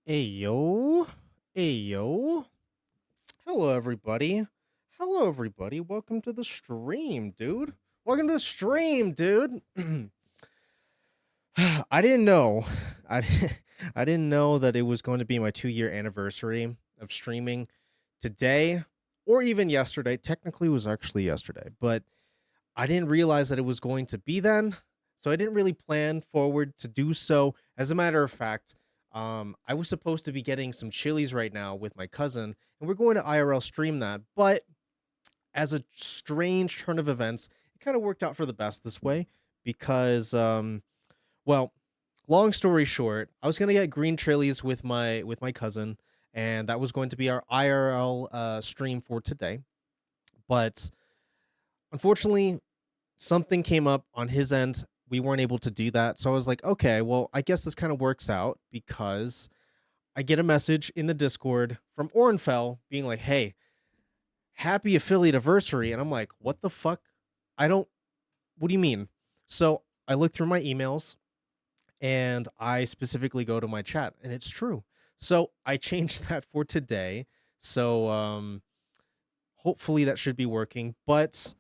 Hey yo, hey yo. Hello everybody. Hello everybody. Welcome to the stream, dude. Welcome to the stream, dude. I didn't know. I I didn't know that it was going to be my 2-year anniversary of streaming today or even yesterday. Technically it was actually yesterday, but I didn't realize that it was going to be then. So I didn't really plan forward to do so. As a matter of fact, I was supposed to be getting some chilies right now with my cousin, and we're going to IRL stream that. But as a strange turn of events, it kind of worked out for the best this way because, well, long story short, I was gonna get green chilies with my cousin, and that was going to be our IRL stream for today. But unfortunately, something came up on his end. We weren't able to do that. So I was like, okay, well, I guess this kind of works out because I get a message in the Discord from Orenfell being like, hey, happy affiliate anniversary. And I'm like, what the fuck? I don't, what do you mean? So I look through my emails and I specifically go to my chat and it's true. So I changed that for today. So hopefully that should be working. But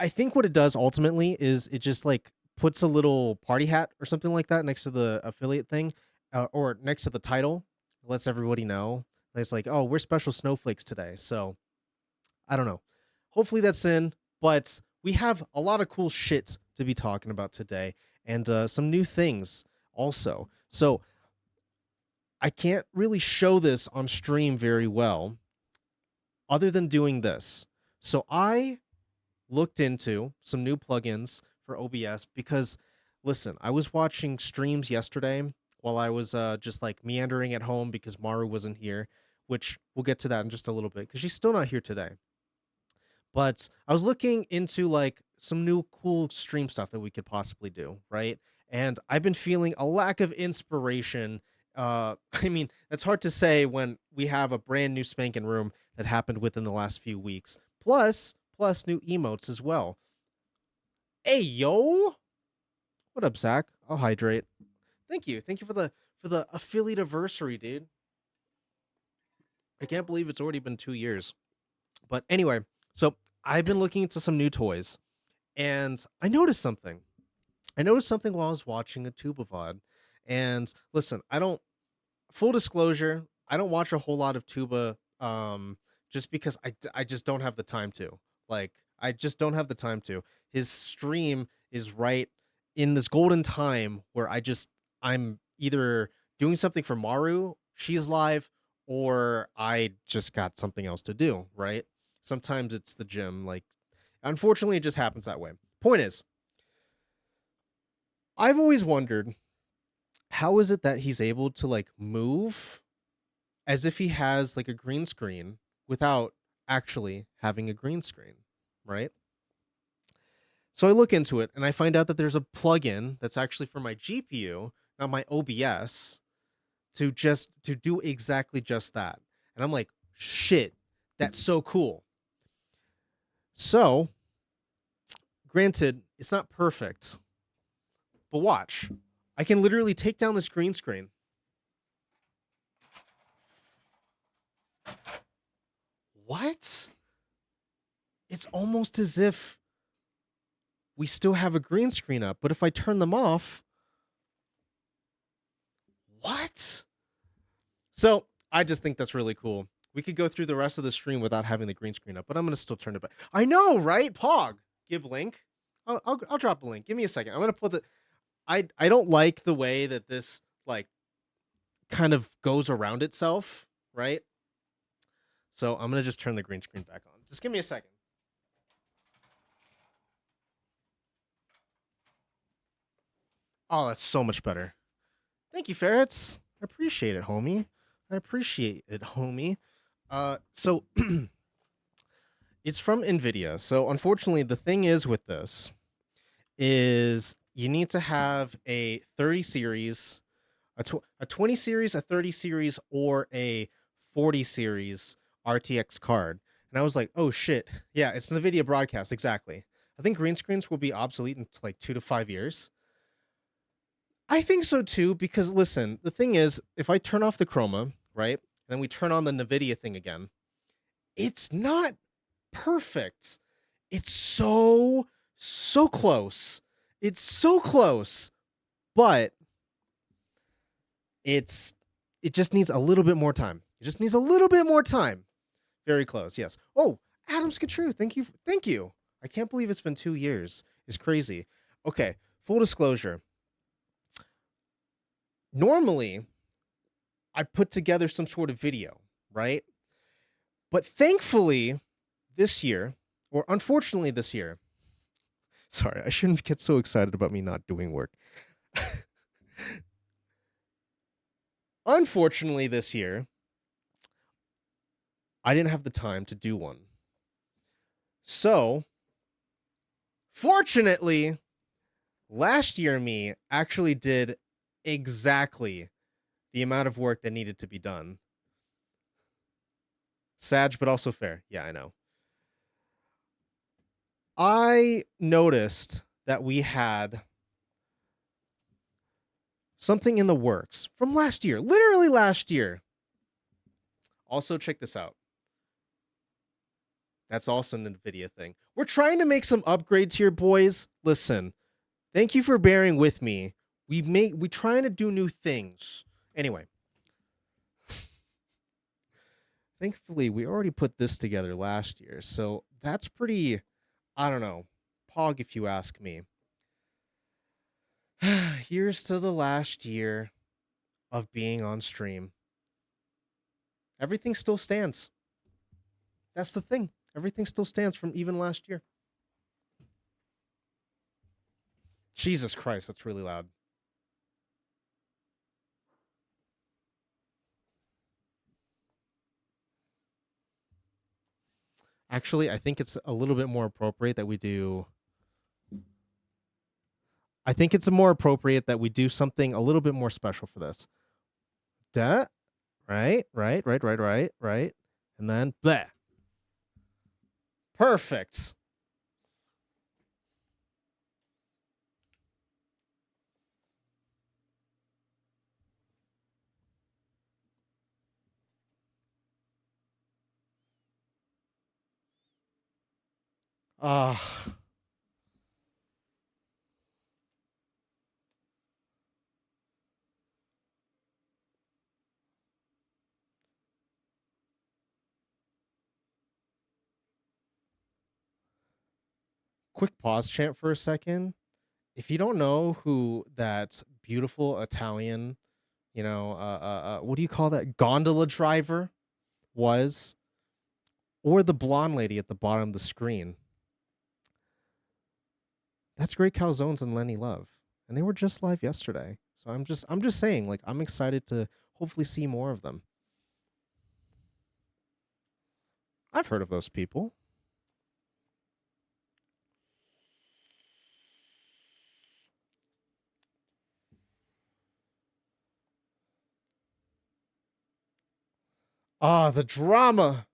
I think what it does ultimately is it just like puts a little party hat or something like that next to the affiliate thing, or next to the title. It lets everybody know. It's like, oh, we're special snowflakes today. So I don't know. Hopefully that's in, but we have a lot of cool shit to be talking about today and some new things also. So I can't really show this on stream very well other than doing this. So I looked into some new plugins for OBS because listen, I was watching streams yesterday while I was just like meandering at home because Maru wasn't here, which we'll get to that in just a little bit because she's still not here today. But I was looking into like some new cool stream stuff that we could possibly do, right? And I've been feeling a lack of inspiration. I mean, that's hard to say when we have a brand new spanking room that happened within the last few weeks. Plus new emotes as well. Hey yo, what up, Zach? I'll hydrate. Thank you for the affiliate anniversary, dude. I can't believe it's already been 2 years. But anyway, so I've been looking into some new toys, and I noticed something. I noticed something while I was watching a tuba VOD. And listen, I don't. Full disclosure, I don't watch a whole lot of tuba, just because I just don't have the time to. Like, I just don't have the time to. His stream is right in this golden time where I'm either doing something for Maru, she's live, or I just got something else to do, right? Sometimes it's the gym. Like, unfortunately, it just happens that way. Point is, I've always wondered how is it that he's able to like move as if he has like a green screen without actually having a green screen, right? So I look into it and I find out that there's a plugin that's actually for my GPU, not my OBS, to do exactly just that. And I'm like, shit, that's so cool. So, granted, it's not perfect, but watch. I can literally take down this green screen. What? It's almost as if we still have a green screen up, but if I turn them off, what? So I just think that's really cool. We could go through the rest of the stream without having the green screen up, but I'm gonna still turn it back. I know, right? Pog, give link. I'll drop a link. Give me a second. I'm gonna put the. I don't like the way that this like kind of goes around itself, right? So I'm gonna just turn the green screen back on. Just give me a second. Oh, that's so much better. Thank you, ferrets. I appreciate it, homie. I appreciate it, homie. So it's from Nvidia. So unfortunately, the thing is with this is you need to have a 30 series, a 20 series, a 30 series, or a 40 series RTX card. And I was like, oh shit, yeah, it's Nvidia broadcast exactly. I think green screens will be obsolete in like 2 to 5 years. I think so too, because listen, the thing is, if I turn off the chroma, right, and then we turn on the NVIDIA thing again, it's not perfect. It's so close. It's so close, but it's it just needs a little bit more time. It just needs a little bit more time. Very close, yes. Oh, Adams Get True. Thank you. Thank you. I can't believe it's been 2 years. It's crazy. Okay, full disclosure. Normally, I put together some sort of video, right? But thankfully, this year, or unfortunately this year, sorry, I shouldn't get so excited about me not doing work. Unfortunately, this year, I didn't have the time to do one. So, fortunately, last year me actually did exactly the amount of work that needed to be done. Sad, but also fair. Yeah, I know. I noticed that we had something in the works from last year, literally last year. Also, check this out. That's also an NVIDIA thing. We're trying to make some upgrades here, boys. Listen, thank you for bearing with me. We trying to do new things. Anyway, thankfully, we already put this together last year, so that's pretty, I don't know, pog if you ask me. Here's to the last year of being on stream. Everything still stands. That's the thing. Everything still stands from even last year. Jesus Christ, that's really loud. Actually, I think it's a little bit more appropriate that we do. I think it's more appropriate that we do something a little bit more special for this. Duh. Right. And then bleh. Perfect. Quick pause chant for a second. If you don't know who that beautiful Italian, what do you call that? Gondola driver was, or the blonde lady at the bottom of the screen. That's Great Calzones and Lenny Love. And they were just live yesterday. So I'm just saying, like, I'm excited to hopefully see more of them. I've heard of those people. Ah, the drama.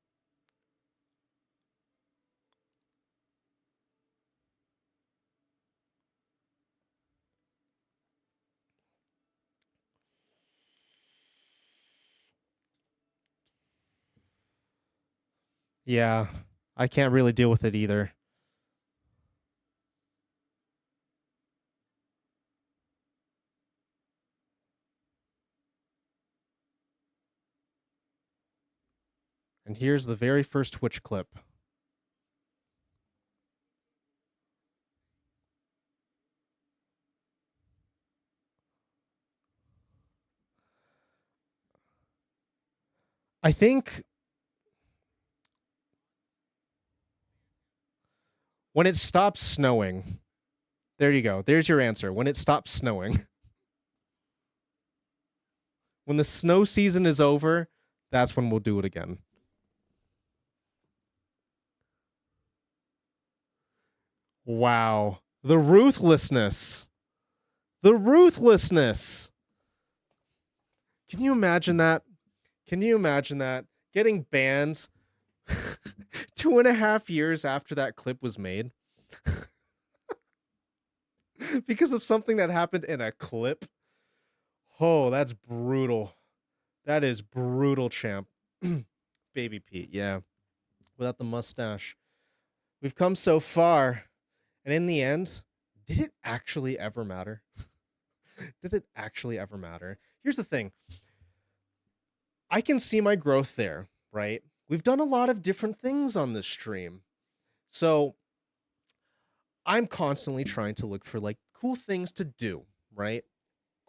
Yeah, I can't really deal with it either. And here's the very first Twitch clip. I think when it stops snowing, there you go. There's your answer. When it stops snowing. When the snow season is over, that's when we'll do it again. Wow. The ruthlessness. The ruthlessness. Can you imagine that? Can you imagine that? Getting banned 2.5 years after that clip was made because of something that happened in a clip. Oh, that's brutal. That is brutal, champ. Baby Pete, yeah. Without the mustache. We've come so far. And in the end, did it actually ever matter? Did it actually ever matter? Here's the thing. I can see my growth there, right? We've done a lot of different things on this stream. So I'm constantly trying to look for like cool things to do, right?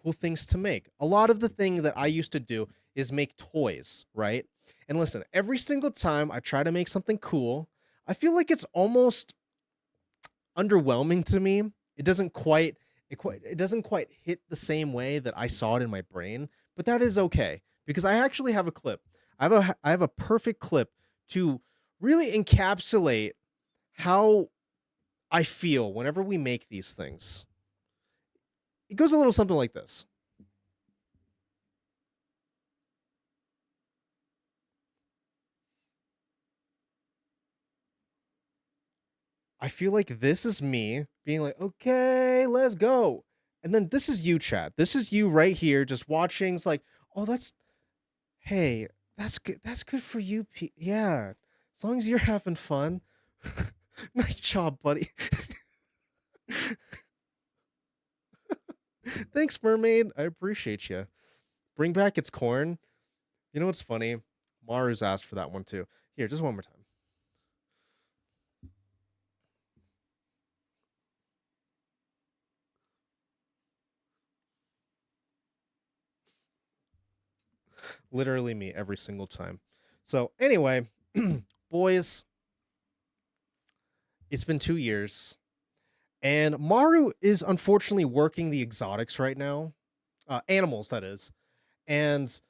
Cool things to make. A lot of the thing that I used to do is make toys, right? And listen, every single time I try to make something cool, I feel like it's almost underwhelming to me. It doesn't quite it doesn't quite hit the same way that I saw it in my brain, but that is okay because I actually have a clip. I have a perfect clip to really encapsulate how I feel whenever we make these things. It goes a little something like this. I feel like this is me being like, okay, let's go. And then this is you, chat. This is you right here just watching. It's like, oh, hey, that's good. That's good for you, Yeah. As long as you're having fun. Nice job, buddy. Thanks, mermaid. I appreciate you. Bring back its corn. You know what's funny? Maru's asked for that one too. Here, just one more time. Literally me every single time. So anyway, boys, it's been 2 years, and Maru is unfortunately working the exotics right now, animals that is. And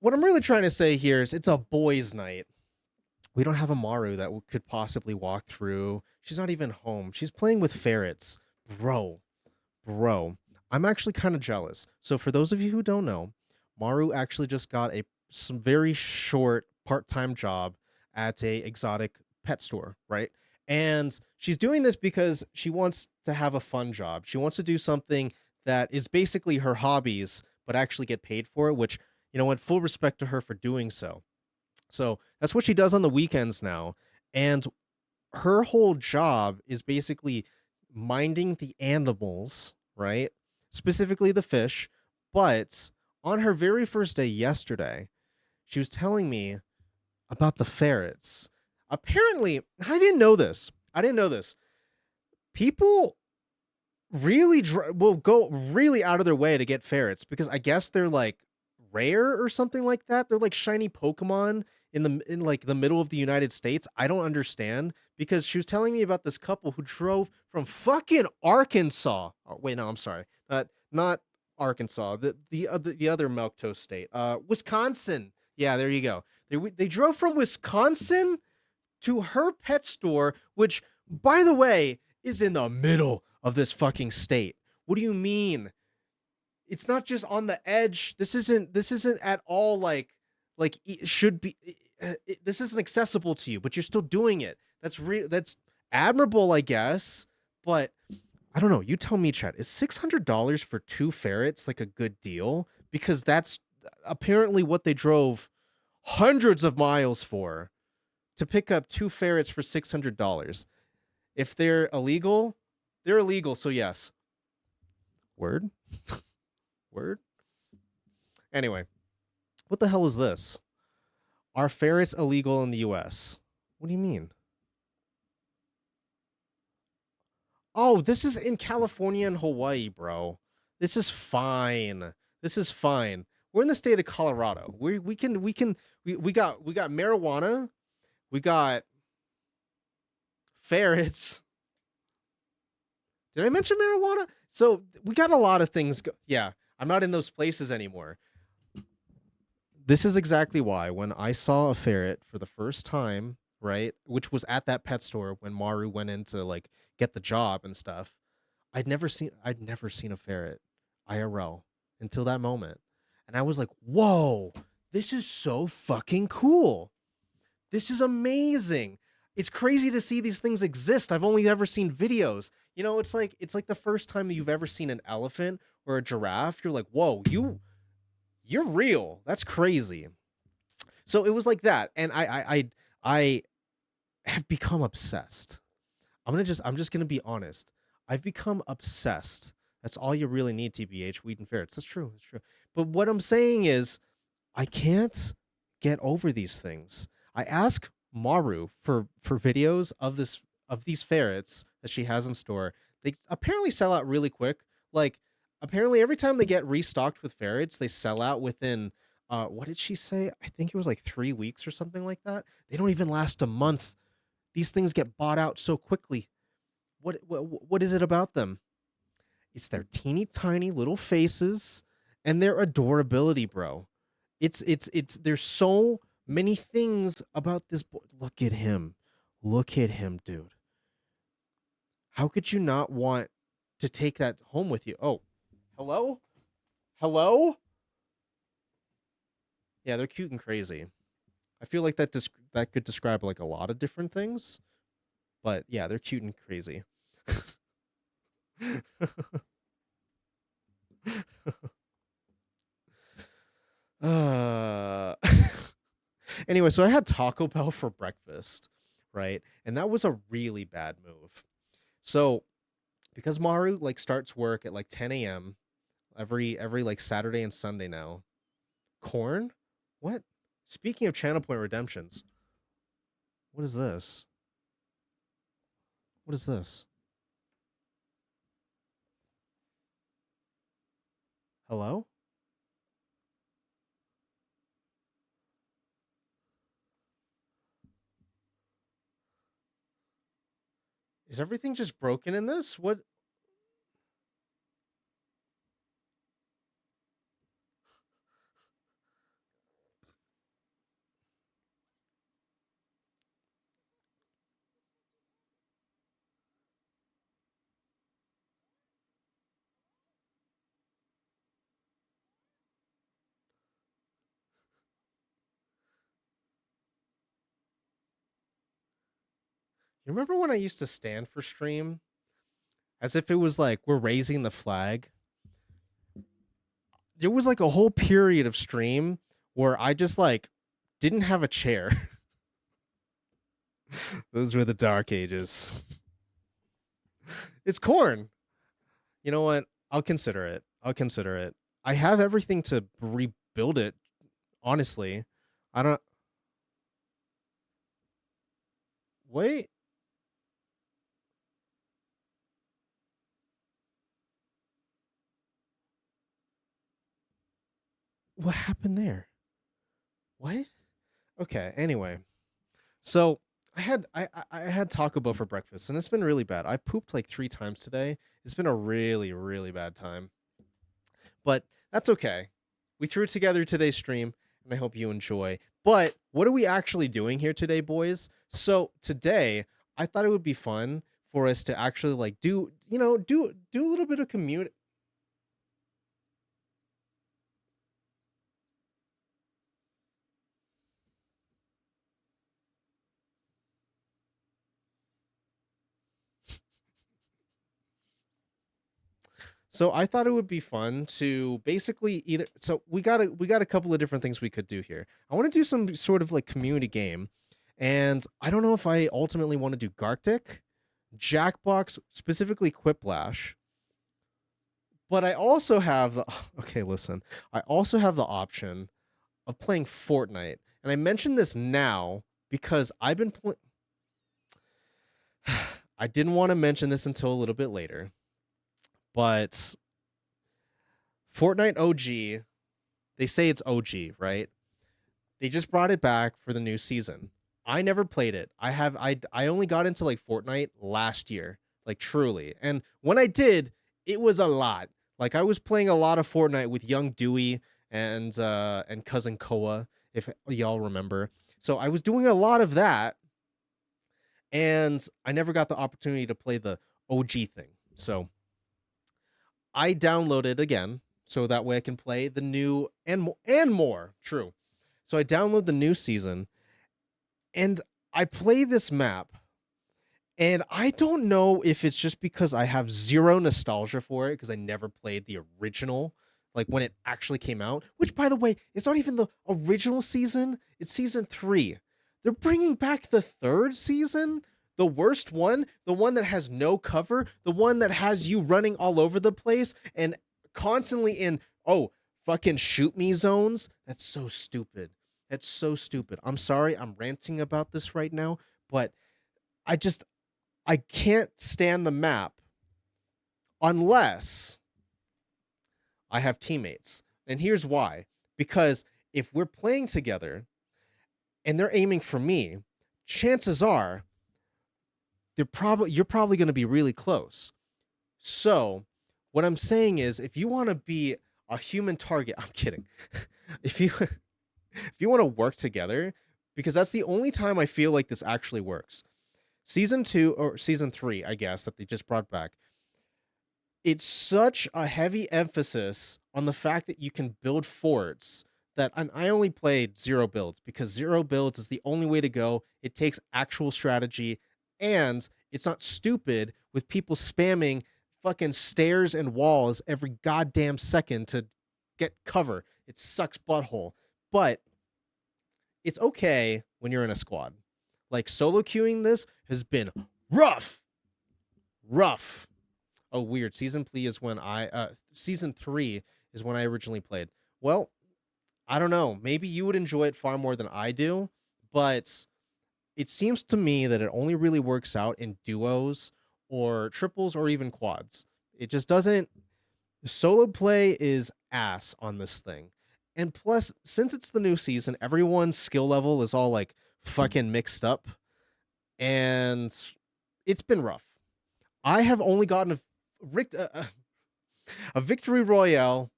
what I'm really trying to say here is it's a boys' night. We don't have a Maru that could possibly walk through. She's not even home. She's playing with ferrets, bro. Bro, I'm actually kind of jealous. So for those of you who don't know, Maru actually just got some very short part-time job at a exotic pet store, right? And she's doing this because she wants to have a fun job. She wants to do something that is basically her hobbies, but actually get paid for it, which, you know what, full respect to her for doing so. So that's what she does on the weekends now. And her whole job is basically minding the animals, right? Specifically the fish. But on her very first day yesterday, she was telling me about the ferrets. Apparently, I didn't know this. I didn't know this. People really will go really out of their way to get ferrets because I guess they're like rare or something like that. They're like shiny Pokemon in like the middle of the United States. I don't understand because she was telling me about this couple who drove from fucking Arkansas. Oh, wait, no, I'm sorry. Not Arkansas. The other milquetoast state. Wisconsin. Yeah, there you go. They drove from Wisconsin to her pet store, which, by the way, is in the middle of this fucking state. What do you mean? It's not just on the edge. This isn't at all like it should be. This isn't accessible to you, but you're still doing it. That's admirable, I guess. But I don't know. You tell me, Chad. Is $600 for 2 ferrets like a good deal? Because that's apparently what they drove hundreds of miles for to pick up 2 ferrets for $600. If they're illegal, they're illegal. So yes. Word? Word? Anyway, what the hell is this? Are ferrets illegal in the US? What do you mean? Oh, this is in California and Hawaii, bro. This is fine. This is fine. We're in the state of Colorado. We got marijuana. We got ferrets. Did I mention marijuana? So we got a lot of things. Yeah, I'm not in those places anymore. This is exactly why when I saw a ferret for the first time, right, which was at that pet store when Maru went in to like get the job and stuff, I'd never seen a ferret IRL until that moment. And I was like, "Whoa, this is so fucking cool. This is amazing." It's crazy to see these things exist. I've only ever seen videos. You know, it's like the first time you've ever seen an elephant or a giraffe. You're like, whoa, you're real. That's crazy. So it was like that, and I have become obsessed. I'm just gonna be honest. I've become obsessed. That's all you really need, TBH, weed and ferrets. That's true. That's true. But what I'm saying is, I can't get over these things. I ask Maru for videos of this of these ferrets that she has in store. They apparently sell out really quick. Like apparently every time they get restocked with ferrets, they sell out within what did she say? I think it was like 3 weeks or something like that. They don't even last a month. These things get bought out so quickly. What is it about them? It's their teeny tiny little faces and their adorability, bro. It's there's so many things about this boy. Look at him. Look at him, dude. How could you not want to take that home with you? Oh, hello? Hello? Yeah, they're cute and crazy. I feel like that could describe like a lot of different things, but yeah, they're cute and crazy. uh Anyway, so I had Taco Bell for breakfast, right? And that was a really bad move. So because Maru like starts work at like 10 a.m. every like Saturday and Sunday now. Corn? What? Speaking of channel point redemptions, what is this? What is this? Hello? Is everything just broken in this? What? You remember when I used to stand for stream as if it was like we're raising the flag? There was like a whole period of stream where I just like didn't have a chair. Those were the dark ages. It's corn. You know what? I'll consider it. I'll consider it. I have everything to rebuild it, honestly. I don't wait. What happened there? What? Okay, anyway. So I had Taco Bell for breakfast and it's been really bad. I pooped like 3 times today. It's been a really, really bad time. But that's okay. We threw it together today's stream, and I hope you enjoy. But what are we actually doing here today, boys? So today, I thought it would be fun for us to actually like do a little bit of community. So I thought it would be fun to basically either. So we got a couple of different things we could do here. I want to do some sort of like community game, and I don't know if I ultimately want to do Gartic, Jackbox, specifically Quiplash. But I also have the okay, listen. I also have the option of playing Fortnite. And I mention this now because I've been I didn't want to mention this until a little bit later. But Fortnite OG, they say it's OG, right? They just brought it back for the new season. I never played it. I only got into like Fortnite last year, like truly. And when I did, it was a lot. Like I was playing a lot of Fortnite with young Dewey and cousin Koa, if y'all remember. So I was doing a lot of that, and I never got the opportunity to play the OG thing. So I downloaded again so that way I can play the new and more. True. So I download the new season, and I play this map, and I don't know if it's just because I have zero nostalgia for it because I never played the original, like when it actually came out. Which, by the way, it's not even the original season; it's season 3. They're bringing back the third season, the worst one, the one that has no cover, the one that has you running all over the place and constantly in fucking shoot me zones. That's so stupid. That's so stupid. I'm sorry, I'm ranting about this right now, but I just I can't stand the map unless I have teammates. And here's why. Because if we're playing together and they're aiming for me, chances are you're probably going to be really close. So, what I'm saying is if you want to be a human target, I'm kidding. if you if you want to work together, because that's the only time I feel like this actually works. Season 2 or season 3, I guess, that they just brought back, it's such a heavy emphasis on the fact that you can build forts that I only played zero builds because zero builds is the only way to go. It takes actual strategy, and it's not stupid with people spamming fucking stairs and walls every goddamn second to get cover. It sucks butthole. But it's okay when you're in a squad. Like solo queuing this has been rough. Rough. Oh, weird. Season 3 is when I originally played. Well, I don't know. Maybe you would enjoy it far more than I do, but it seems to me that it only really works out in duos or triples or even quads. It just doesn't. Solo play is ass on this thing. And plus, since it's the new season, everyone's skill level is all like fucking mixed up, and it's been rough. I have only gotten a victory royale,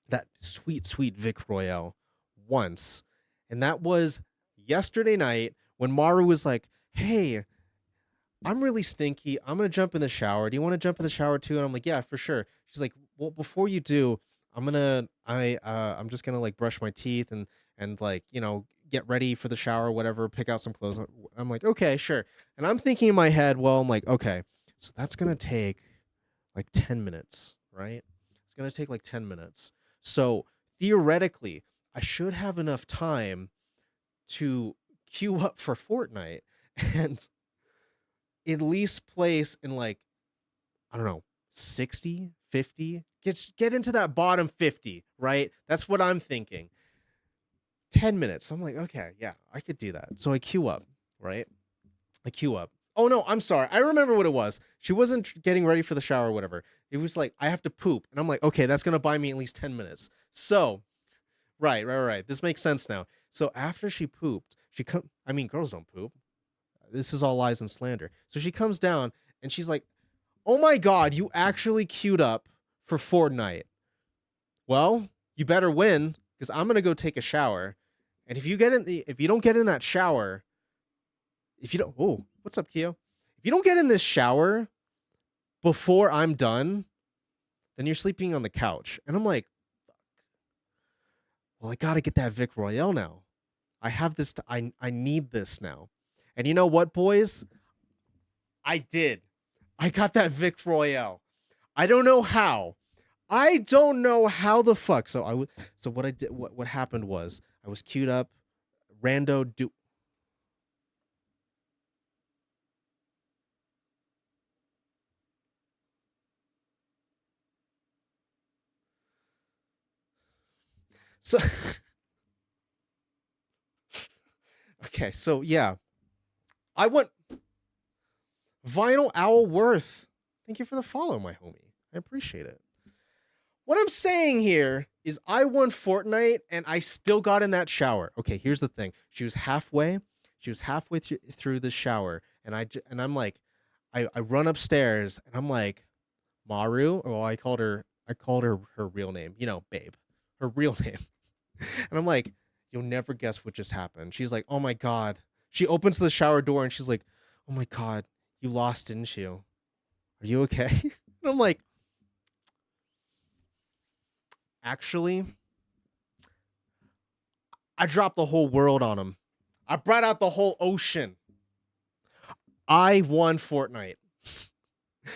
that sweet Vic Royale, once, and that was yesterday night when Maru was like, "Hey, I'm really stinky. I'm gonna jump in the shower. Do you want to jump in the shower too?" And I'm like, "Yeah, for sure." She's like, "Well, before you do, I'm just gonna like brush my teeth and like get ready for the shower, whatever. Pick out some clothes." I'm like, "Okay, sure." And I'm thinking in my head, well, I'm like, "Okay, so that's gonna take like 10 minutes, right? It's gonna take like 10 minutes. So theoretically, I should have enough time to queue up for Fortnite and at least place in like, I don't know, 60, 50. Get into that bottom 50, right? That's what I'm thinking. 10 minutes. I'm like, okay, yeah, I could do that. So I queue up, right? I queue up. Oh no, I'm sorry. I remember what it was. She wasn't getting ready for the shower or whatever. It was like I have to poop, and I'm like, okay, that's gonna buy me at least 10 minutes. So, right. This makes sense now. So after she pooped, she come. I mean, girls don't poop. This is all lies and slander. So she comes down and she's like, "Oh my god, you actually queued up for Fortnite. Well, you better win because I'm gonna go take a shower. And if you don't get in that shower, if you don't, oh, what's up, Keo? If you don't get in this shower before I'm done, then you're sleeping on the couch." And I'm like, well, I gotta get that Vic Royale now. I have this. I need this now. And you know what, boys? I did. I got that Vic Royale. I don't know how. I don't know how the fuck. So So what I did. What happened was I was queued up. Rando do. So okay. So yeah, I went Vinyl Owl Worth. Thank you for the follow, my homie. I appreciate it. What I'm saying here is I won Fortnite and I still got in that shower. Okay, here's the thing. She was halfway. She was halfway through the shower, and I'm like, I run upstairs and I'm like, Maru. Well, I called her. I called her her real name. Babe, her real name. And I'm like, you'll never guess what just happened. She's like, oh my god. She opens the shower door and she's like, oh my god, you lost, didn't you? Are you okay? And I'm like, actually, I dropped the whole world on him. I brought out the whole ocean. I won Fortnite.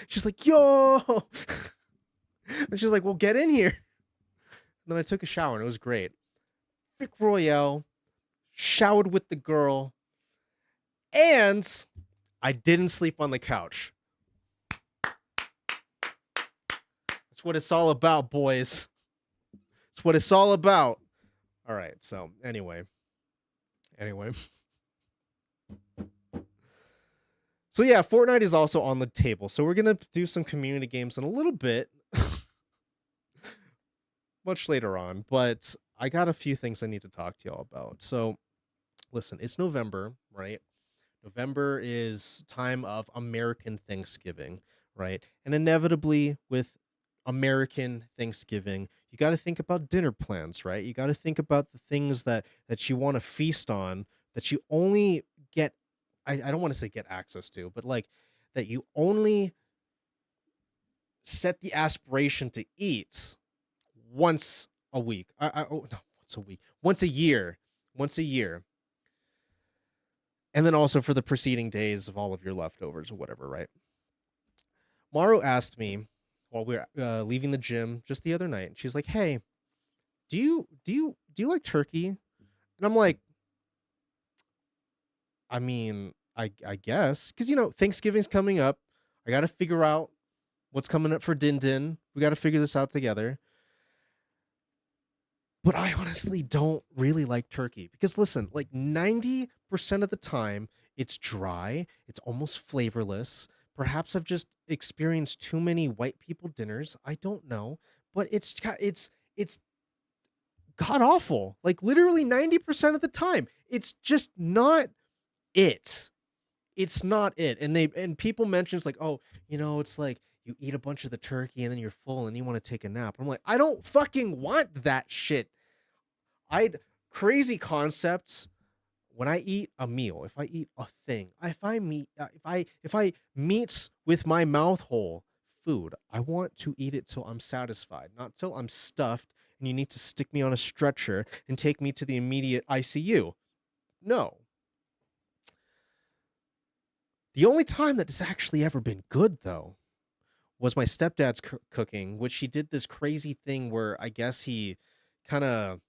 She's like, yo. And she's like, well, get in here. And then I took a shower and it was great. Vic Royale, showered with the girl, and I didn't sleep on the couch. That's what it's all about, boys. That's what it's all about. All right, so anyway. So yeah, Fortnite is also on the table. So we're going to do some community games in a little bit. Much later on, but I got a few things I need to talk to y'all about. So listen, it's November, right? November is time of American Thanksgiving, right? And inevitably with American Thanksgiving, you got to think about dinner plans, right? You got to think about the things that you want to feast on that you only get I don't want to say get access to, but like that you only set the aspiration to eat once a week. Oh, no, once a week. Once a year. And then also for the preceding days of all of your leftovers or whatever, right? Maru asked me while we were leaving the gym just the other night. She's like, "Hey, do you like turkey?" And I'm like, "I mean, I guess because Thanksgiving's coming up. I got to figure out what's coming up for Din Din. We got to figure this out together." But I honestly don't really like turkey because listen, like 90% of the time it's dry, it's almost flavorless. Perhaps I've just experienced too many white people dinners. I don't know, but it's god awful. Like literally 90% of the time. It's just not it. It's not it. And people mention it's like, "Oh, it's like you eat a bunch of the turkey and then you're full and you want to take a nap." I'm like, "I don't fucking want that shit." I'd crazy concepts when I eat a meal, if I eat a thing, if I meets with my mouth whole food, I want to eat it till I'm satisfied, not till I'm stuffed and you need to stick me on a stretcher and take me to the immediate ICU. No. The only time that it's actually ever been good though was my stepdad's cooking, which he did this crazy thing where I guess he kind of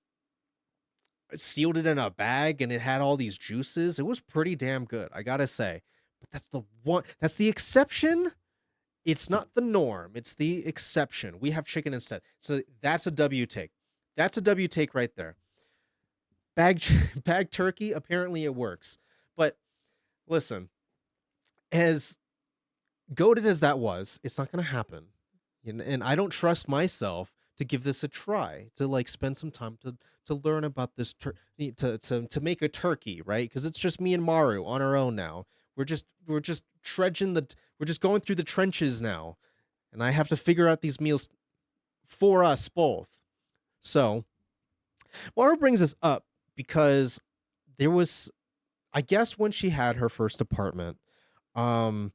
sealed it in a bag and it had all these juices. It was pretty damn good, I gotta say. But that's the exception. It's not the norm. It's the exception. We have chicken instead. So that's a W take. That's a W take right there. Bag bag turkey, apparently it works. But listen, as goaded as that was, it's not gonna happen. And I don't trust myself to give this a try, to like spend some time to learn about this to make a turkey, right? Because it's just me and Maru on our own now. We're just we're just going through the trenches now, and I have to figure out these meals for us both. So Maru brings this up because there was, I guess, when she had her first apartment, um,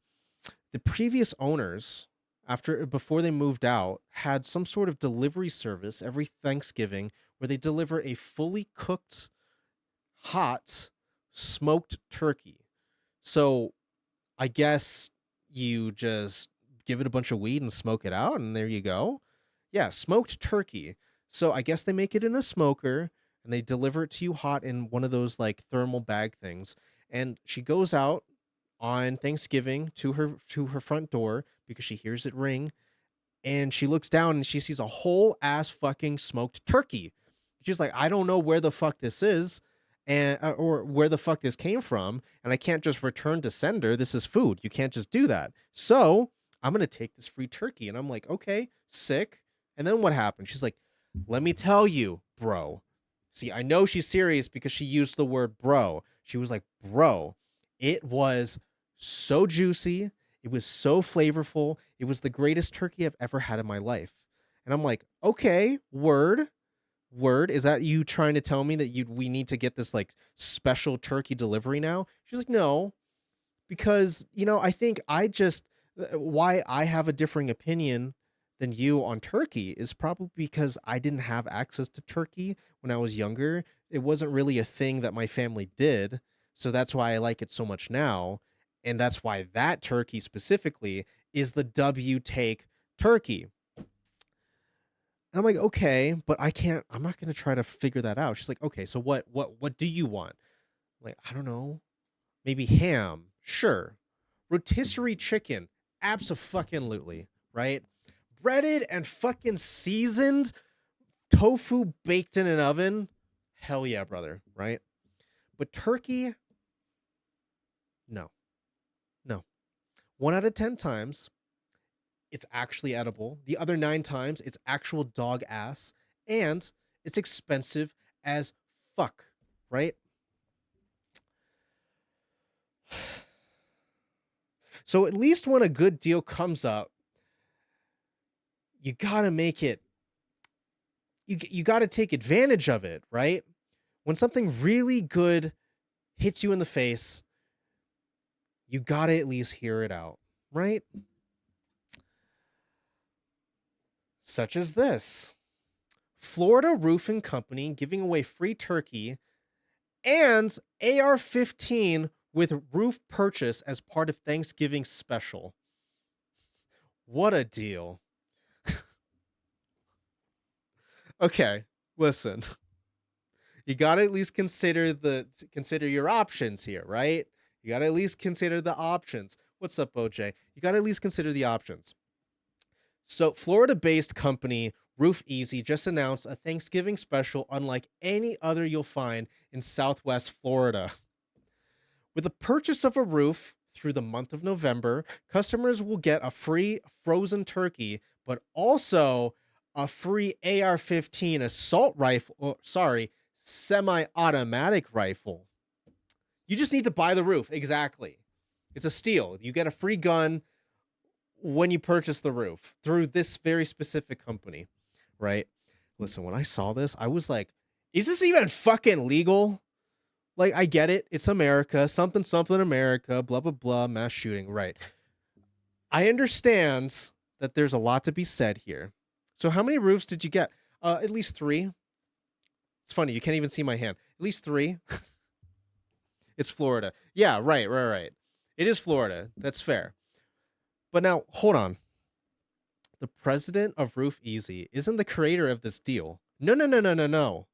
the previous owners, after before they moved out, had some sort of delivery service every Thanksgiving where they deliver a fully cooked, hot, smoked turkey. So I guess you just give it a bunch of weed and smoke it out, and there you go. Yeah, smoked turkey. So I guess they make it in a smoker and they deliver it to you hot in one of those like thermal bag things. And she goes out on Thanksgiving to her front door because she hears it ring, and she looks down and she sees a whole ass fucking smoked turkey. She's like, "I don't know where the fuck this is, and or where the fuck this came from, and I can't just return to sender. This is food. You can't just do that. So I'm gonna take this free turkey." And I'm like, "Okay, sick." And then what happened? She's like, "Let me tell you, bro." See, I know she's serious because she used the word bro. She was like, "Bro, it was so juicy. It was so flavorful. It was the greatest turkey I've ever had in my life." And I'm like, "Okay, word, word. Is that you trying to tell me that we need to get this like special turkey delivery now?" She's like, "No, because I think why I have a differing opinion than you on turkey is probably because I didn't have access to turkey when I was younger. It wasn't really a thing that my family did, so that's why I like it so much now. And that's why that turkey specifically is the W take turkey. And I'm like, okay, but I'm not gonna try to figure that out. She's like, okay, so what do you want? I'm like, I don't know. Maybe ham, sure. Rotisserie chicken, abso-fucking-lutely, right? Breaded and fucking seasoned tofu baked in an oven, hell yeah, brother, right? But turkey, no, no. 1 out of 10 times, it's actually edible. The other 9 times, it's actual dog ass, and it's expensive as fuck, right? So at least when a good deal comes up, you gotta make it. You gotta take advantage of it, right? When something really good hits you in the face, you gotta at least hear it out, right? Such as this. Florida Roofing Company giving away free turkey and AR-15 with roof purchase as part of Thanksgiving special. What a deal. Okay, listen. You got to at least consider your options here, right? You got to at least consider the options. What's up, OJ? You got to at least consider the options. So, Florida-based company Roof Easy just announced a Thanksgiving special unlike any other you'll find in Southwest Florida. With the purchase of a roof through the month of November, customers will get a free frozen turkey, but also a free AR-15 assault rifle, semi-automatic rifle. You just need to buy the roof. Exactly. It's a steal. You get a free gun when you purchase the roof through this very specific company, right? Listen, when I saw this, I was like, is this even fucking legal? Like, I get it. It's America. Something, America. Blah, blah, blah. Mass shooting. Right. I understand that there's a lot to be said here. So how many roofs did you get? At least 3. It's funny. You can't even see my hand. At least 3. It's Florida. Yeah, right. It is Florida. That's fair. But now, hold on. The president of Roof Easy isn't the creator of this deal. No. No.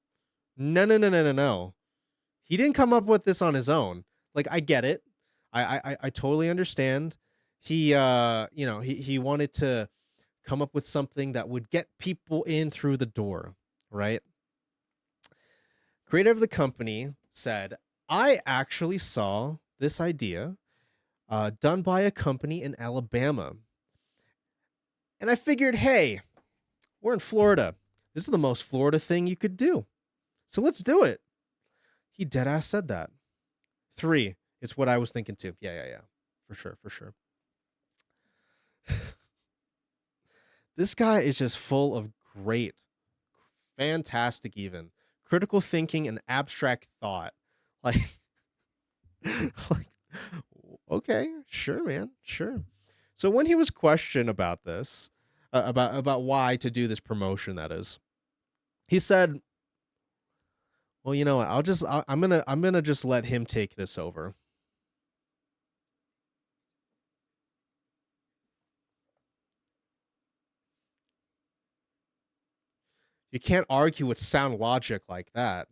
He didn't come up with this on his own. Like, I get it. I totally understand. He he wanted to come up with something that would get people in through the door, right? Creator of the company said, I actually saw this idea done by a company in Alabama. And I figured, hey, we're in Florida. This is the most Florida thing you could do. So let's do it. He deadass said that. 3. It's what I was thinking too. Yeah. For sure. This guy is just full of great, fantastic even, critical thinking and abstract thought. Like, like okay, sure, man, sure. So when he was questioned about this, about why to do this promotion, that is, he said, well, you know what? I'm gonna just let him take this over. You can't argue with sound logic like that.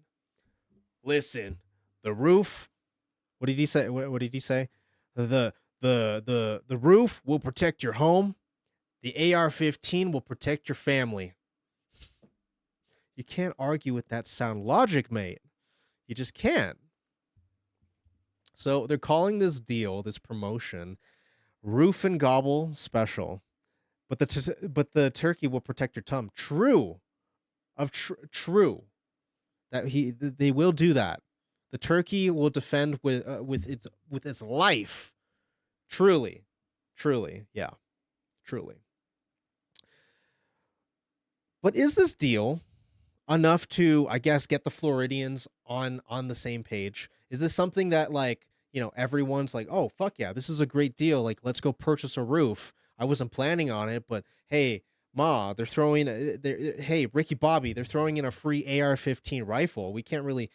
Listen, the roof. What did he say? What did he say? The roof will protect your home. The AR-15 will protect your family. You can't argue with that sound logic, mate. You just can't. So they're calling this deal, this promotion, Roof and Gobble Special. But the turkey will protect your tum. True. That they will do that. The turkey will defend with its life. Truly. Yeah. Truly. But is this deal enough to, I guess, get the Floridians on the same page? Is this something that, like, everyone's like, oh fuck yeah, this is a great deal, like, let's go purchase a roof. I wasn't planning on it, but hey, Ma, they're throwing hey, Ricky Bobby, they're throwing in a free AR-15 rifle. We can't really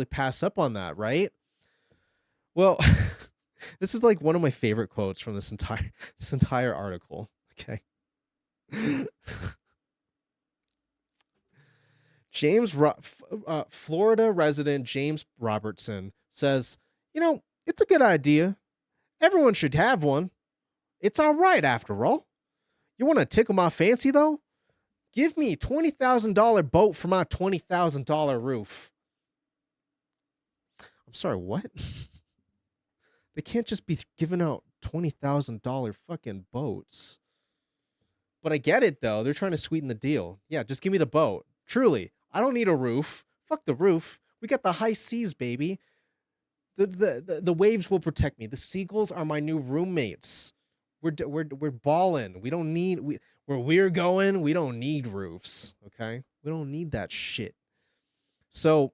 pass up on that, right? Well, This is like one of my favorite quotes from this entire article. Okay. Florida resident James Robertson says, it's a good idea. Everyone should have one. It's all right after all. You want to tickle my fancy though? Give me $20,000 boat for my $20,000 roof. I'm sorry, what? They can't just be giving out $20,000 fucking boats. But I get it though. They're trying to sweeten the deal. Yeah, just give me the boat. Truly, I don't need a roof. Fuck the roof. We got the high seas, baby. The waves will protect me. The seagulls are my new roommates. We're balling. We don't need where we're going. We don't need roofs. Okay, we don't need that shit. So,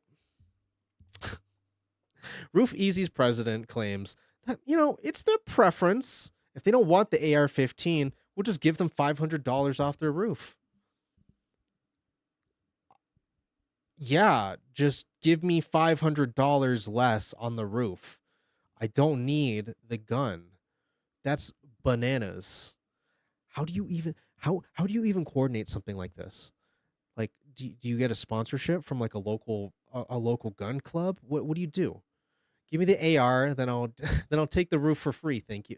Roof Easy's president claims that it's their preference. If they don't want the AR-15, we'll just give them $500 off their roof. Yeah, just give me $500 less on the roof. I don't need the gun. That's bananas. How do you even coordinate something like this? Like, do you get a sponsorship from like a local gun club? What do you do? Give me the AR, then I'll then I'll take the roof for free. Thank you.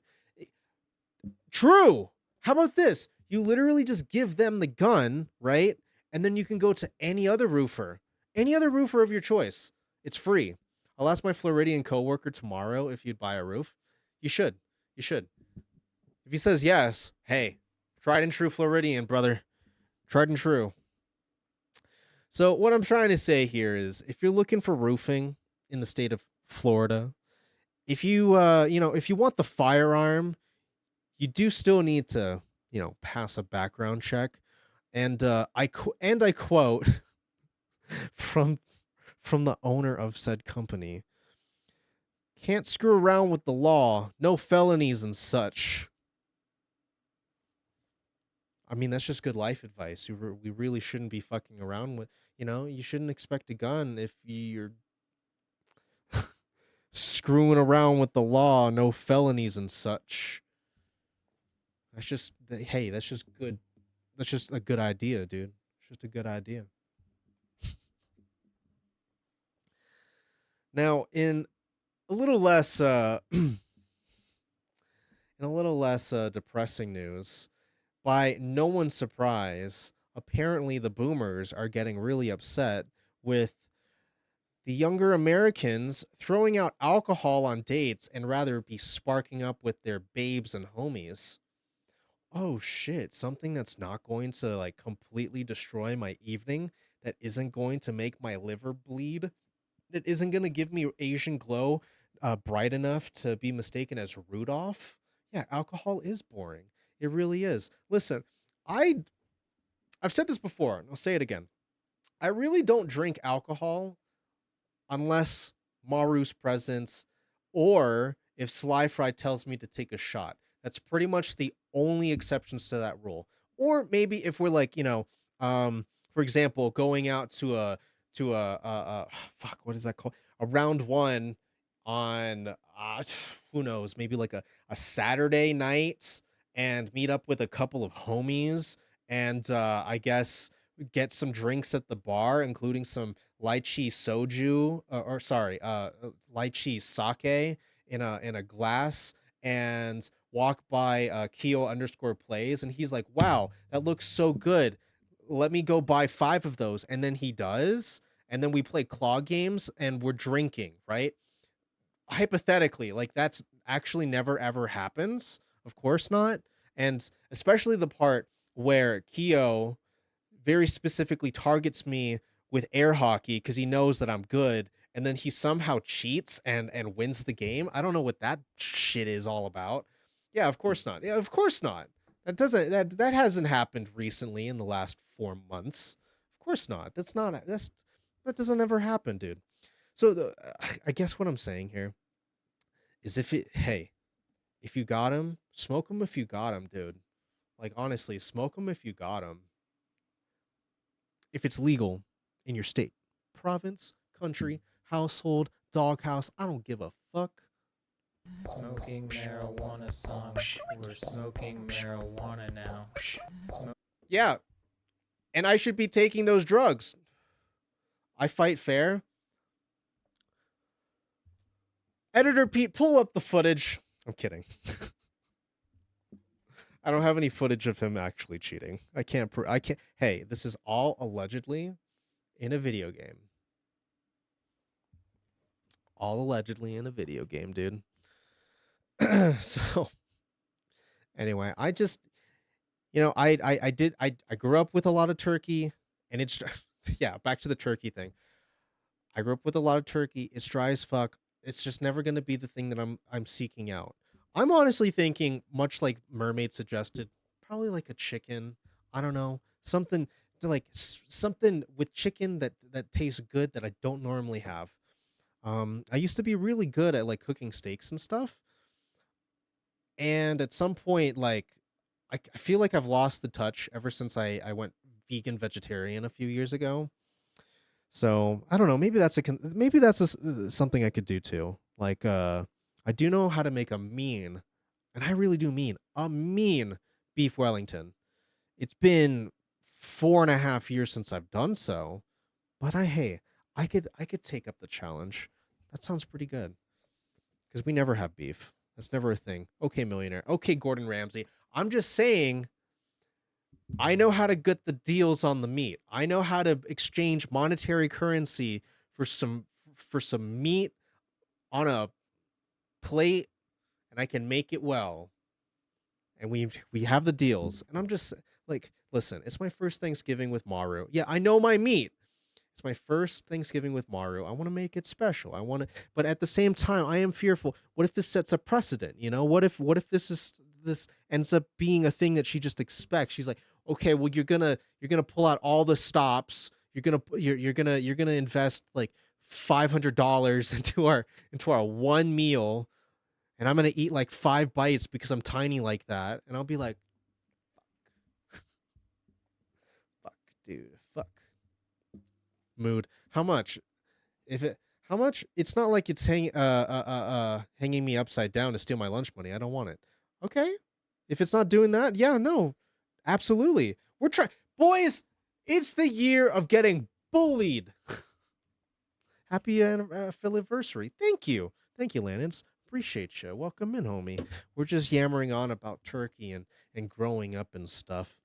True. How about this? You literally just give them the gun, right? And then you can go to any other roofer of your choice. It's free. I'll ask my Floridian coworker tomorrow if you'd buy a roof. You should. You should. If he says yes, hey, tried and true Floridian, brother. Tried and true. So what I'm trying to say here is if you're looking for roofing in the state of Florida, if you if you want the firearm, you do still need to, pass a background check. And I quote from the owner of said company, can't screw around with the law, no felonies and such. I mean, that's just good life advice. We really shouldn't be fucking around with, you shouldn't expect a gun if you're screwing around with the law, no felonies and such. That's just, hey, that's just good. That's just a good idea, dude. It's just a good idea. Now, in a little less depressing news, by no one's surprise, apparently the boomers are getting really upset with the younger Americans throwing out alcohol on dates and rather be sparking up with their babes and homies. Oh shit, something that's not going to like completely destroy my evening, that isn't going to make my liver bleed, that isn't going to give me Asian glow bright enough to be mistaken as Rudolph. Yeah, alcohol is boring. It really is. Listen, I've said this before, and I'll say it again. I really don't drink alcohol unless Maru's presence or if Sly Fry tells me to take a shot. That's pretty much the only exceptions to that rule. Or maybe if we're like, for example, going out to a fuck, what is that called? A round one on who knows, maybe like a Saturday night and meet up with a couple of homies and I guess get some drinks at the bar, including some lychee soju, or sorry, lychee sake in a glass, and walk by Keo underscore plays, and he's like, "Wow, that looks so good. Let me go buy 5 of those," and then he does, and then we play claw games and we're drinking, right? Hypothetically, like that's actually never ever happens. Of course not, and especially the part where Keo very specifically targets me with air hockey because he knows that I'm good, and then he somehow cheats and wins the game. I don't know what that shit is all about. Yeah, of course not. Yeah, of course not. That hasn't happened recently in the last 4 months. Of course not. That doesn't ever happen, dude. So I guess what I'm saying here is if you got him, smoke him if you got him, dude. Like honestly, smoke him if you got him. If it's legal in your state, province, country, household, doghouse, I don't give a fuck. Smoking marijuana song. We're smoking marijuana now. Yeah, and I should be taking those drugs. I fight fair. Editor Pete, pull up the footage. I'm kidding. I don't have any footage of him actually cheating. I can't. I can't. Hey, this is all allegedly in a video game. All allegedly in a video game, dude. So anyway, I just, I grew up with a lot of turkey, and it's yeah. Back to the turkey thing. I grew up with a lot of turkey. It's dry as fuck. It's just never gonna be the thing that I'm seeking out. I'm honestly thinking, much like Mermaid suggested, probably like a chicken. I don't know, something to like something with chicken that tastes good that I don't normally have. I used to be really good at like cooking steaks and stuff, and at some point, like I feel like I've lost the touch ever since I went vegan vegetarian a few years ago. So I don't know. Maybe that's something I could do too. Like I do know how to make a mean, and I really do mean a mean beef Wellington. It's been 4.5 years since I've done so, but hey, I could take up the challenge. That sounds pretty good because we never have beef. That's never a thing. Okay, millionaire. Okay, Gordon Ramsay. I'm just saying I know how to get the deals on the meat. I know how to exchange monetary currency for some meat on a plate, and I can make it well. And we have the deals. And I'm just like, listen, it's my first Thanksgiving with Maru. Yeah, I know my meat. It's my first Thanksgiving with Maru. I want to make it special. I want to, but at the same time, I am fearful. What if this sets a precedent? What if this ends up being a thing that she just expects? She's like, okay, well, you're gonna pull out all the stops. You're gonna invest like $500 into our one meal, and I'm gonna eat like 5 bites because I'm tiny like that, and I'll be like, fuck, dude, fuck. Mood. How much? If it how much? It's not like it's hanging me upside down to steal my lunch money. I don't want it. Okay. If it's not doing that, yeah, no. Absolutely. We're trying, boys, it's the year of getting bullied. Happy anniversary. Thank you. Thank you, Lannons. Appreciate you. Welcome in, homie. We're just yammering on about turkey and growing up and stuff.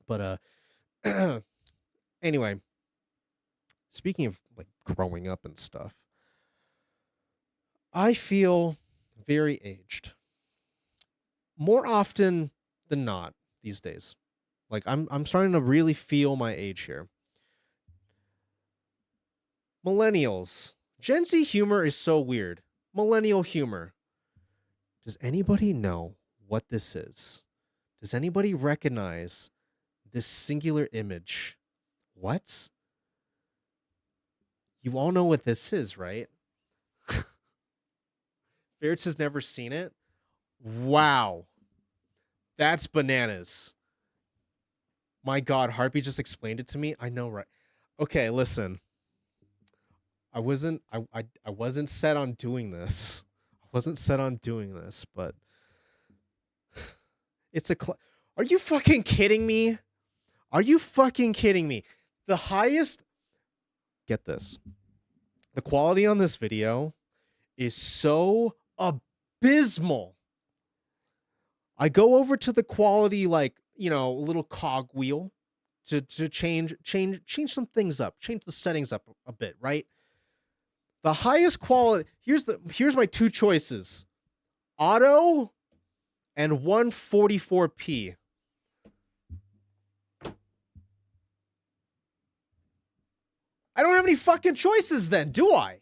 But anyway, speaking of like growing up and stuff, I feel very aged more often than not these days. Like I'm starting to really feel my age here. Millennials. Gen Z humor is so weird. Millennial humor. Does anybody know what this is? Does anybody recognize this singular image? What? You all know what this is, right? Ferrets has never seen it. Wow. That's bananas. My God, Harpy just explained it to me. I know, right? Okay, listen. I wasn't set on doing this. I wasn't set on doing this, but it's a Are you fucking kidding me? Are you fucking kidding me? The highest, get this. The quality on this video is so abysmal. I go over to the quality, like, little cog wheel to change some things up, change the settings up a bit, right? The highest quality, here's my two choices. Auto and 144p. I don't have any fucking choices then, do I?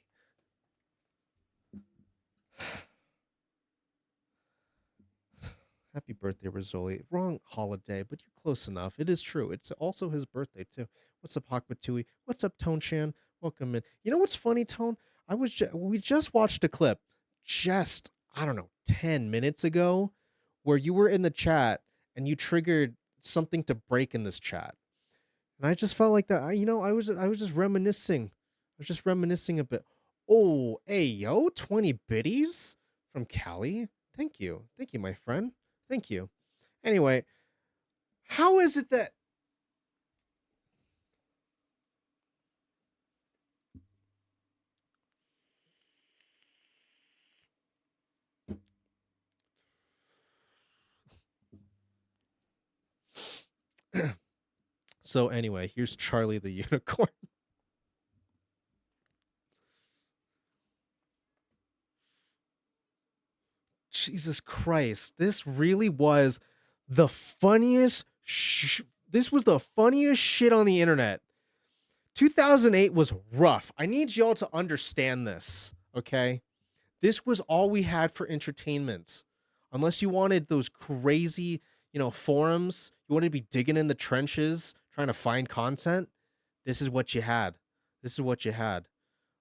Happy birthday, Rizzoli. Wrong holiday, but you're close enough. It is true. It's also his birthday, too. What's up, Hakmatui? What's up, Tone Chan? Welcome in. You know what's funny, Tone? We just watched a clip I don't know, 10 minutes ago where you were in the chat and you triggered something to break in this chat. And I just felt like that. I was just reminiscing. I was just reminiscing a bit. Oh, hey, yo, 20 biddies from Cali. Thank you. Thank you, my friend. Thank you. Anyway, how is it that so anyway, here's Charlie the unicorn. Jesus Christ. This really was the funniest this was the funniest shit on the internet. 2008 was rough. I need y'all to understand this, okay? This was all we had for entertainment. Unless you wanted those crazy, forums, you wanted to be digging in the trenches trying to find content, this is what you had. This is what you had.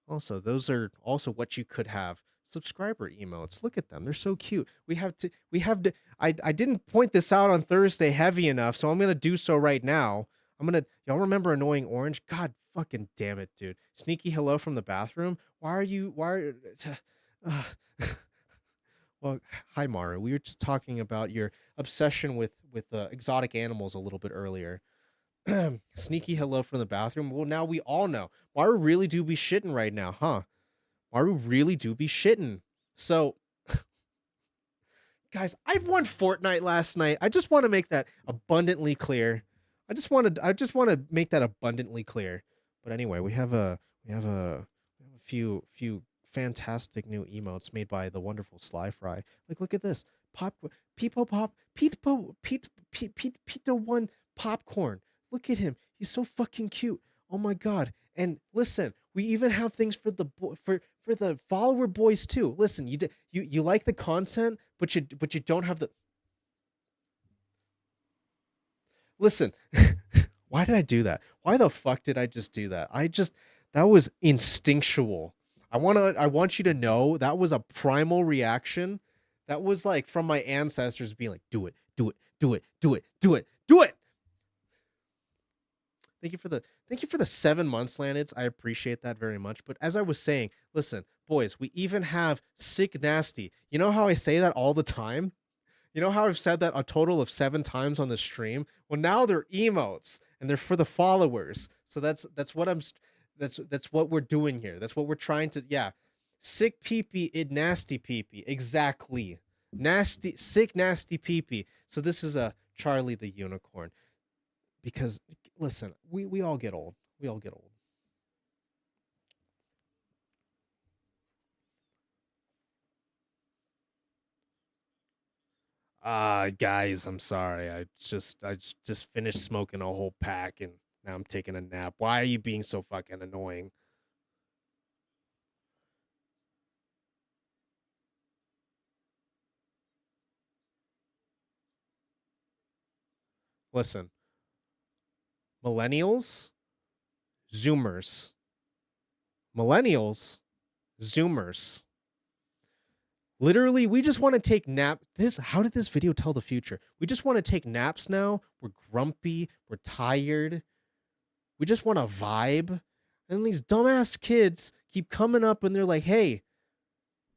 Also, those are also what you could have. Subscriber emotes. Look at them. They're so cute. I didn't point this out on Thursday heavy enough, so I'm going to do so right now. Y'all remember Annoying Orange? God fucking damn it, dude. Sneaky hello from the bathroom. Uh, well, hi Maru. We were just talking about your obsession with exotic animals a little bit earlier. Sneaky hello from the bathroom. Well, now we all know. Maru really do be shitting right now, huh? Maru really do be shitting. So, guys, I won Fortnite last night. I just want to make that abundantly clear. I just want to make that abundantly clear. But anyway, we have a few fantastic new emotes made by the wonderful Sly Fry. Like, look at this. Pito one popcorn. Look at him. He's so fucking cute. Oh my god. And listen, we even have things for the for the follower boys too. Listen, you like the content, but you don't have the Listen. Why did I do that? Why the fuck did I just do that? That was instinctual. I want you to know that was a primal reaction. That was like from my ancestors being like, do it, do it, do it, do it, do it, do it. Thank you for the 7 months, Landeds. I appreciate that very much. But as I was saying, listen, boys, we even have Sick Nasty. You know how I say that all the time? You know how I've said that a total of 7 times on the stream? Well, now they're emotes and they're for the followers. So that's what we're doing here. That's what we're trying to Sick peepee, it nasty peepee. Exactly. Nasty sick nasty peepee. So this is a Charlie the unicorn. Because listen, we all get old. We all get old. Guys, I'm sorry. I just finished smoking a whole pack and now I'm taking a nap. Why are you being so fucking annoying? Listen. Millennials, Zoomers. Millennials, Zoomers. Literally, we just want to take nap. How did this video tell the future? We just want to take naps now. We're grumpy. We're tired. We just want to vibe. And these dumbass kids keep coming up and they're like, "Hey,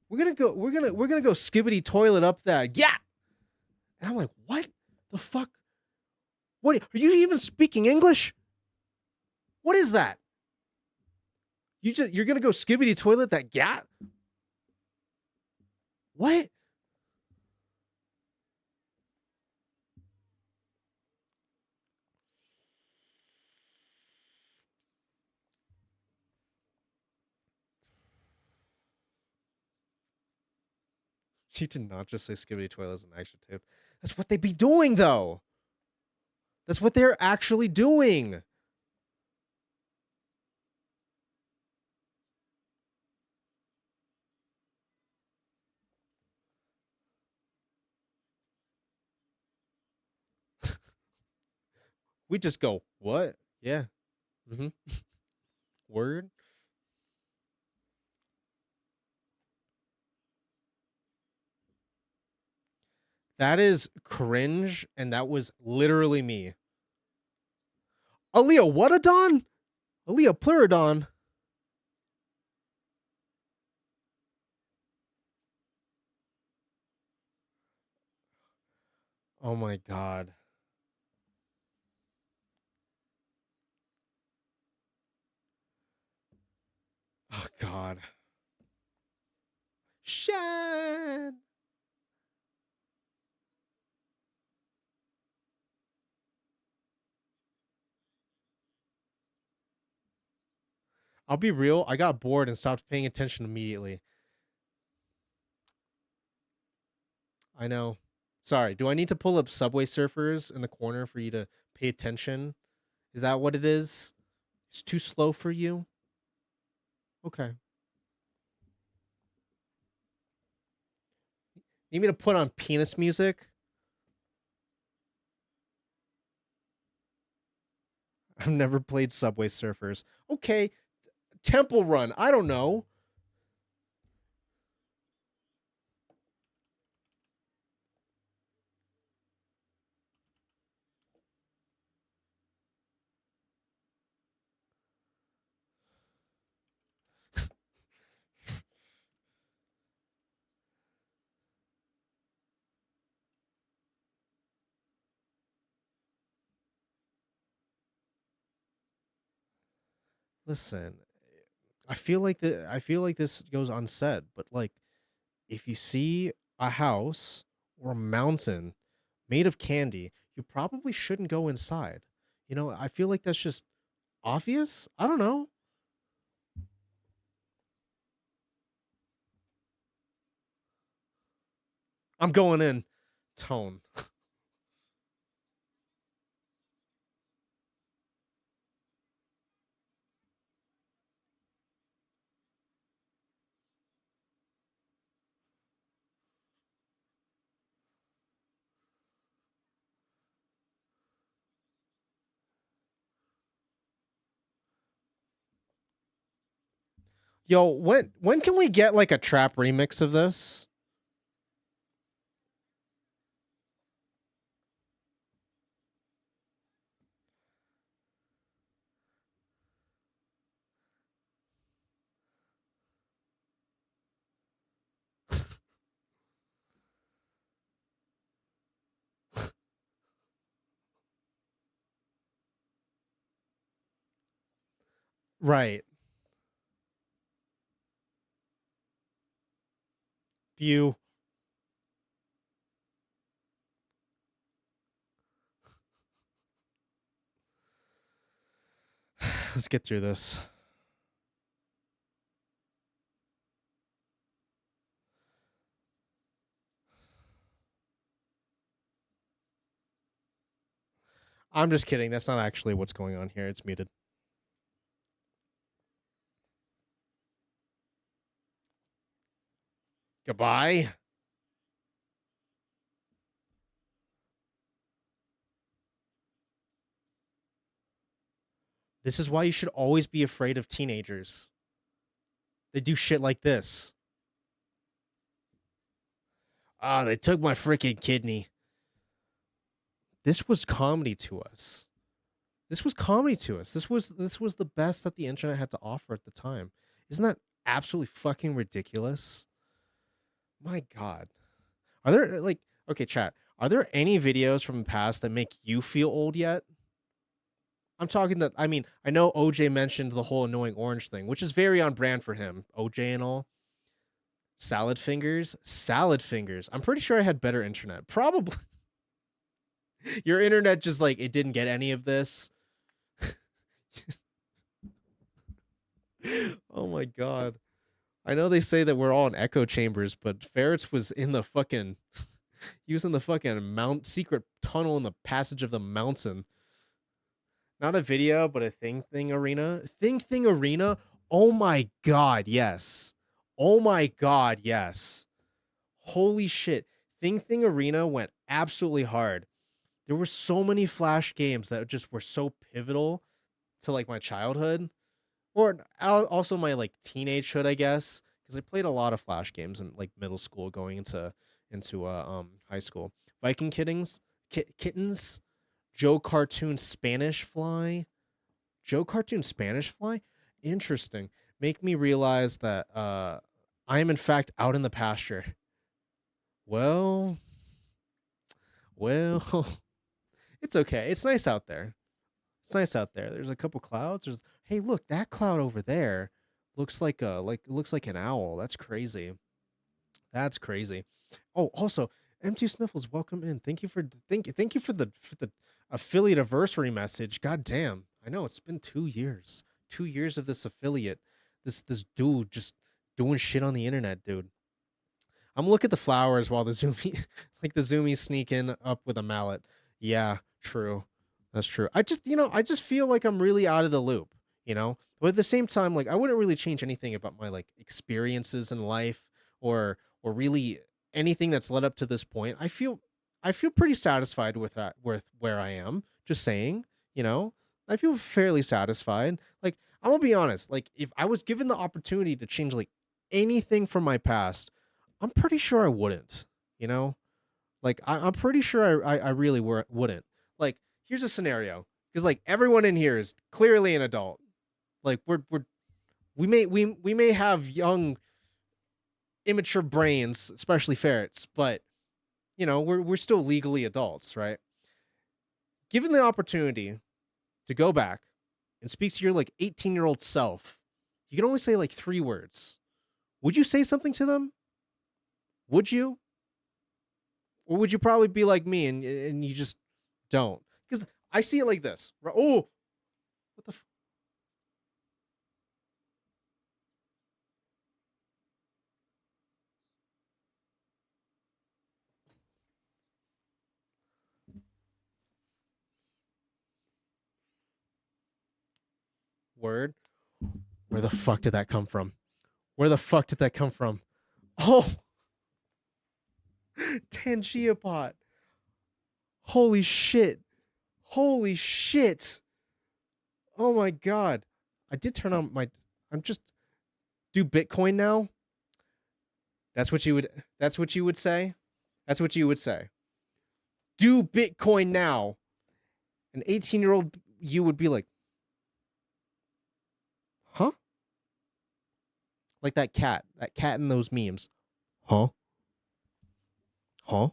we're gonna go skibbity toilet up that." Yeah. And I'm like, "What the fuck? What are you even speaking English? What is that? You're gonna go skibbity toilet that gat? What?" She did not just say skibbity toilet as an action tip. That's what they be doing, though. That's what they're actually doing. We just go, what? Yeah. Mm-hmm. Word. That is cringe, and that was literally me. Aaliyah Whatadon? Aaliyah Pleurodon. Oh my god. Oh god. Shine. I'll be real, I got bored and stopped paying attention immediately. I know. Sorry, do I need to pull up Subway Surfers in the corner for you to pay attention? Is that what it is? It's too slow for you? Okay. Need me to put on penis music? I've never played Subway Surfers. Okay, Temple Run. I don't know. Listen, I feel like this goes unsaid, but like if you see a house or a mountain made of candy, you probably shouldn't go inside. You know, I feel like that's just obvious. I don't know. I'm going in. Tone. Yo, when can we get like a trap remix of this? Right. View. Let's get through this. I'm just kidding. That's not actually what's going on here. It's muted. Goodbye. This is why you should always be afraid of teenagers. They do shit like this. Ah, they took my freaking kidney. This was comedy to us. This was comedy to us. This was the best that the internet had to offer at the time. Isn't that absolutely fucking ridiculous? My god. Are there like okay, chat. Are there any videos from the past that make you feel old yet? I'm talking that I mean, I know OJ mentioned the whole annoying orange thing, which is very on brand for him. OJ and all. Salad fingers, salad fingers. I'm pretty sure I had better internet. Probably your internet just like it didn't get any of this. Oh my god. I know they say that we're all in echo chambers, but Ferrets was in the fucking he was in the fucking mount secret tunnel in the passage of the mountain. Not a video, but a thing arena. Thing arena. Oh my god, yes. Oh my god, yes. Holy shit. Thing arena went absolutely hard. There were so many flash games that just were so pivotal to like my childhood or also my like teenagehood, I guess, because I played a lot of flash games in like middle school going into high school. Viking kittens, Joe Cartoon Spanish Fly, Joe Cartoon Spanish Fly. Interesting. Make me realize that I am in fact out in the pasture. Well, Well, it's okay. It's nice out there. It's nice out there. There's a couple clouds. Hey, look, that cloud over there looks like looks like an owl. That's crazy. That's crazy. Oh, also, M2 Sniffles, welcome in. Thank you for the affiliate anniversary message. God damn. I know it's been 2 years. 2 years of this affiliate. This dude just doing shit on the internet, dude. I'm looking at the flowers while the zoomy like the zoomies sneak in up with a mallet. Yeah, true. That's true. I just feel like I'm really out of the loop. But at the same time, like I wouldn't really change anything about my like experiences in life or really anything that's led up to this point. I feel pretty satisfied with that with where I am. Just saying, you know? I feel fairly satisfied. Like I'm gonna be honest, like if I was given the opportunity to change like anything from my past, I'm pretty sure I wouldn't, you know? Like I'm pretty sure I really wouldn't. Like here's a scenario because like everyone in here is clearly an adult. Like we may have young immature brains, especially ferrets, but we're still legally adults, right? Given the opportunity to go back and speak to your like 18-year-old self, you can only say like 3 words. Would you say something to them? Would you? Or would you probably be like me and you just don't? Because I see it like this. Oh, what the word? Where the fuck did that come from? Where the fuck did that come from? Oh, Tangiapot. Holy shit. Holy shit. Oh my god. I did turn on my I'm just do Bitcoin now? That's what you would say? That's what you would say. Do Bitcoin now. An 18-year-old you would be like, "Huh?" Like that cat in those memes. Huh? Huh?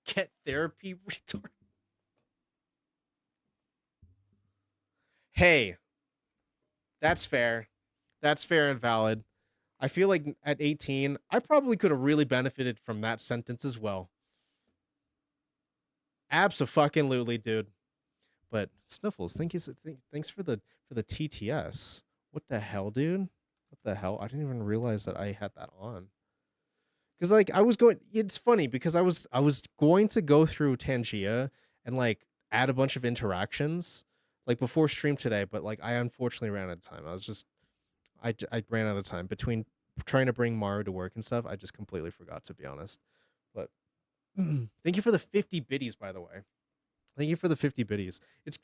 Get therapy retard. Hey, that's fair. That's fair and valid. I feel like at 18, I probably could have really benefited from that sentence as well. Abso-fucking-lutely, dude. But Sniffles, thanks for the TTS. What the hell, dude? What the hell? I didn't even realize that I had that on. Cuz like I was going it's funny because I was going to go through Tangia and like add a bunch of interactions like before stream today, but like I unfortunately ran out of time. I ran out of time between trying to bring Maru to work and stuff. I just completely forgot to be honest. But thank you for the 50 biddies, by the way. Thank you for the 50 biddies.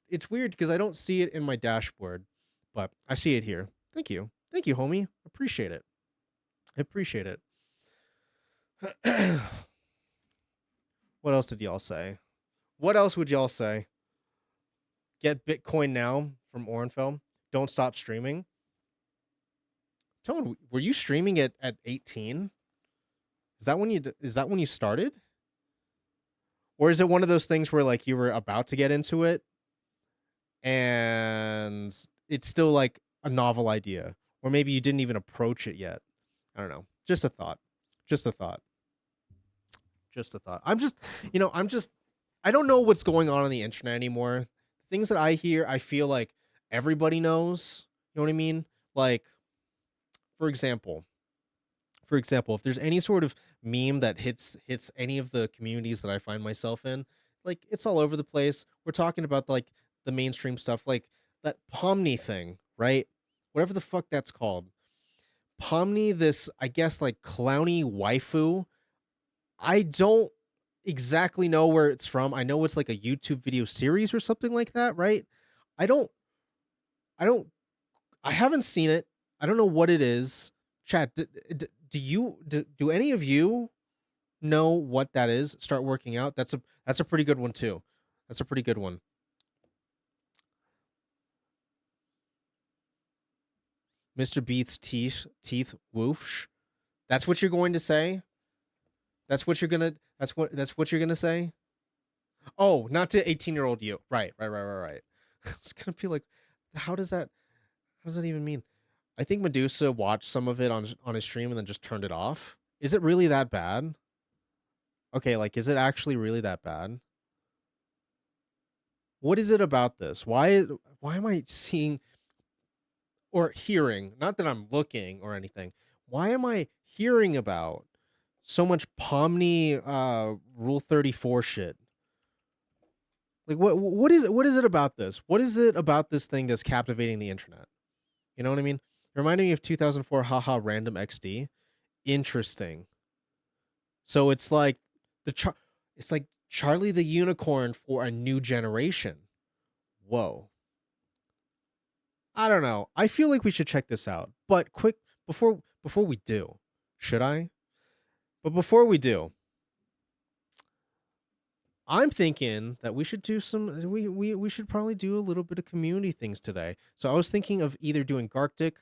It's weird because I don't see it in my dashboard, but I see it here. Thank you. Thank you, homie. Appreciate it. I appreciate it. What else did y'all say? What else would y'all say? Get Bitcoin now from Orenfeld. Don't stop streaming. Tone, were you streaming it at 18? Is that when you started? Or is it one of those things where like you were about to get into it and it's still like a novel idea? Or maybe you didn't even approach it yet. I don't know. Just a thought. Just a thought. Just a thought. I don't know what's going on the internet anymore. Things that I hear, I feel like everybody knows. You know what I mean? Like, for example, if there's any sort of meme that hits any of the communities that I find myself in, like it's all over the place. We're talking about like the mainstream stuff, like that Pomni thing, right? Whatever the fuck that's called. Pomni, this I guess like clowny waifu. I don't exactly know where it's from. I know it's like a YouTube video series or something like that, right? I don't I don't I haven't seen it. I don't know what it is. Chat, do any of you know what that is? Start working out. That's a pretty good one too. That's a pretty good one. Mr. Beats teeth whoosh. That's what you're going to say? That's what you're going to say? Oh, not to 18-year-old you. Right. I was gonna be like, how does that even mean? I think Medusa watched some of it on his stream and then just turned it off. Is it really that bad? Okay, like, is it actually really that bad? What is it about this? Why am I seeing or hearing? Not that I'm looking or anything. Why am I hearing about so much Pomni Rule 34 shit? Like what is it about this? What is it about this thing that's captivating the internet? You know what I mean? It reminded me of 2004 haha random XD. Interesting. So it's like it's like Charlie the Unicorn for a new generation. Whoa. I don't know. I feel like we should check this out. But quick before we do, should I? But before we do, I'm thinking that we should do some we should probably do a little bit of community things today. So I was thinking of either doing Garctic,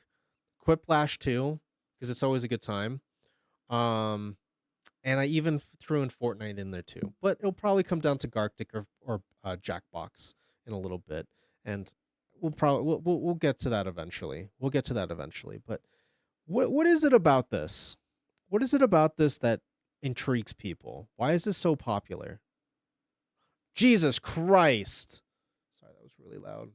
Quiplash 2, because it's always a good time. Um and I even threw in Fortnite in there too. But it'll probably come down to Garctic or Jackbox in a little bit. And we'll get to that eventually. We'll get to that eventually. But what is it about this? What is it about this that intrigues people? Why is this so popular? Jesus Christ. Sorry, that was really loud.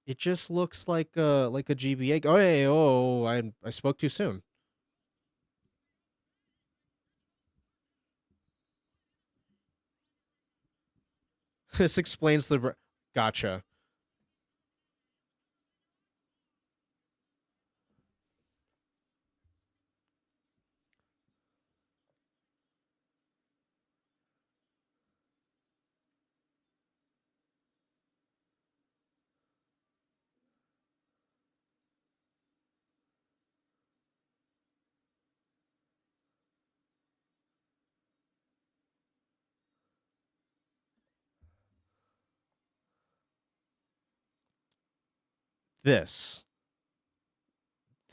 It just looks like a GBA. Oh, hey, oh, I spoke too soon. This explains the gotcha. This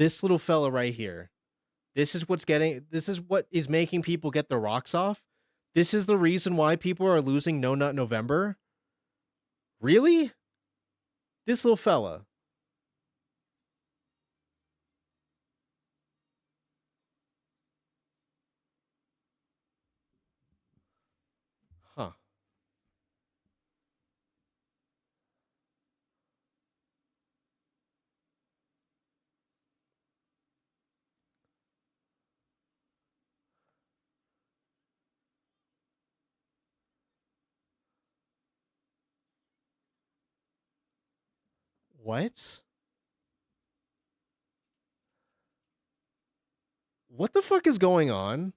this little fella right here. This is what is making people get their rocks off. This is the reason why people are losing No Nut November. Really? This little fella. Huh. What? What the fuck is going on?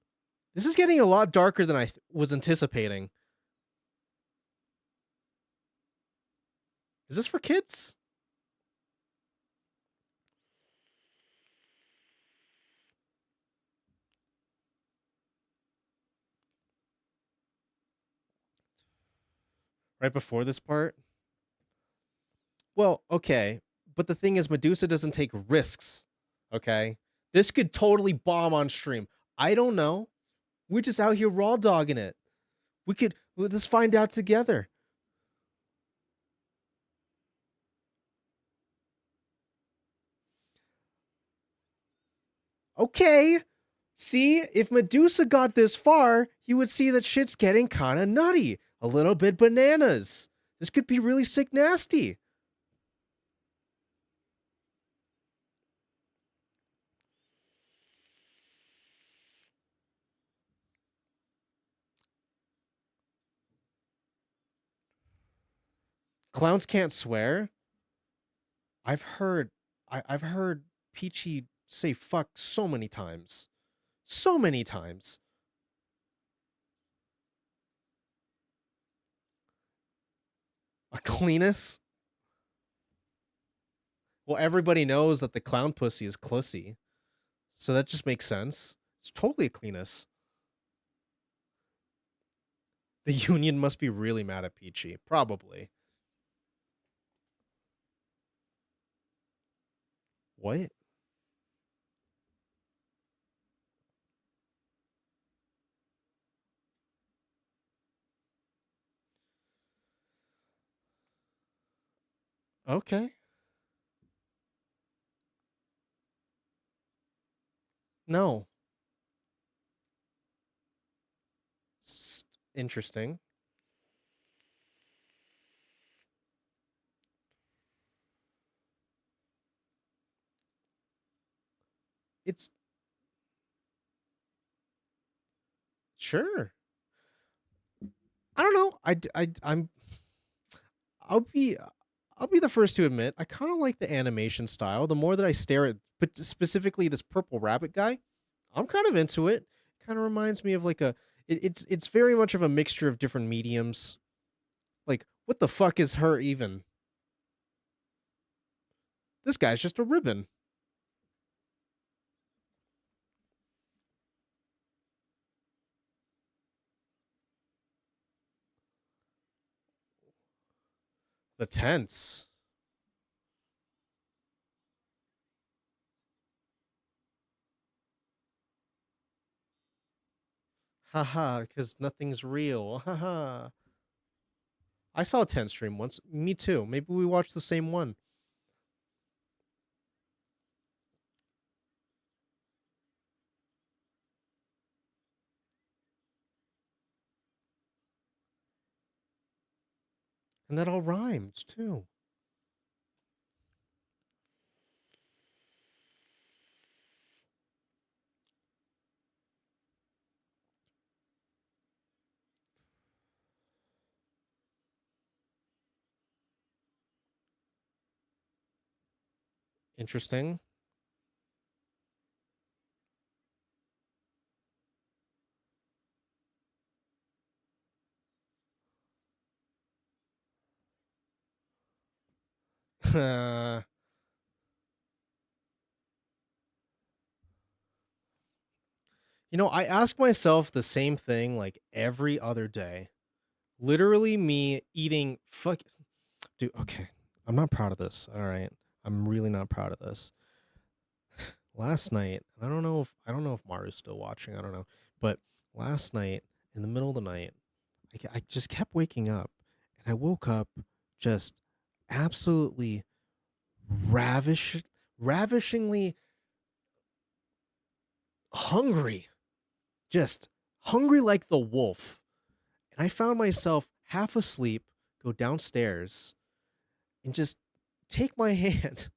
This is getting a lot darker than I was anticipating. Is this for kids? Right before this part? Well, okay. But the thing is, Medusa doesn't take risks. Okay? This could totally bomb on stream. I don't know. We're just out here raw dogging it. Let's find out together. Okay. See, if Medusa got this far, you would see that shit's getting kind of nutty. A little bit bananas. This could be really sick nasty. Clowns can't swear. I've heard Peachy say fuck so many times. So many times. A cleanus? Well, everybody knows that the clown pussy is clussy. So that just makes sense. It's totally a cleanus. The union must be really mad at Peachy. Probably. What? Okay. No. Interesting. It's sure. I don't know. I'm I'll be I'll be the first to admit I kind of like the animation style. The more that I stare at, but specifically this purple rabbit guy, I'm kind of into it. Kind of reminds me of like it's very much of a mixture of different mediums. Like what the fuck is her even? This guy's just a ribbon. The tense. Haha, because nothing's real. Haha. I saw a tense stream once. Me too. Maybe we watched the same one. And that all rhymes too. Interesting. I ask myself the same thing like every other day. Literally me eating fuck dude, okay. I'm not proud of this. All right. I'm really not proud of this. Last night, I don't know if Maru's still watching. I don't know. But last night in the middle of the night, I just kept waking up and I woke up just absolutely ravish ravishingly hungry. Just hungry like the wolf. And I found myself half asleep, go downstairs, and just take my hand.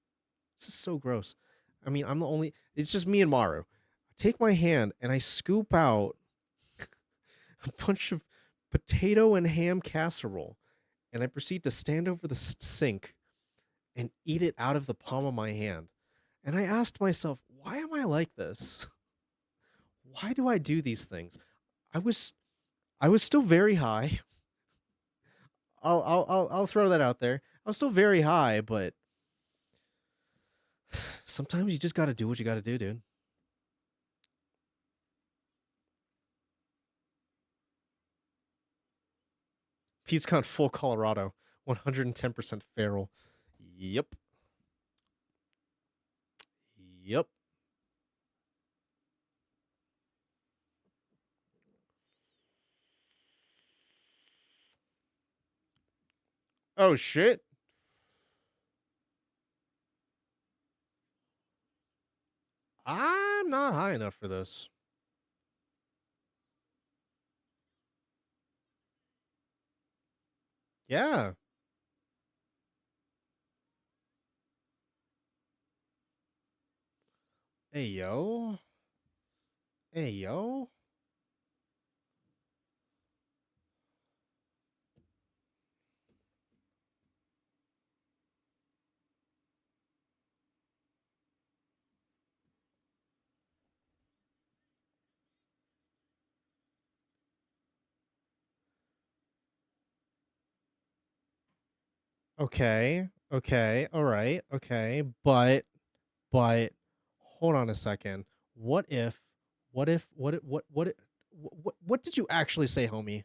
This is so gross. I mean, I'm the only. It's just me and Maru. I take my hand and I scoop out a bunch of potato and ham casserole, and I proceed to stand over the sink and eat it out of the palm of my hand. And I asked myself, why am I like this? Why do I do these things? I was I was still very high. I'll throw that out there. I was still very high, but sometimes you just got to do what you got to do, dude. Pete's gone full Colorado, 110% feral. Yep. Yep. Oh shit. I'm not high enough for this. Yeah. Hey yo. Hey yo. Okay. Okay. All right. Okay. But hold on a second. What if what did you actually say, homie?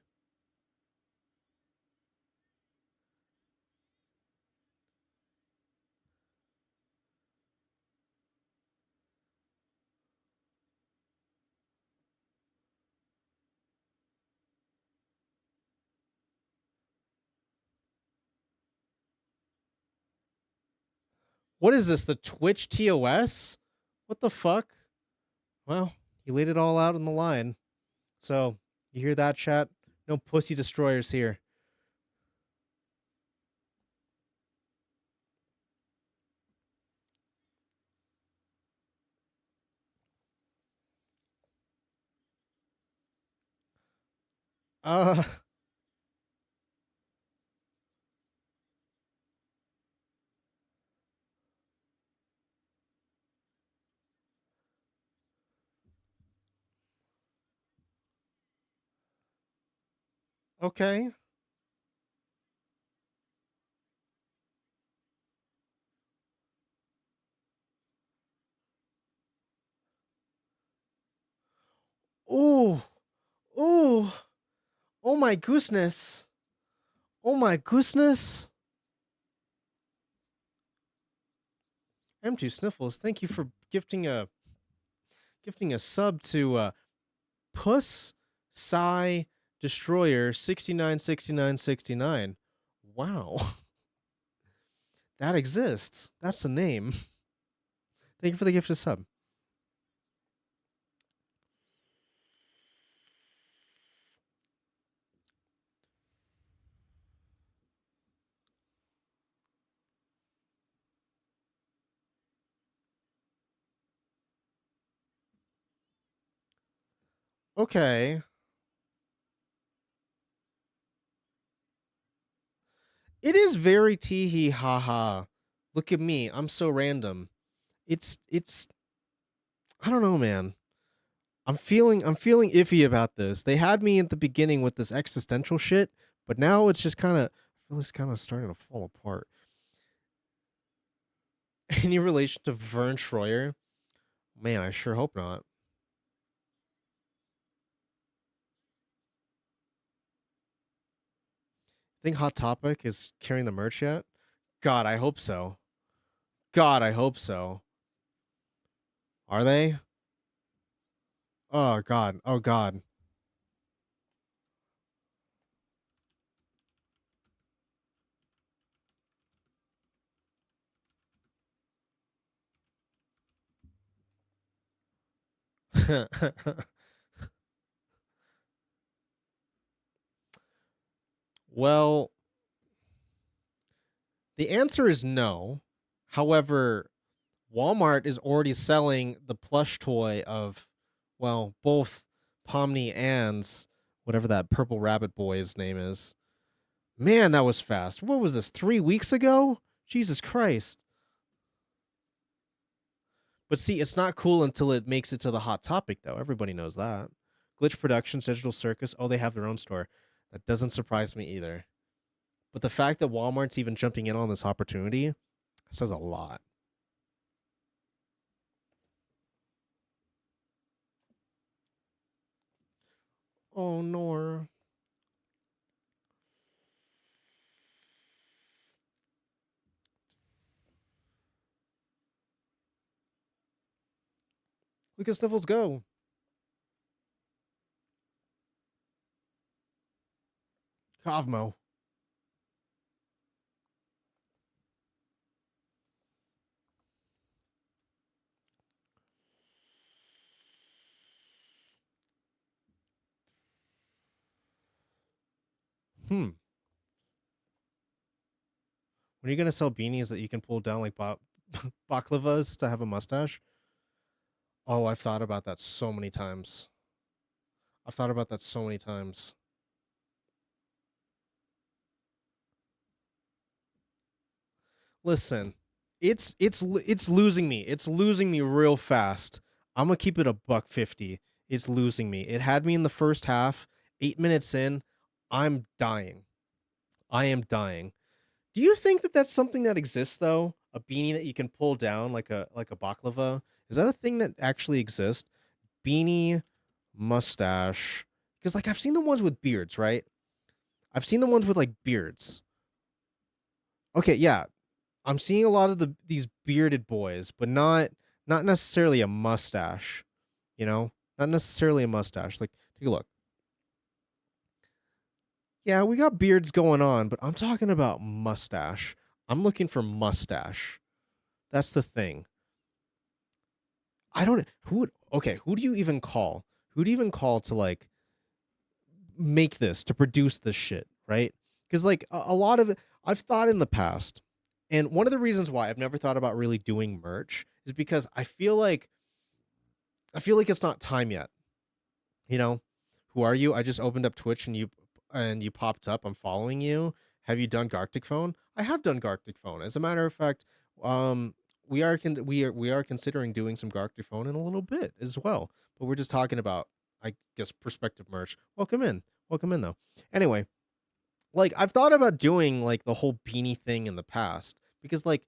What is this? The Twitch TOS? What the fuck? Well, he laid it all out on the line. So, you hear that, chat? No pussy destroyers here. Uh, okay. Ooh. Ooh. Oh my goosness. Oh my goosness. M2 Sniffles, thank you for gifting a sub to Puss Psy Destroyer 696969. Wow. That exists. That's the name. Thank you for the gift of sub. Okay. It is very tee hee ha ha. Look at me. I'm so random. It's I don't know, man. I'm feeling iffy about this. They had me at the beginning with this existential shit, but now it's just kind of I feel it's kind of starting to fall apart. Any relation to Vern Troyer? Man, I sure hope not. Think Hot Topic is carrying the merch yet? God, I hope so. God, I hope so. Are they? Oh God. Oh God. Well, the answer is no. However, Walmart is already selling the plush toy of, well, both Pomni and whatever that purple rabbit boy's name is. Man, that was fast. What was this? 3 weeks ago? Jesus Christ. But see, it's not cool until it makes it to the hot topic, though. Everybody knows that. Glitch Productions, Digital Circus, oh, they have their own store. That doesn't surprise me either. But the fact that Walmart's even jumping in on this opportunity says a lot. Oh, Nora. Look at Sniffles go. Cosmo. When are you gonna sell beanies that you can pull down like baklavas to have a mustache? Oh, I've thought about that so many times. I've thought about that so many times. Listen, it's losing me. It's losing me real fast. I'm gonna keep it a $1.50. It's losing me. It had me in the first half. 8 minutes in, I'm dying. I am dying. Do you think that that's something that exists though? A beanie that you can pull down like a baklava? Is that a thing that actually exists? Beanie mustache. Because like I've seen the ones with beards, right? I've seen the ones with like beards. Okay, yeah. I'm seeing a lot of these bearded boys, but not necessarily a mustache, you know? Not necessarily a mustache. Like take a look. Yeah, we got beards going on, but I'm talking about mustache. I'm looking for mustache. That's the thing. I don't who would okay, who do you even call? Who do you even call to like make this, to produce this shit, right? Because like a lot of it, I've thought in the past, and one of the reasons why I've never thought about really doing merch is because I feel like it's not time yet. You know, who are you? I just opened up Twitch and you popped up. I'm following you. Have you done Garctic Phone? I have done Garctic Phone. As a matter of fact, um, we are considering doing some Garctic Phone in a little bit as well. But we're just talking about, I guess, perspective merch. Welcome in though. Anyway, like I've thought about doing like the whole beanie thing in the past because like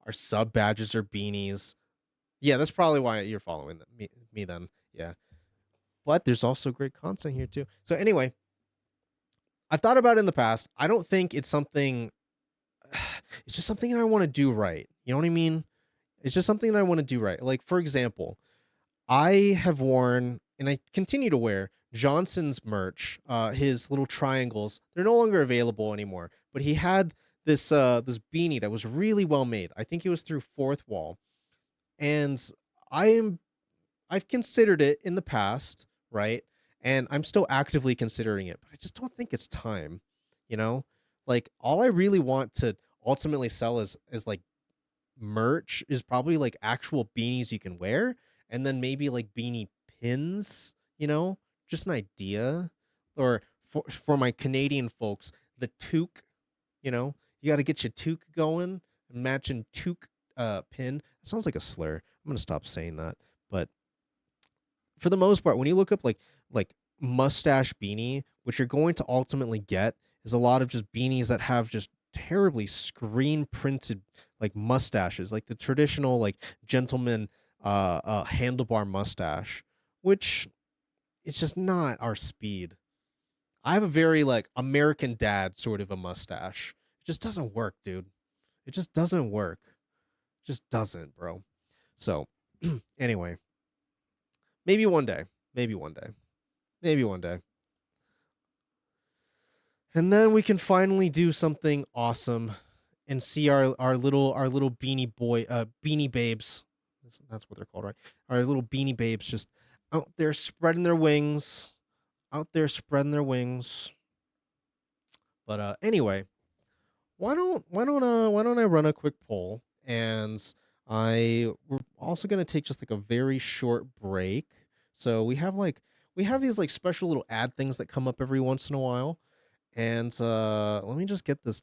our sub badges are beanies. Yeah, that's probably why you're following me then. Yeah, but there's also great content here too. So anyway, I've thought about it in the past. I don't think it's something. It's just something that I want to do right. You know what I mean? It's just something that I want to do right. Like for example, I have worn and I continue to wear Johnson's merch. His little triangles. They're no longer available anymore. But he had this beanie that was really well made. I think it was through Fourth Wall, and I am I've considered it in the past, right? And I'm still actively considering it, but I just don't think it's time, you know? Like all I really want to ultimately sell is like merch is probably like actual beanies you can wear and then maybe like beanie pins, you know? Just an idea. Or for my Canadian folks, the toque, you know? You got to get your toque going, matching toque pin. That sounds like a slur. I'm going to stop saying that. But for the most part, when you look up like mustache beanie, what you're going to ultimately get is a lot of just beanies that have just terribly screen printed like mustaches, like the traditional like gentleman handlebar mustache, which is just not our speed. I have a very like American dad sort of a mustache. It just doesn't work, dude. It just doesn't work. It just doesn't, bro. So anyway, maybe one day. Maybe one day. Maybe one day. And then we can finally do something awesome and see our little beanie babes. That's what they're called, right? Our little beanie babes just out there spreading their wings, out there spreading their wings. But anyway, why don't I run a quick poll, and we're also gonna take just like a very short break. So we have these like special little ad things that come up every once in a while. And let me just get this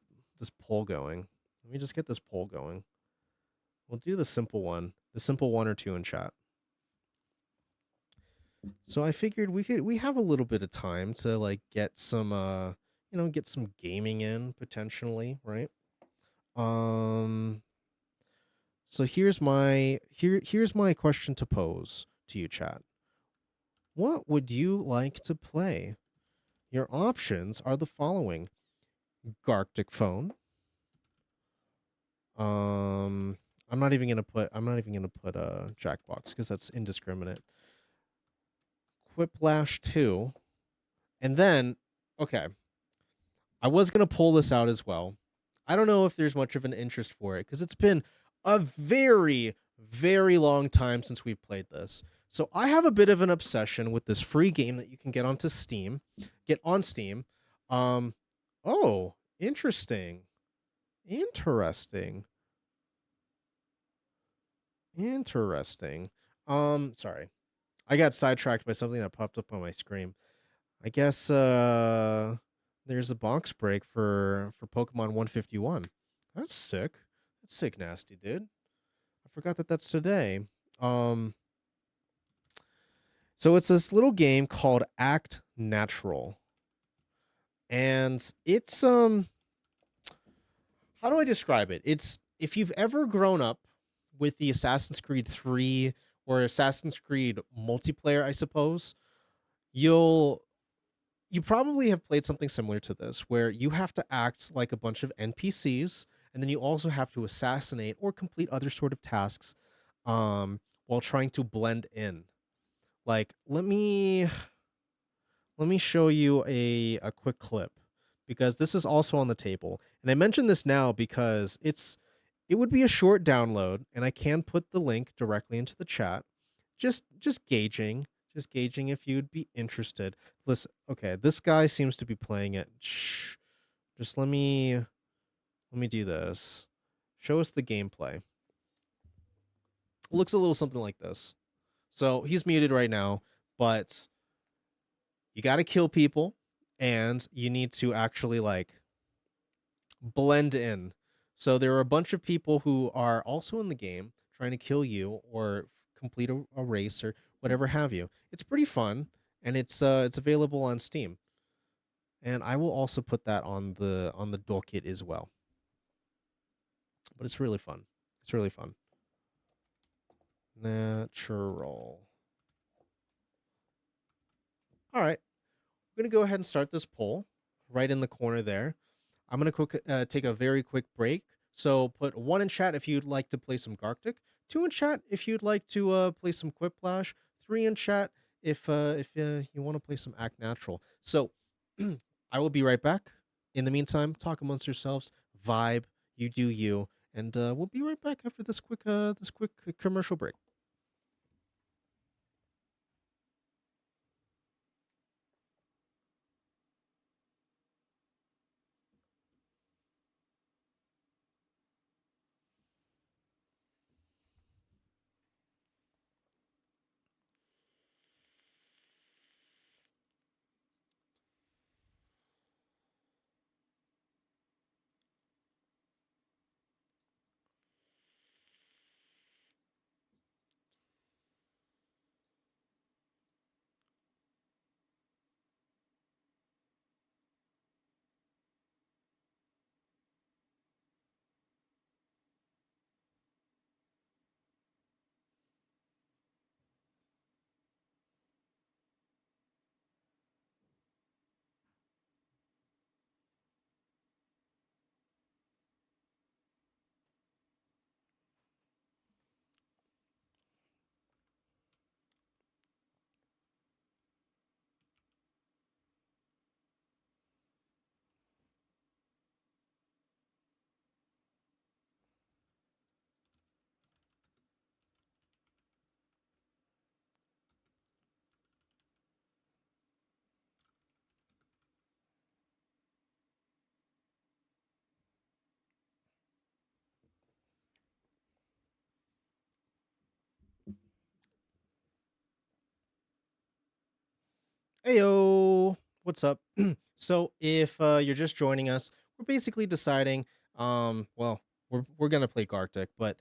poll going. Let me just get this poll going. We'll do the simple one or two in chat. So I figured we have a little bit of time to like get some get some gaming in potentially, right? Um so here's my question to pose to you, chat. What would you like to play? Your options are the following: Garctic Phone. Um, I'm not even gonna put Jackbox because that's indiscriminate. Quiplash 2, and then okay, I was gonna pull this out as well. I don't know if there's much of an interest for it because it's been a very, very long time since we've played this. So I have a bit of an obsession with this free game that you can get on Steam. Um, oh, interesting, interesting. Interesting. Sorry. I got sidetracked by something that popped up on my screen. I guess there's a box break for Pokemon 151. That's sick. That's sick nasty, dude. I forgot that that's today. Um so it's this little game called Act Natural. And it's how do I describe it? It's if you've ever grown up with the Assassin's Creed 3 or Assassin's Creed multiplayer, I suppose, you'll you probably have played something similar to this where you have to act like a bunch of NPCs and then you also have to assassinate or complete other sort of tasks while trying to blend in. Like let me show you a quick clip because this is also on the table. And I mention this now because It would be a short download, and I can put the link directly into the chat. Just gauging, just gauging if you'd be interested. Listen, okay, this guy seems to be playing it. Shh. Just let me do this. Show us the gameplay. It looks a little something like this. So he's muted right now, but you got to kill people, and you need to actually like blend in. So there are a bunch of people who are also in the game trying to kill you or complete a race or whatever have you. It's pretty fun, and it's available on Steam. And I will also put that on the docket as well. But it's really fun. It's really fun. Natural. All right, we're gonna go ahead and start this poll right in the corner there. I'm gonna take a very quick break. So put 1 in chat if you'd like to play some Garctic, 2 in chat if you'd like to play some Quiplash, 3 in chat if you want to play some Act Natural. So I will be right back. In the meantime, talk amongst yourselves, vibe, you do you, and we'll be right back after this quick commercial break. Heyo, what's up? So if you're just joining us, we're basically deciding. Well, we're gonna play Gartic, but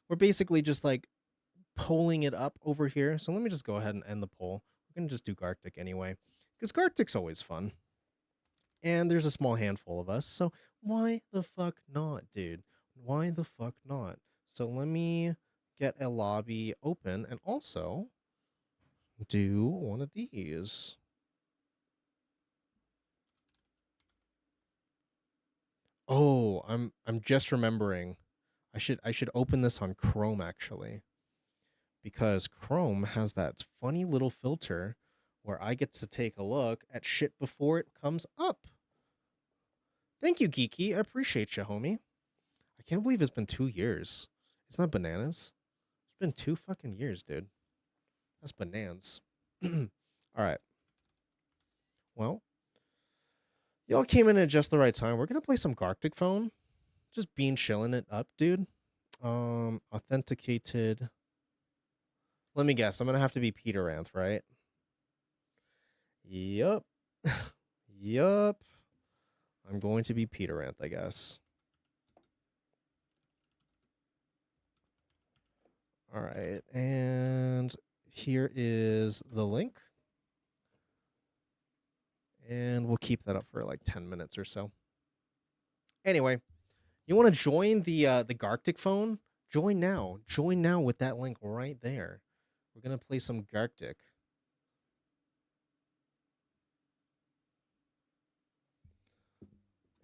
we're basically just like polling it up over here. So let me just go ahead and end the poll. We're gonna just do Gartic anyway, because Gartic's always fun, and there's a small handful of us. So why the fuck not, dude? Why the fuck not? So let me get a lobby open and also do one of these. Oh, I'm just remembering. I should open this on Chrome actually, because Chrome has that funny little filter where I get to take a look at shit before it comes up. Thank you, Geeky. I appreciate you, homie. I can't believe it's been 2 years. Isn't that bananas? It's been 2 fucking years, dude. That's bananas. All right. Well, y'all came in at just the right time. We're gonna play some Garctic Phone. Just being chilling it up, dude. Authenticated. Let me guess. I'm gonna have to be Peter Anth, right? Yup. Yup. I'm going to be Peter Anth, I guess. All right. And here is the link. And we'll keep that up for like 10 minutes or so. Anyway, you want to join the Garctic phone? Join now. Join now with that link right there. We're gonna play some Garctic.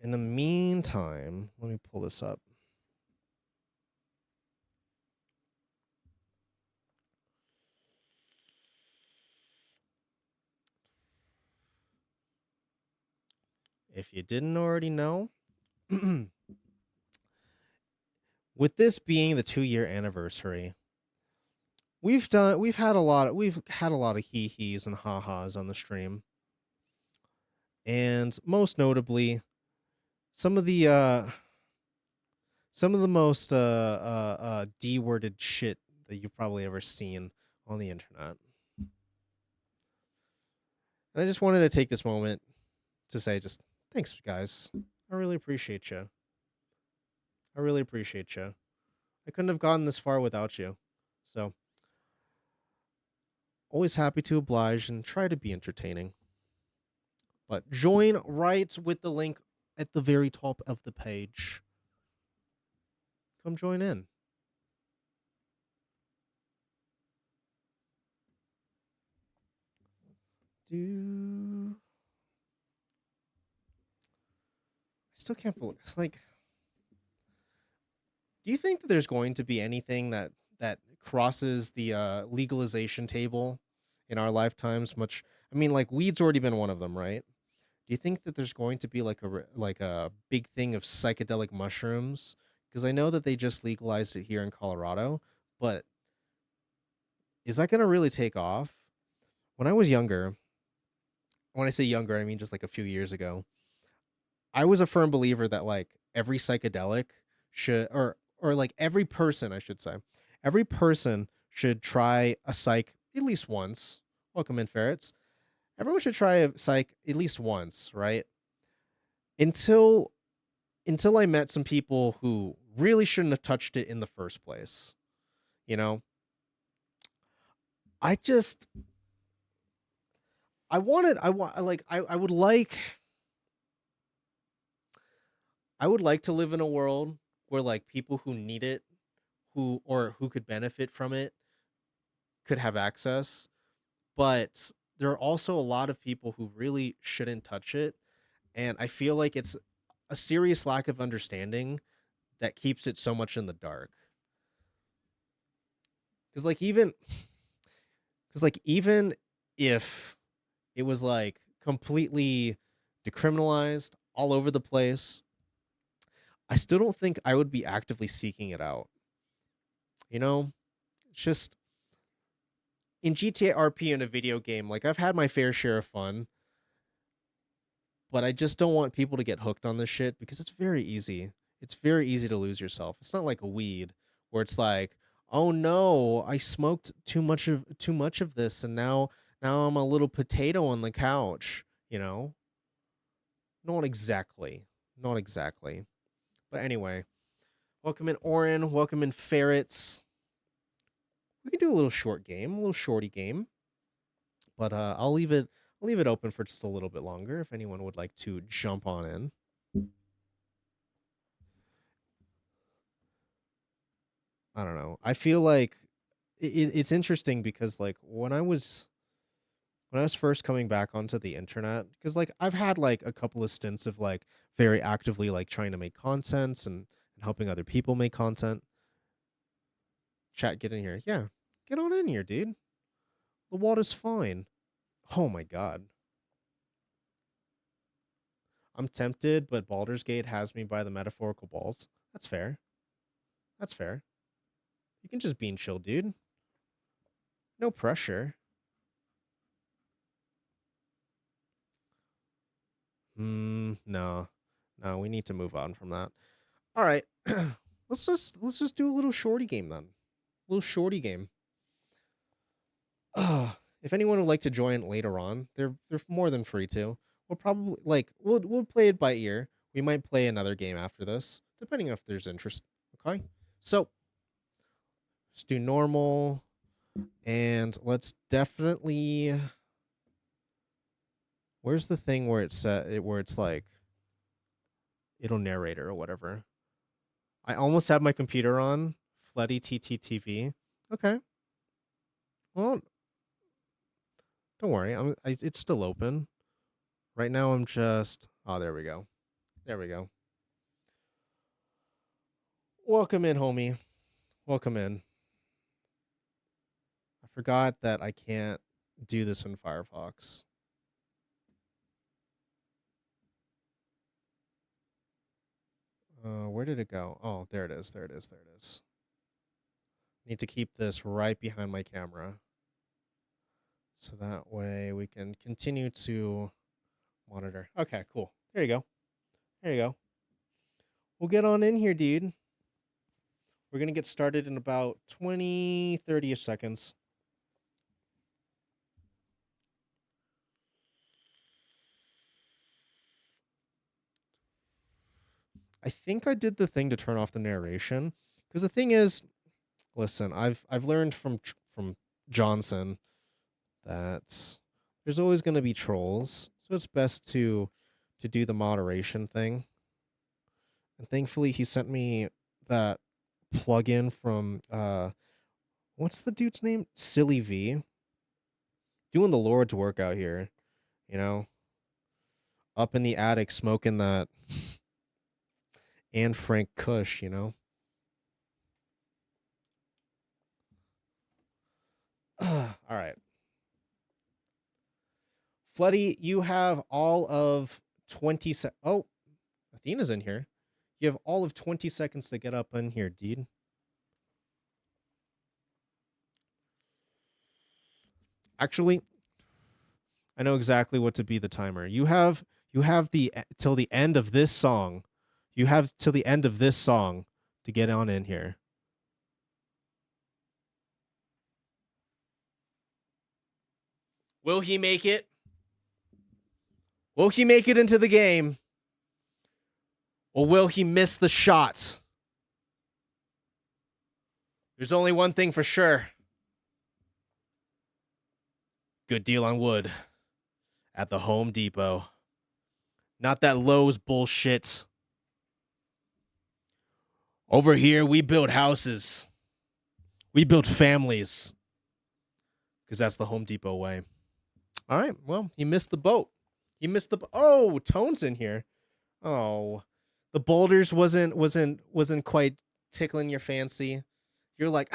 In the meantime, let me pull this up. If you didn't already know, when with this being the 2-year anniversary, we've had a lot of hee hees and ha ha's on the stream, and most notably, some of the most D-worded shit that you've probably ever seen on the internet. And I just wanted to take this moment to say just thanks, guys. I really appreciate you. I really appreciate you. I couldn't have gotten this far without you. So, always happy to oblige and try to be entertaining. But join right with the link at the very top of the page. Come join in. I still can't believe, like, do you think that there's going to be anything that crosses the legalization table in our lifetimes? Much, I mean, like weed's already been one of them, right? Do you think that there's going to be like a big thing of psychedelic mushrooms? Because I know that they just legalized it here in Colorado, but is that going to really take off? When I was younger, when I say younger, I mean just like a few years ago, I was a firm believer that like every psychedelic should or like every person, I should say, every person should try a psych at least once. Welcome in, ferrets. Everyone should try a psych at least once, right? Until I met some people who really shouldn't have touched it in the first place. You know, I just I want like I would like to live in a world where like people who need it, who could benefit from it, could have access, but there are also a lot of people who really shouldn't touch it, and I feel like it's a serious lack of understanding that keeps it so much in the dark. Cuz like even if it was like completely decriminalized all over the place, I still don't think I would be actively seeking it out. You know, it's just in GTA RP in a video game, like I've had my fair share of fun, but I just don't want people to get hooked on this shit because it's very easy. It's very easy to lose yourself. It's not like a weed where it's like, "Oh no, I smoked too much of this and now I'm a little potato on the couch," you know? Not exactly. Not exactly. But anyway, welcome in Orin, welcome in Ferrets. We can do a little short game, a little shorty game. But I'll leave it open for just a little bit longer if anyone would like to jump on in. I don't know. I feel like it's interesting because like when I was first coming back onto the internet, because like I've had like a couple of stints of like very actively like trying to make contents and helping other people make content. Chat, get in here. Yeah, get on in here, dude. The water's fine. Oh my god. I'm tempted, but Baldur's Gate has me by the metaphorical balls. That's fair. That's fair. You can just bean chill, dude. No pressure. No. No, we need to move on from that. All right. Let's just do a little shorty game then. A little shorty game. If anyone would like to join later on, they're more than free to. We'll probably like we'll play it by ear. We might play another game after this, depending if there's interest. Okay. So let's do normal. And let's definitely. Where's the thing where it's where it's like it'll narrate or whatever? I almost have my computer on Fletty TTTV. Okay, well, don't worry. It's still open right now. I'm just. Oh, there we go. There we go. Welcome in, homie. Welcome in. I forgot that I can't do this in Firefox. Where where did it go? Oh, there it is. There it is. There it is. Need to keep this right behind my camera. So that way we can continue to monitor. Okay, cool. There you go. There you go. We'll get on in here, dude. We're going to get started in about 20, 30-ish seconds. I think I did the thing to turn off the narration, because the thing is, listen, I've learned from Johnson that there's always going to be trolls, so it's best to do the moderation thing. And thankfully, he sent me that plugin from what's the dude's name? Silly V. Doing the Lord's work out here, you know, up in the attic smoking that Anne Frank Kush, you know. All right. Floody, you have all of 20 seconds. Oh, Athena's in here. You have all of 20 seconds to get up in here, dude. Actually, I know exactly what to be the timer. You have the till the end of this song. You have till the end of this song to get on in here. Will he make it? Will he make it into the game? Or will he miss the shot? There's only one thing for sure. Good deal on wood at the Home Depot. Not that Lowe's bullshit. Over here, we build houses. We build families. Because that's the Home Depot way. All right, well, he missed the boat. He missed the... Oh, Tone's in here. Oh, the boulders wasn't quite tickling your fancy. You're like,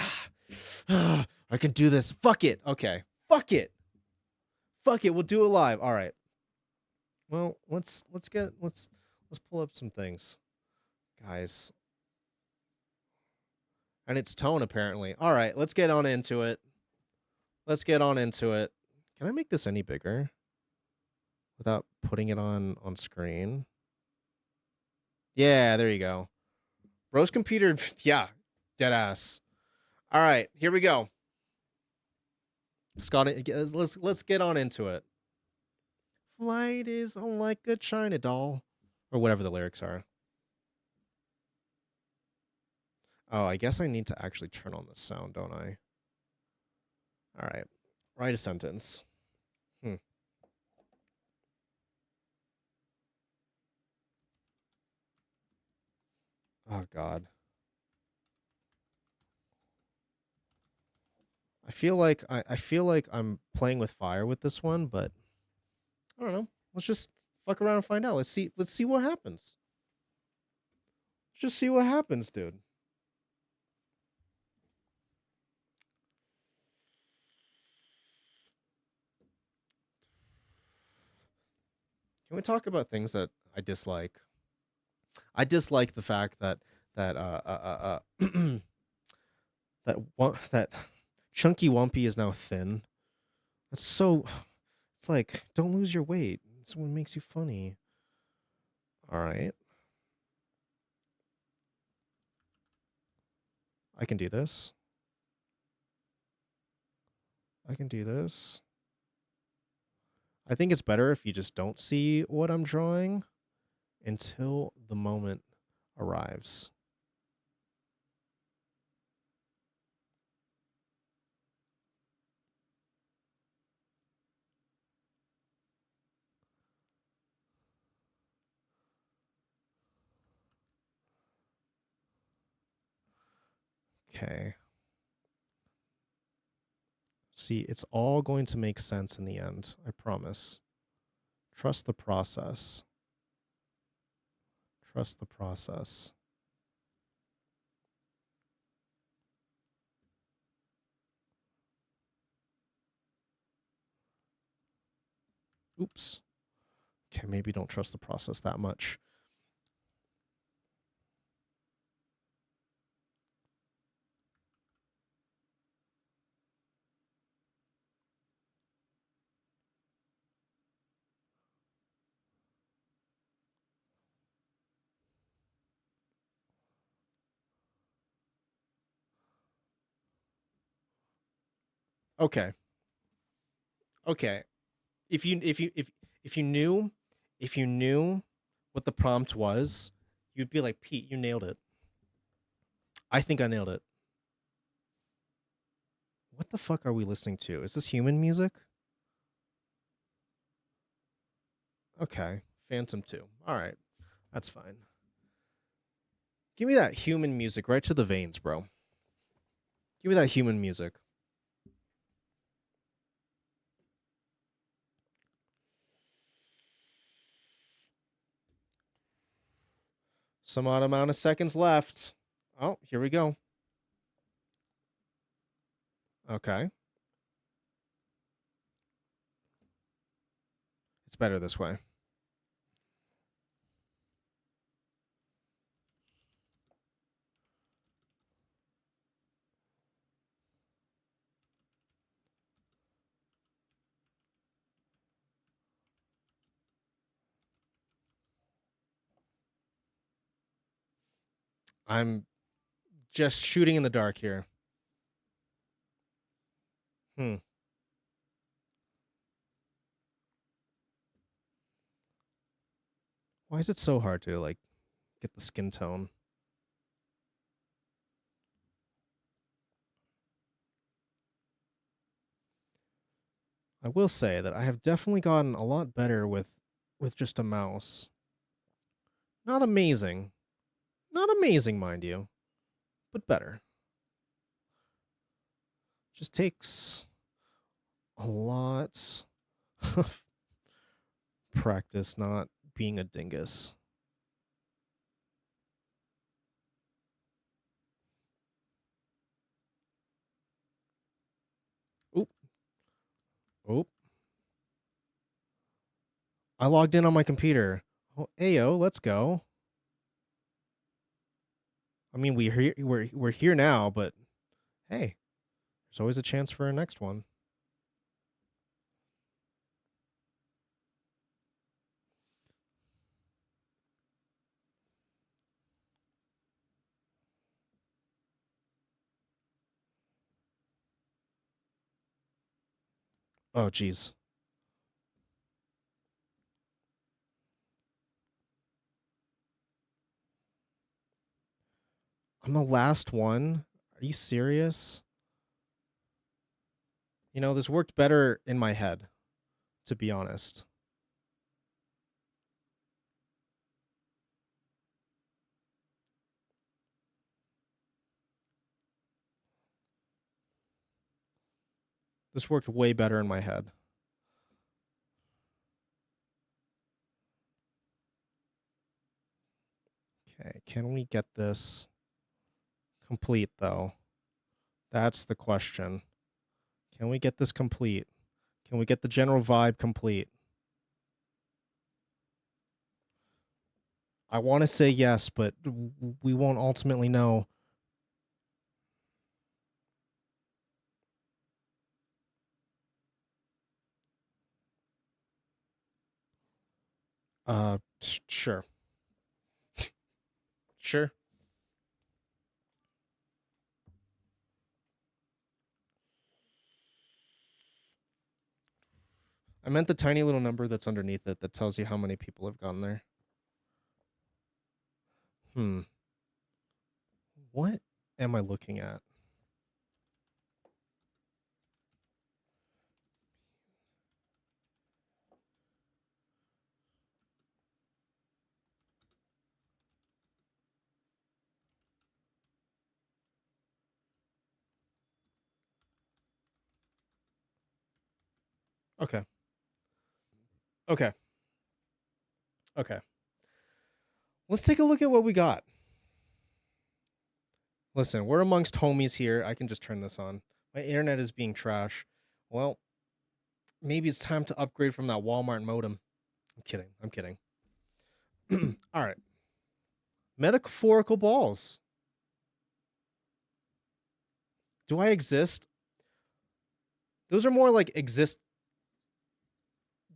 I can do this. Fuck it. Okay. Fuck it. Fuck it. We'll do it live. All right. Well, let's pull up some things, guys. And it's Tone apparently. All right, let's get on into it. Let's get on into it. Can I make this any bigger without putting it on screen? Yeah, there you go. Bro's computer, yeah, dead ass. All right, here we go. Scott, let's get on into it. Flight is like a China doll, or whatever the lyrics are. Oh, I guess I need to actually turn on the sound, don't I? All right, write a sentence. Oh God. I feel like I'm playing with fire with this one, but I don't know. Let's just fuck around and find out. Let's see what happens. Let's just see what happens, dude. Can we talk about things that I dislike? I dislike the fact that that that Chunky Wumpy is now thin. That's so. It's like, don't lose your weight. It's what makes you funny. All right. I can do this. I can do this. I think it's better if you just don't see what I'm drawing until the moment arrives. Okay. See, it's all going to make sense in the end. I promise. Trust the process. Trust the process. Oops. Okay, maybe don't trust the process that much. Okay. Okay. If you knew if you knew what the prompt was, you'd be like, Pete, you nailed it. I think I nailed it. What the fuck are we listening to? Is this human music? Okay. Phantom 2. All right. That's fine. Give me that human music right to the veins, bro. Give me that human music. Some odd amount of seconds left. Oh, here we go. Okay. It's better this way. I'm just shooting in the dark here. Hmm. Why is it so hard to like get the skin tone? I will say that I have definitely gotten a lot better with just a mouse. Not amazing. Not amazing, mind you, but better. Just takes a lot of practice not being a dingus. Oop. Oop. I logged in on my computer. Oh, ayo, let's go. I mean, we're here now, but hey, there's always a chance for a next one. Oh, geez. I'm the last one. Are you serious? You know, this worked better in my head, to be honest. This worked way better in my head. Okay, can we get this complete, though? That's the question. Can we get this complete? Can we get the general vibe complete? I want to say yes, but we won't ultimately know. Sure. Sure. I meant the tiny little number that's underneath it that tells you how many people have gone there. What am I looking at? Okay. Okay. Okay. Let's take a look at what we got. Listen, we're amongst homies here. I can just turn this on. My internet is being trash. Well, maybe it's time to upgrade from that Walmart modem. I'm kidding. I'm kidding. All right. Metaphorical balls. Do I exist? Those are more like exist.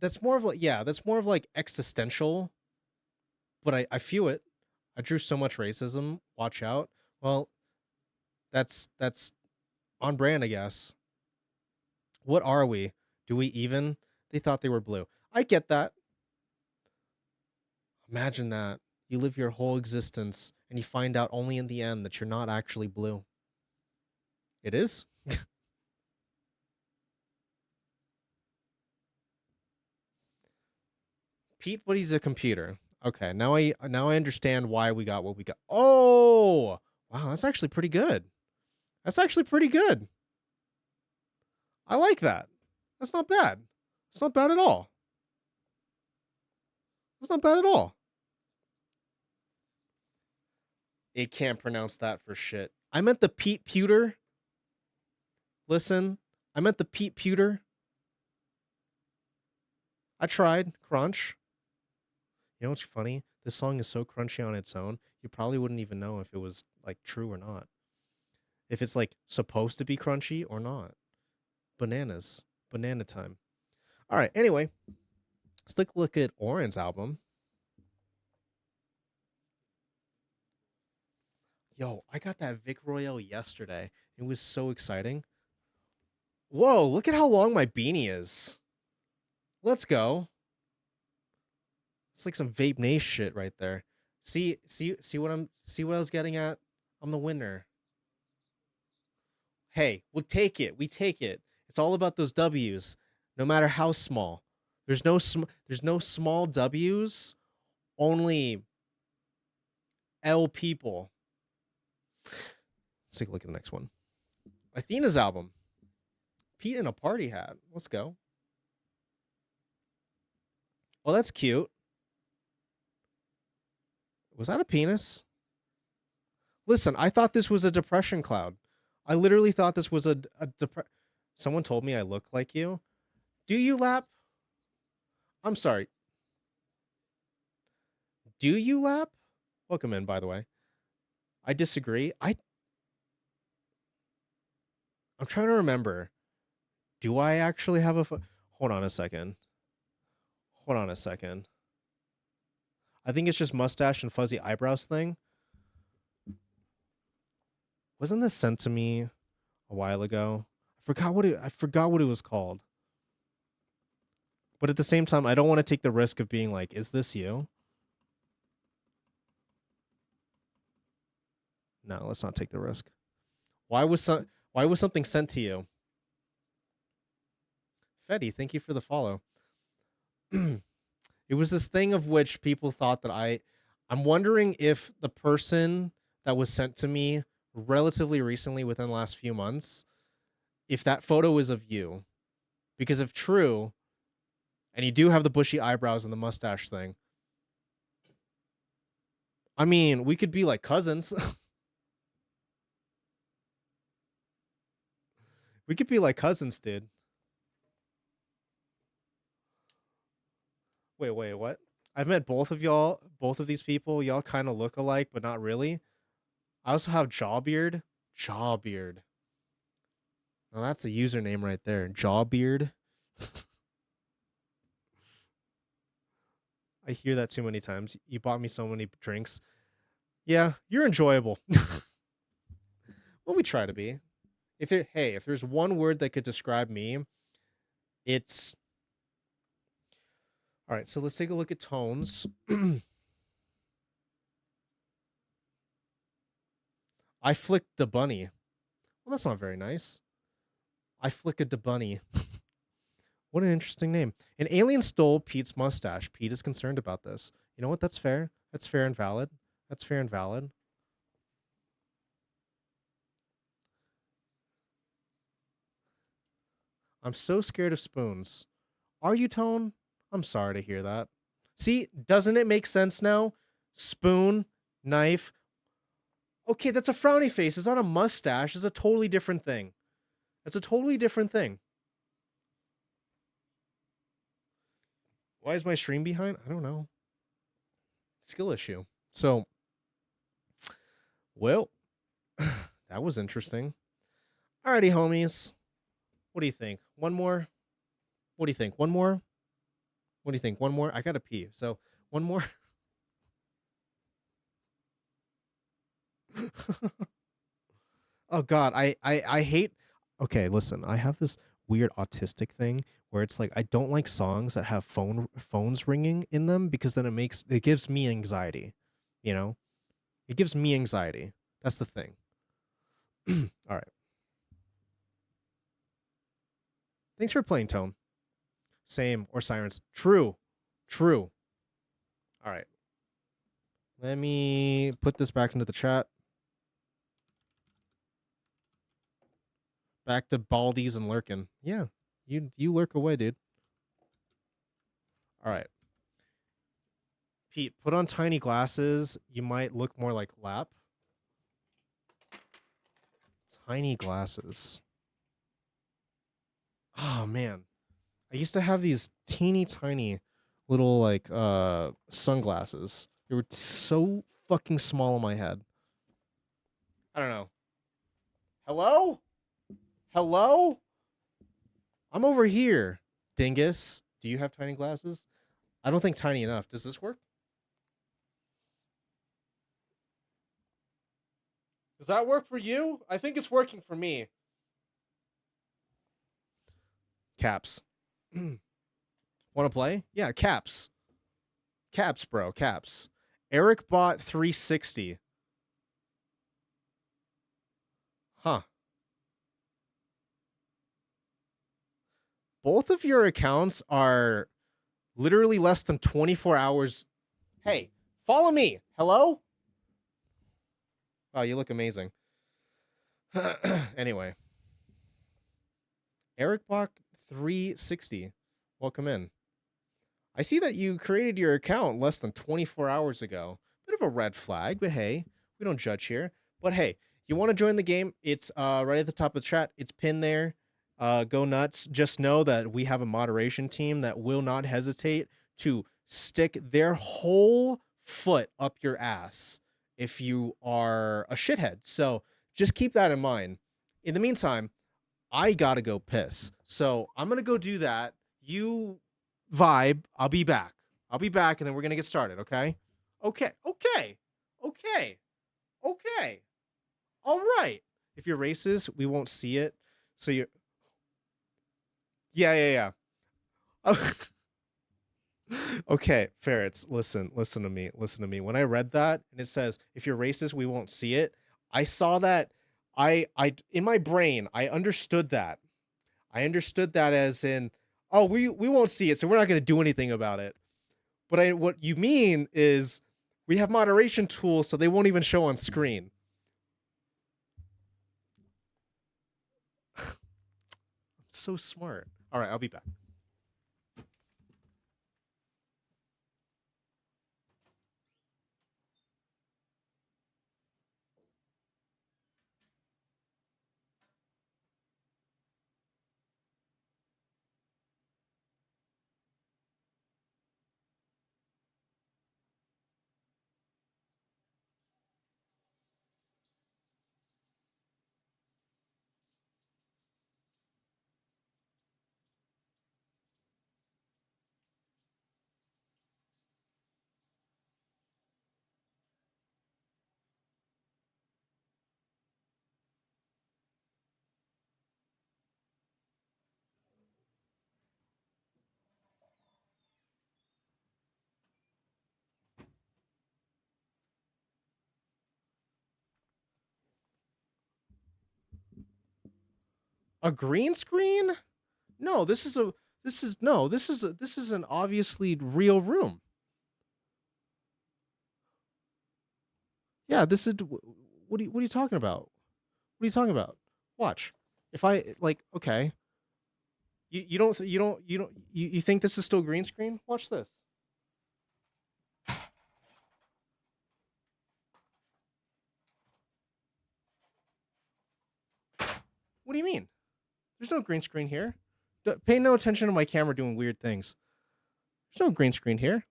That's more of like, yeah, that's more of like existential, but I feel it. I drew so much racism. Watch out. Well, that's on brand, I guess. What are we? Do we even? They thought they were blue. I get that. Imagine that. You live your whole existence and you find out only in the end that you're not actually blue. It is? Pete, but he's a computer. Okay, now I understand why we got what we got. Oh, wow, that's actually pretty good. That's actually pretty good. I like that. That's not bad. It's not bad at all. It's not bad at all. It can't pronounce that for shit. I meant the Pete Pewter. Listen, I meant the Pete Pewter. I tried. Crunch. You know what's funny? This song is so crunchy on its own, you probably wouldn't even know if it was like true or not. If it's like supposed to be crunchy or not. Bananas. Banana time. All right, anyway, let's take a look at Oren's album. Yo, I got that Vic Royale yesterday. It was so exciting. Whoa, look at how long my beanie is. Let's go. It's like some Vape Nation shit right there. See what I was getting at? I'm the winner. Hey, we'll take it. We take it. It's all about those W's, no matter how small. There's no small W's, only L people. Let's take a look at the next one. Athena's album. Pete in a party hat. Let's go. Well, that's cute. Was that a penis? Listen, I thought this was a depression cloud. I literally thought this was a Someone told me I look like you. Do you lap? I'm sorry. Do you lap? Welcome in, by the way. I disagree. I'm trying to remember. Do I actually have a hold on a second. Hold on a second. I think it's just mustache and fuzzy eyebrows thing. Wasn't this sent to me a while ago? I forgot what it was called. But at the same time, I don't want to take the risk of being like, is this you? No, let's not take the risk. Why was something sent to you? Fetty, thank you for the follow. It was this thing of which people thought that I'm wondering if the person that was sent to me relatively recently within the last few months, if that photo is of you. Because if true, and you do have the bushy eyebrows and the mustache thing, I mean, we could be like cousins. We could be like cousins, dude. Wait, what? I've met both of y'all, both of these people. Y'all kind of look alike, but not really. I also have Jawbeard. Jawbeard. Now that's a username right there. Jawbeard. I hear that too many times. You bought me so many drinks. Yeah, you're enjoyable. Well, we try to be. If there's one word that could describe me, it's all right. So let's take a look at tones. I flicked the bunny. Well, that's not very nice. I flicked the bunny. What an interesting name. An alien stole Pete's mustache. Pete is concerned about this. You know what? That's fair. That's fair and valid. That's fair and valid. I'm so scared of spoons. Are you, Tone? I'm sorry to hear that. See, doesn't it make sense now? Spoon, knife. Okay, that's a frowny face. It's not a mustache. It's a totally different thing. It's a totally different thing. Why is my stream behind? I don't know. Skill issue. So, well, that was interesting. Alrighty, homies. What do you think? One more? What do you think? One more? What do you think? One more? I gotta pee. So, one more? Oh God, I hate. Okay, listen. I have this weird autistic thing where it's like I don't like songs that have phones ringing in them because then it gives me anxiety, you know? It gives me anxiety. That's the thing. All right. Thanks for playing, Tone. Same or sirens. True. True. All right. Let me put this back into the chat. Back to Baldies and lurking. Yeah. You lurk away, dude. All right. Pete, put on tiny glasses. You might look more like Lap. Tiny glasses. Oh man. I used to have these teeny tiny little like sunglasses. They were so fucking small on my head. I don't know. Hello? Hello? I'm over here. Dingus. Do you have tiny glasses? I don't think tiny enough. Does this work? Does that work for you? I think it's working for me. Caps. Want to play? Yeah, caps. Caps, bro. Caps. Eric bought 360. Huh. Both of your accounts are literally less than 24 hours. Hey, follow me. Hello? Oh, you look amazing. Anyway. Eric bought 360. Welcome in. I see that you created your account less than 24 hours ago. Bit of a red flag, but hey, we don't judge here. But hey, you want to join the game? It's right at the top of the chat. It's pinned there. Go nuts. Just know that we have a moderation team that will not hesitate to stick their whole foot up your ass if you are a shithead. So just keep that in mind. In the meantime, I gotta go piss. So I'm gonna go do that. You vibe. I'll be back. I'll be back, and then we're gonna get started. Okay? Okay. Okay. Okay. Okay. All right. If you're racist, we won't see it. So you're. Yeah. Okay, ferrets. Listen to me. Listen to me. When I read that and it says, "If you're racist, we won't see it," I saw that. I in my brain, I understood that. I understood that as in, oh, we won't see it, so we're not going to do anything about it. But what you mean is we have moderation tools, so they won't even show on screen. I'm so smart. All right, I'll be back. A green screen? No, this is an obviously real room. Yeah, this is what are you talking about? What are you talking about? Watch. If I like, okay, you think this is still green screen? Watch this. What do you mean? There's no green screen here. Pay no attention to my camera doing weird things. There's no green screen here.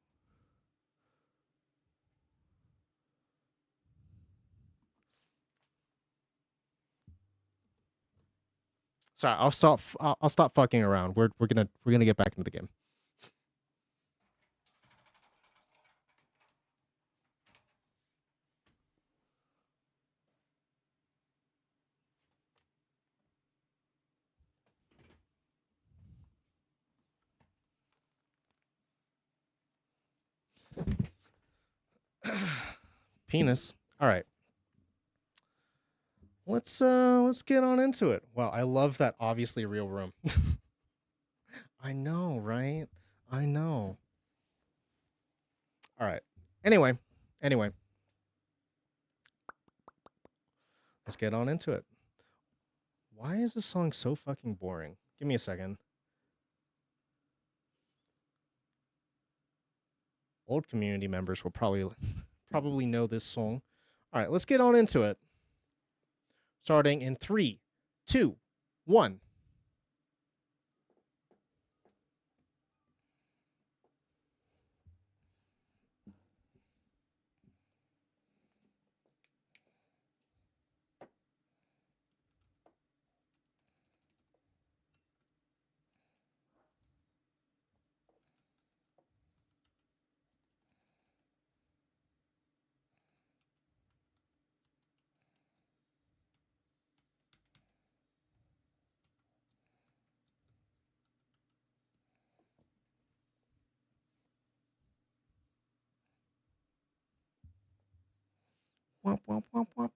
Sorry, I'll stop. I'll stop fucking around. We're gonna get back into the game. Penis. All right. Let's get on into it. Wow, I love that obviously real room. I know, right? I know. All right. Anyway, let's get on into it. Why is this song so fucking boring? Give me a second. Old community members will probably know this song. All right, let's get on into it. Starting in 3, 2, 1. Womp womp womp womp.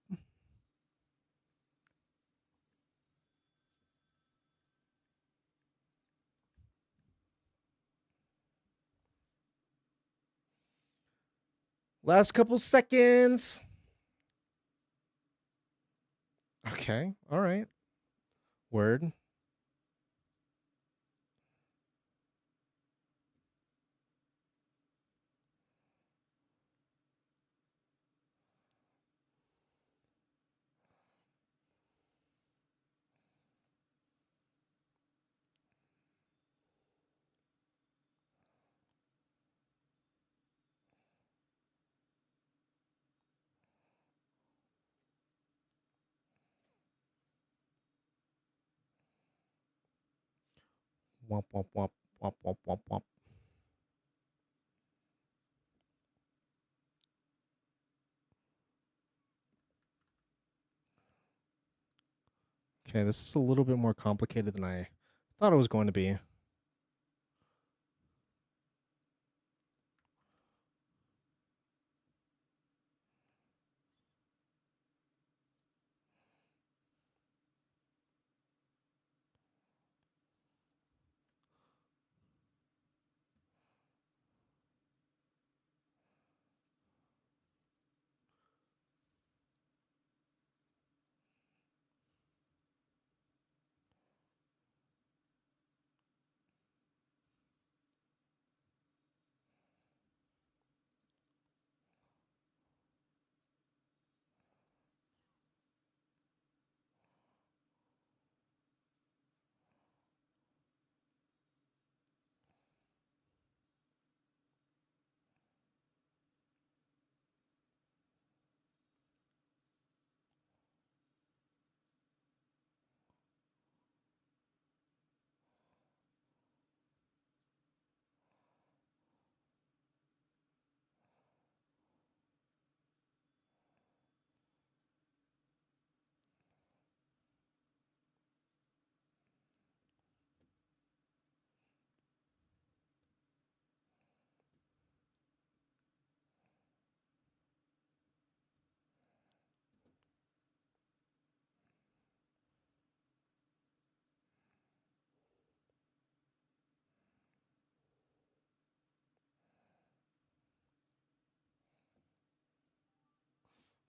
Last couple seconds. Okay. All right. Word. Womp womp womp womp womp womp womp. Okay, this is a little bit more complicated than I thought it was going to be.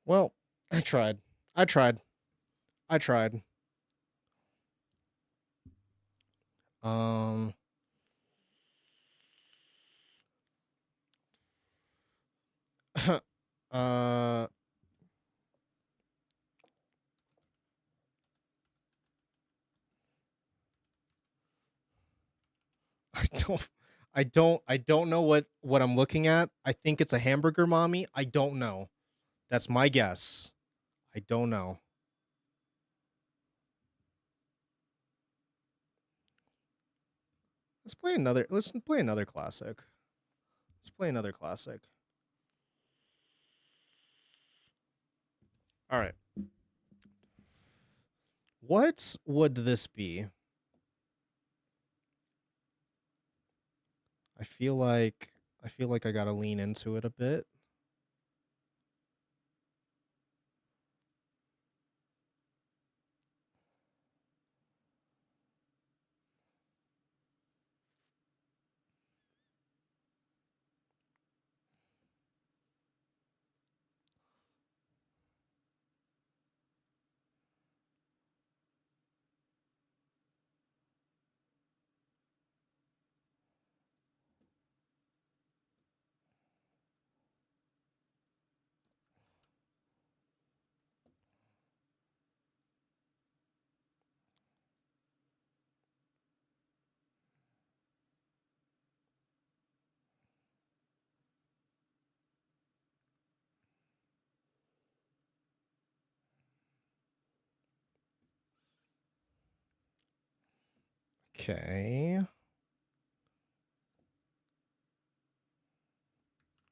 Well, I tried. I tried. I tried. Um uh I don't know what I'm looking at. I think it's a hamburger mommy. I don't know. That's my guess. I don't know. Let's play another classic. Let's play another classic. All right. What would this be? I feel like I feel like I gotta lean into it a bit. Okay.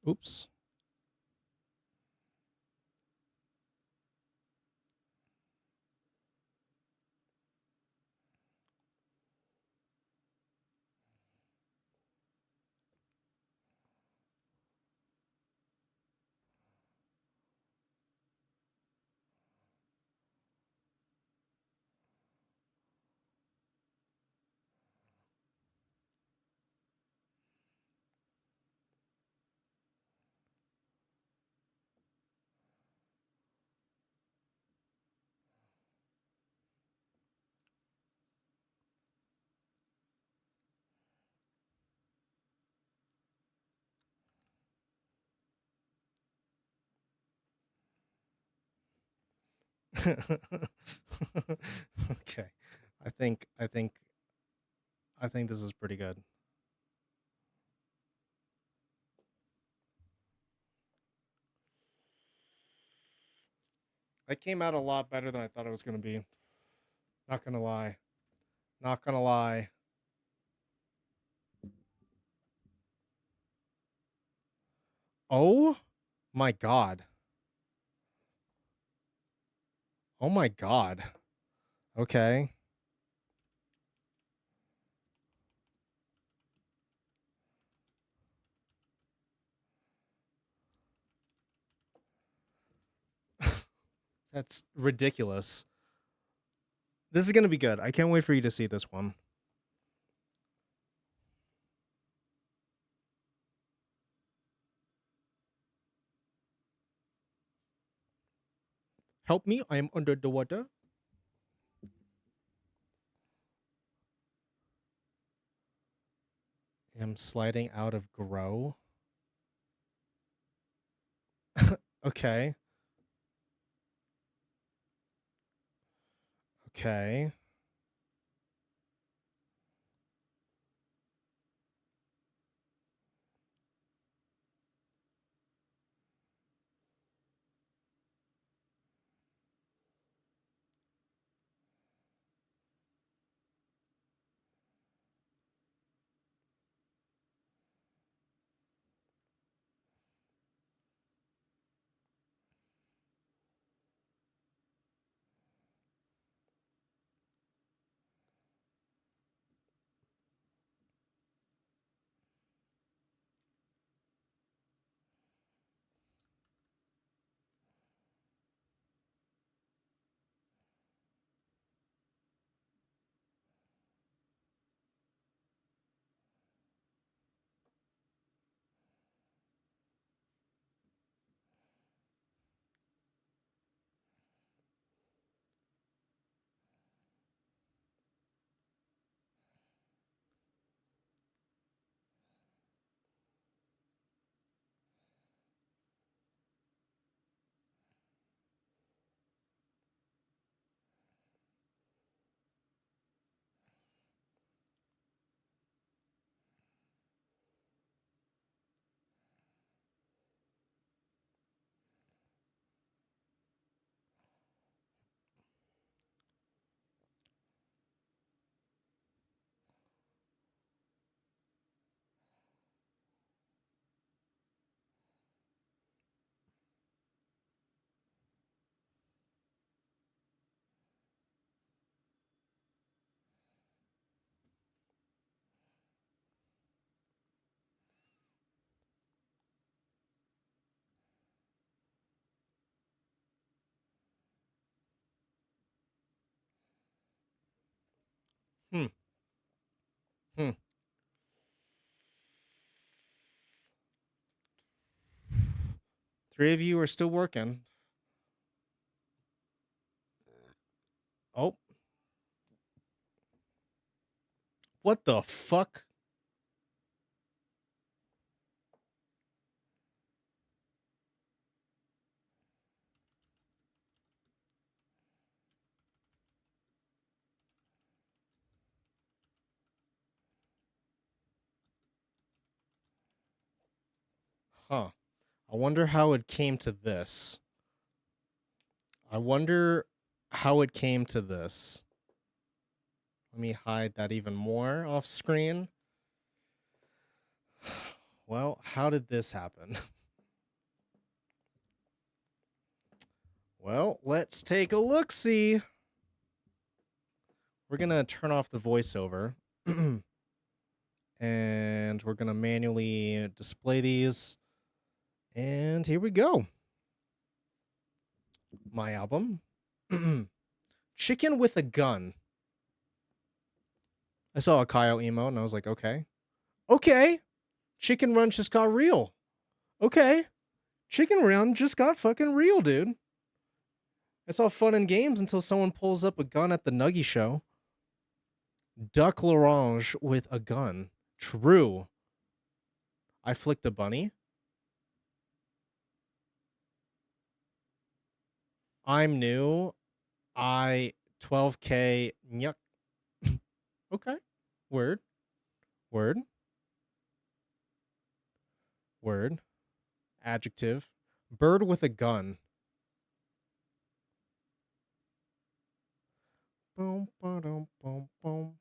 Oops. Okay. I think I think I think this is pretty good. That came out a lot better than I thought it was gonna be. Not gonna lie. Not gonna lie. Oh my god. Oh my god. Okay. That's ridiculous. This is gonna be good. I can't wait for you to see this one. Help me, I am under the water. I'm sliding out of grow. Okay. Okay. Hmm. Three of you are still working. Oh. What the fuck? Huh. I wonder how it came to this. I wonder how it came to this. Let me hide that even more off screen. Well, how did this happen? Well, let's take a look-see. We're going to turn off the voiceover. And we're going to manually display these. And here we go. My album. Chicken with a gun. I saw a Kyle emo and I was like, okay. Okay. Chicken Run just got real. Okay. Chicken Run just got fucking real, dude. It's all fun and games until someone pulls up a gun at the Nuggy show. Duck L'Orange with a gun. True. I flicked a bunny. I'm new. I 12K. Yuck. Okay. Word. Word. Word. Adjective. Bird with a gun. Boom, boom, boom, boom.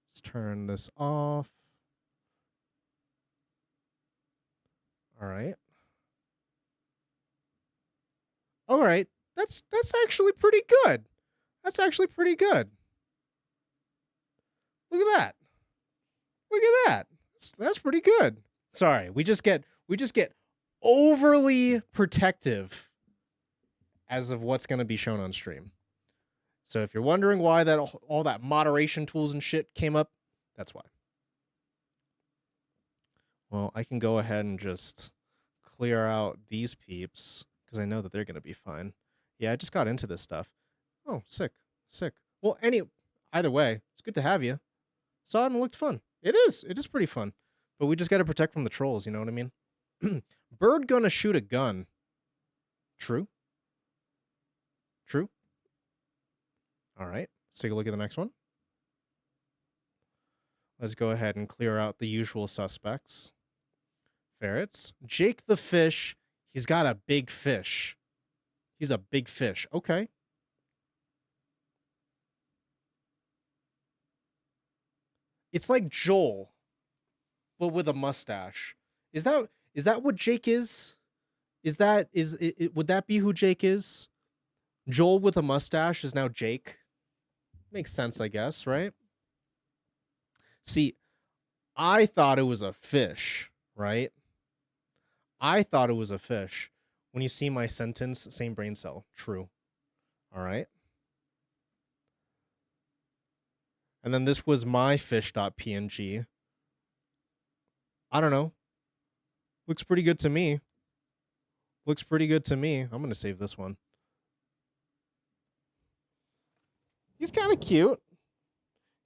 Let's turn this off. All right. All right. That's actually pretty good. That's actually pretty good. Look at that. Look at that. That's pretty good. Sorry, we just get overly protective as of what's going to be shown on stream. So if you're wondering why that all that moderation tools and shit came up, that's why. Well, I can go ahead and just clear out these peeps because I know that they're going to be fine. Yeah, I just got into this stuff. Oh, sick. Sick. Well, either way, it's good to have you. Saw it and it looked fun. It is pretty fun. But we just got to protect from the trolls, you know what I mean? Bird gonna shoot a gun. True. True. All right. Let's take a look at the next one. Let's go ahead and clear out the usual suspects. Ferrets. Jake the fish. He's got a big fish. He's a big fish. Okay. It's like Joel, but with a mustache. Is that what Jake is? Would that be who Jake is? Joel with a mustache is now Jake. Makes sense, I guess, right? See, I thought it was a fish, right? I thought it was a fish. When you see my sentence, same brain cell. True. All right. And then this was my fish.png. I don't know. Looks pretty good to me. Looks pretty good to me. I'm going to save this one. He's kind of cute.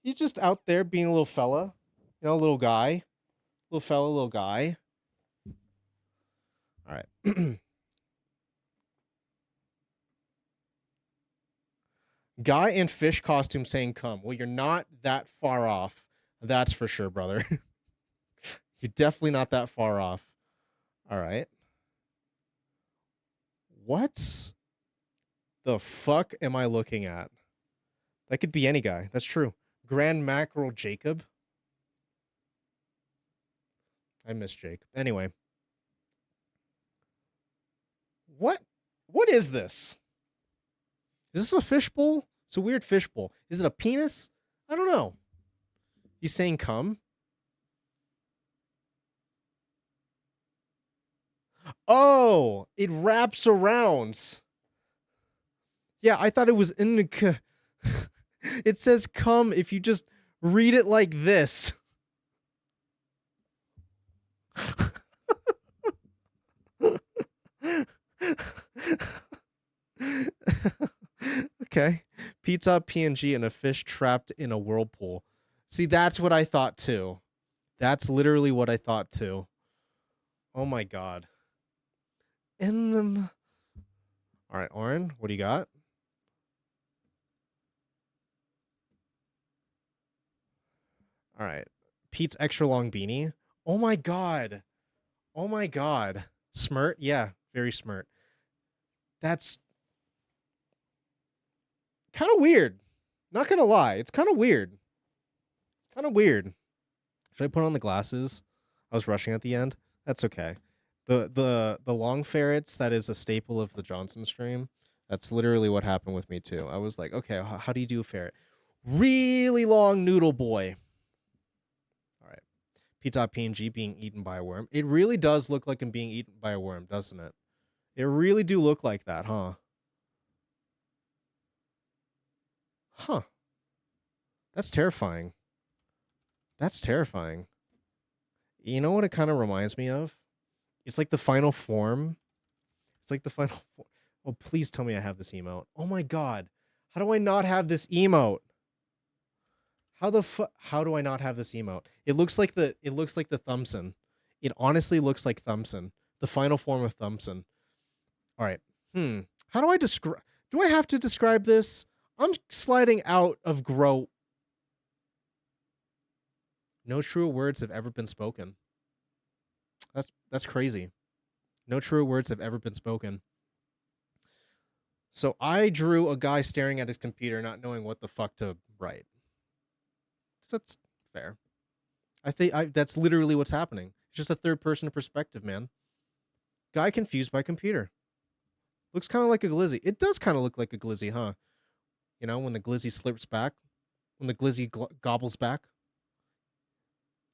He's just out there being a little fella. You know, little guy. Little fella, little guy. All right. Guy in fish costume saying come. Well, you're not that far off. That's for sure, brother. You're definitely not that far off. All right. What the fuck am I looking at? That could be any guy. That's true. Grand Mackerel Jacob. I miss Jake. Anyway. What is this? Is this a fishbowl? It's a weird fishbowl. Is it a penis? I don't know. He's saying come. Oh, it wraps around. Yeah, I thought it was in the... It says come if you just Read it like this. Okay. PETEdotPNG and a fish trapped in a whirlpool. See, that's what I thought too. That's literally what I thought too. Oh my god. In them. All right, Oren, what do you got? All right. Pete's extra long beanie. Oh my god. Oh my god. Smirt? Yeah, very smirt. That's kind of weird. Not gonna lie, it's kind of weird. It's kind of weird. Should I put on the glasses? I was rushing at the end. That's okay. The long ferrets, that is a staple of the Johnson stream. That's literally what happened with me too. I was like, okay, how do you do a ferret? Really long noodle boy. All right. PETEdotPNG being eaten by a worm. It really does look like I'm being eaten by a worm, doesn't it? It really do look like that, huh? Huh. That's terrifying. That's terrifying. You know what it kind of reminds me of? It's like the final form. It's like the final form. Oh, please tell me I have this emote. Oh my god. How do I not have this emote? How do I not have this emote? It looks like the Thumbson. It honestly looks like Thumbson. The final form of Thumbson. All right. How do I describe? Do I have to describe this? I'm sliding out of grow. No truer words have ever been spoken. That's crazy. No truer words have ever been spoken. So I drew a guy staring at his computer, not knowing what the fuck to write. So that's fair. I think that's literally what's happening. It's just a third person perspective, man. Guy confused by computer. Looks kind of like a glizzy. It does kind of look like a glizzy, huh? You know, when the glizzy slips back, when the glizzy gobbles back.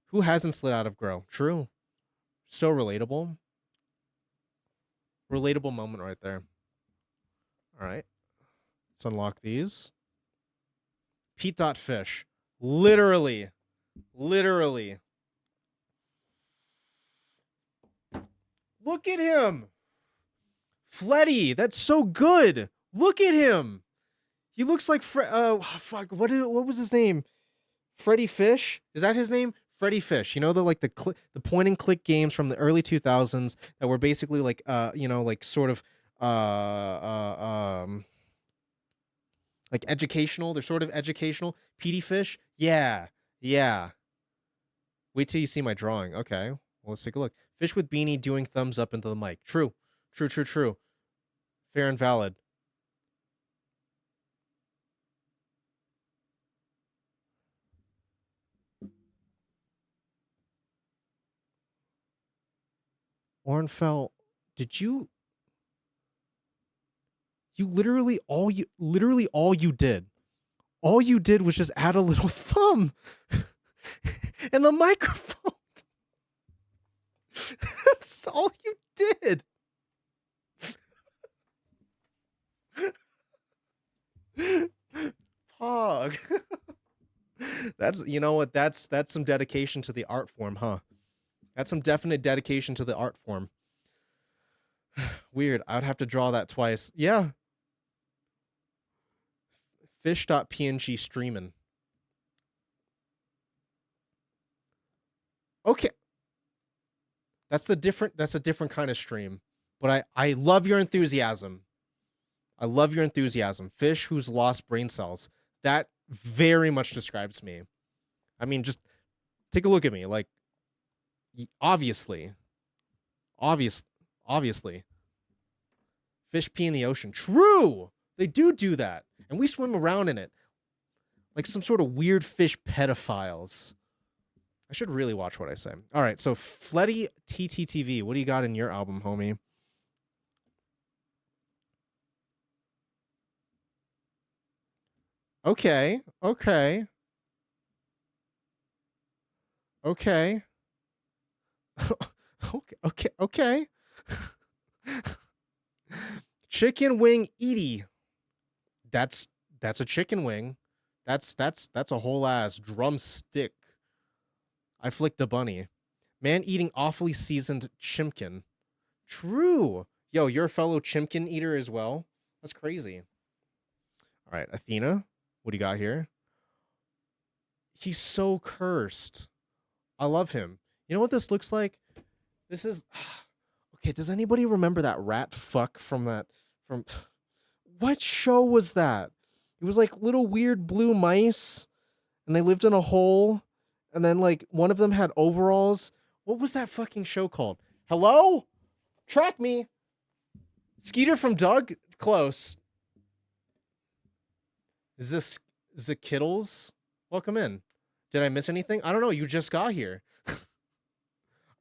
Who hasn't slid out of grow? True. So relatable. Relatable moment right there. All right. Let's unlock these. Pete.fish. Literally. Literally. Look at him. Fletty. That's so good. Look at him. He looks like fuck. What was his name? Freddy Fish? Is that his name? Freddy Fish. You know, the point and click games from the early 2000s that were basically like like sort of like educational. They're sort of educational. Petey Fish? Yeah. Yeah. Wait till you see my drawing. Okay. Well, let's take a look. Fish with beanie doing thumbs up into the mic. True. True, true, true. Fair and valid. Ornfell, did you literally all you did was just add a little thumb and the microphone. That's all you did. Pog. That's, you know what, that's some dedication to the art form, huh? That's some definite dedication to the art form. Weird. I would have to draw that twice. Yeah. Fish.png streaming. Okay. That's a different kind of stream. But I love your enthusiasm. I love your enthusiasm. Fish who's lost brain cells. That very much describes me. I mean, just take a look at me. Like, obviously. Fish pee in the ocean. True! They do that. And we swim around in it. Like some sort of weird fish pedophiles. I should really watch what I say. All right, so Fletty TTTV, what do you got in your album, homie? Okay. Okay. Okay. Okay. Chicken wing Edie. That's a chicken wing. That's a whole ass drumstick. I flicked a bunny. Man eating awfully seasoned chimkin. True. Yo, you're a fellow chimkin eater as well? That's crazy. All right, Athena, what do you got here? He's so cursed. I love him. You know what this looks like? This is okay. Does anybody remember that rat fuck from what show was that? It was like little weird blue mice, and they lived in a hole, and then like one of them had overalls. What was that fucking show called? Hello? Track me. Skeeter from Doug? Close. Is this the Kittles? Welcome in. Did I miss anything? I don't know. You just got here.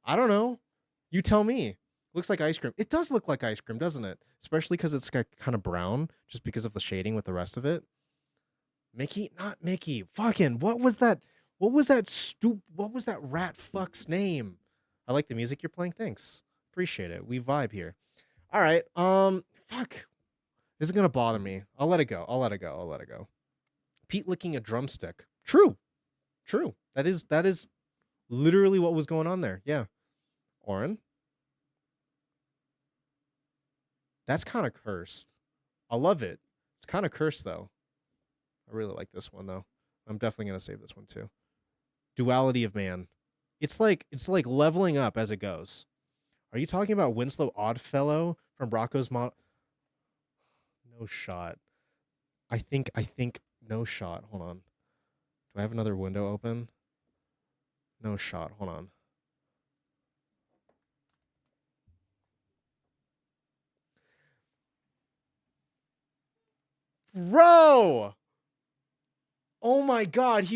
I don't know. You tell me. Looks like ice cream. It does look like ice cream, doesn't it? Especially because it's kind of brown, just because of the shading with the rest of it. Mickey? Not Mickey. Fucking, what was that? What was that rat fuck's name? I like the music you're playing. Thanks. Appreciate it. We vibe here. All right. Fuck. This is gonna bother me. I'll let it go. I'll let it go. I'll let it go. Pete licking a drumstick. True. True. That is literally what was going on there. Yeah. Oren. That's kind of cursed. I love it. It's kind of cursed though. I really like this one though. I'm definitely gonna save this one too. Duality of man. It's like leveling up as it goes. Are you talking about Winslow Oddfellow from Rocco's Mod? No shot. I think no shot. Hold on. Do I have another window open? No shot. Hold on. Bro! Oh my god,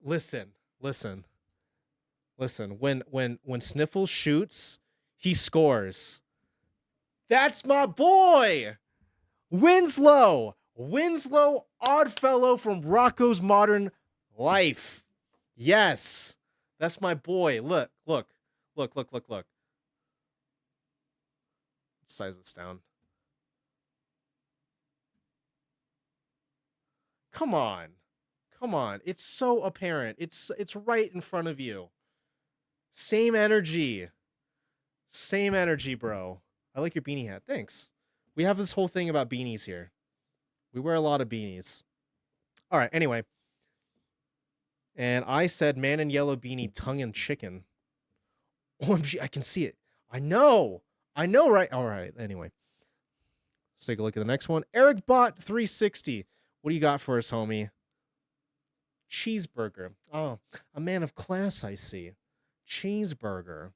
listen. When Sniffles shoots, he scores. That's my boy! Winslow Oddfellow from Rocco's Modern Life. Yes. That's my boy. Look. Let's size this down. Come on. It's so apparent. It's right in front of you. Same energy, bro. I like your beanie hat. Thanks. We have this whole thing about beanies here. We wear a lot of beanies. All right, anyway. And I said man in yellow beanie, tongue and chicken. OMG, I can see it. I know, right? All right, anyway. Let's take a look at the next one. Eric Bot 360. What do you got for us, homie? Cheeseburger. Oh, a man of class, I see. Cheeseburger.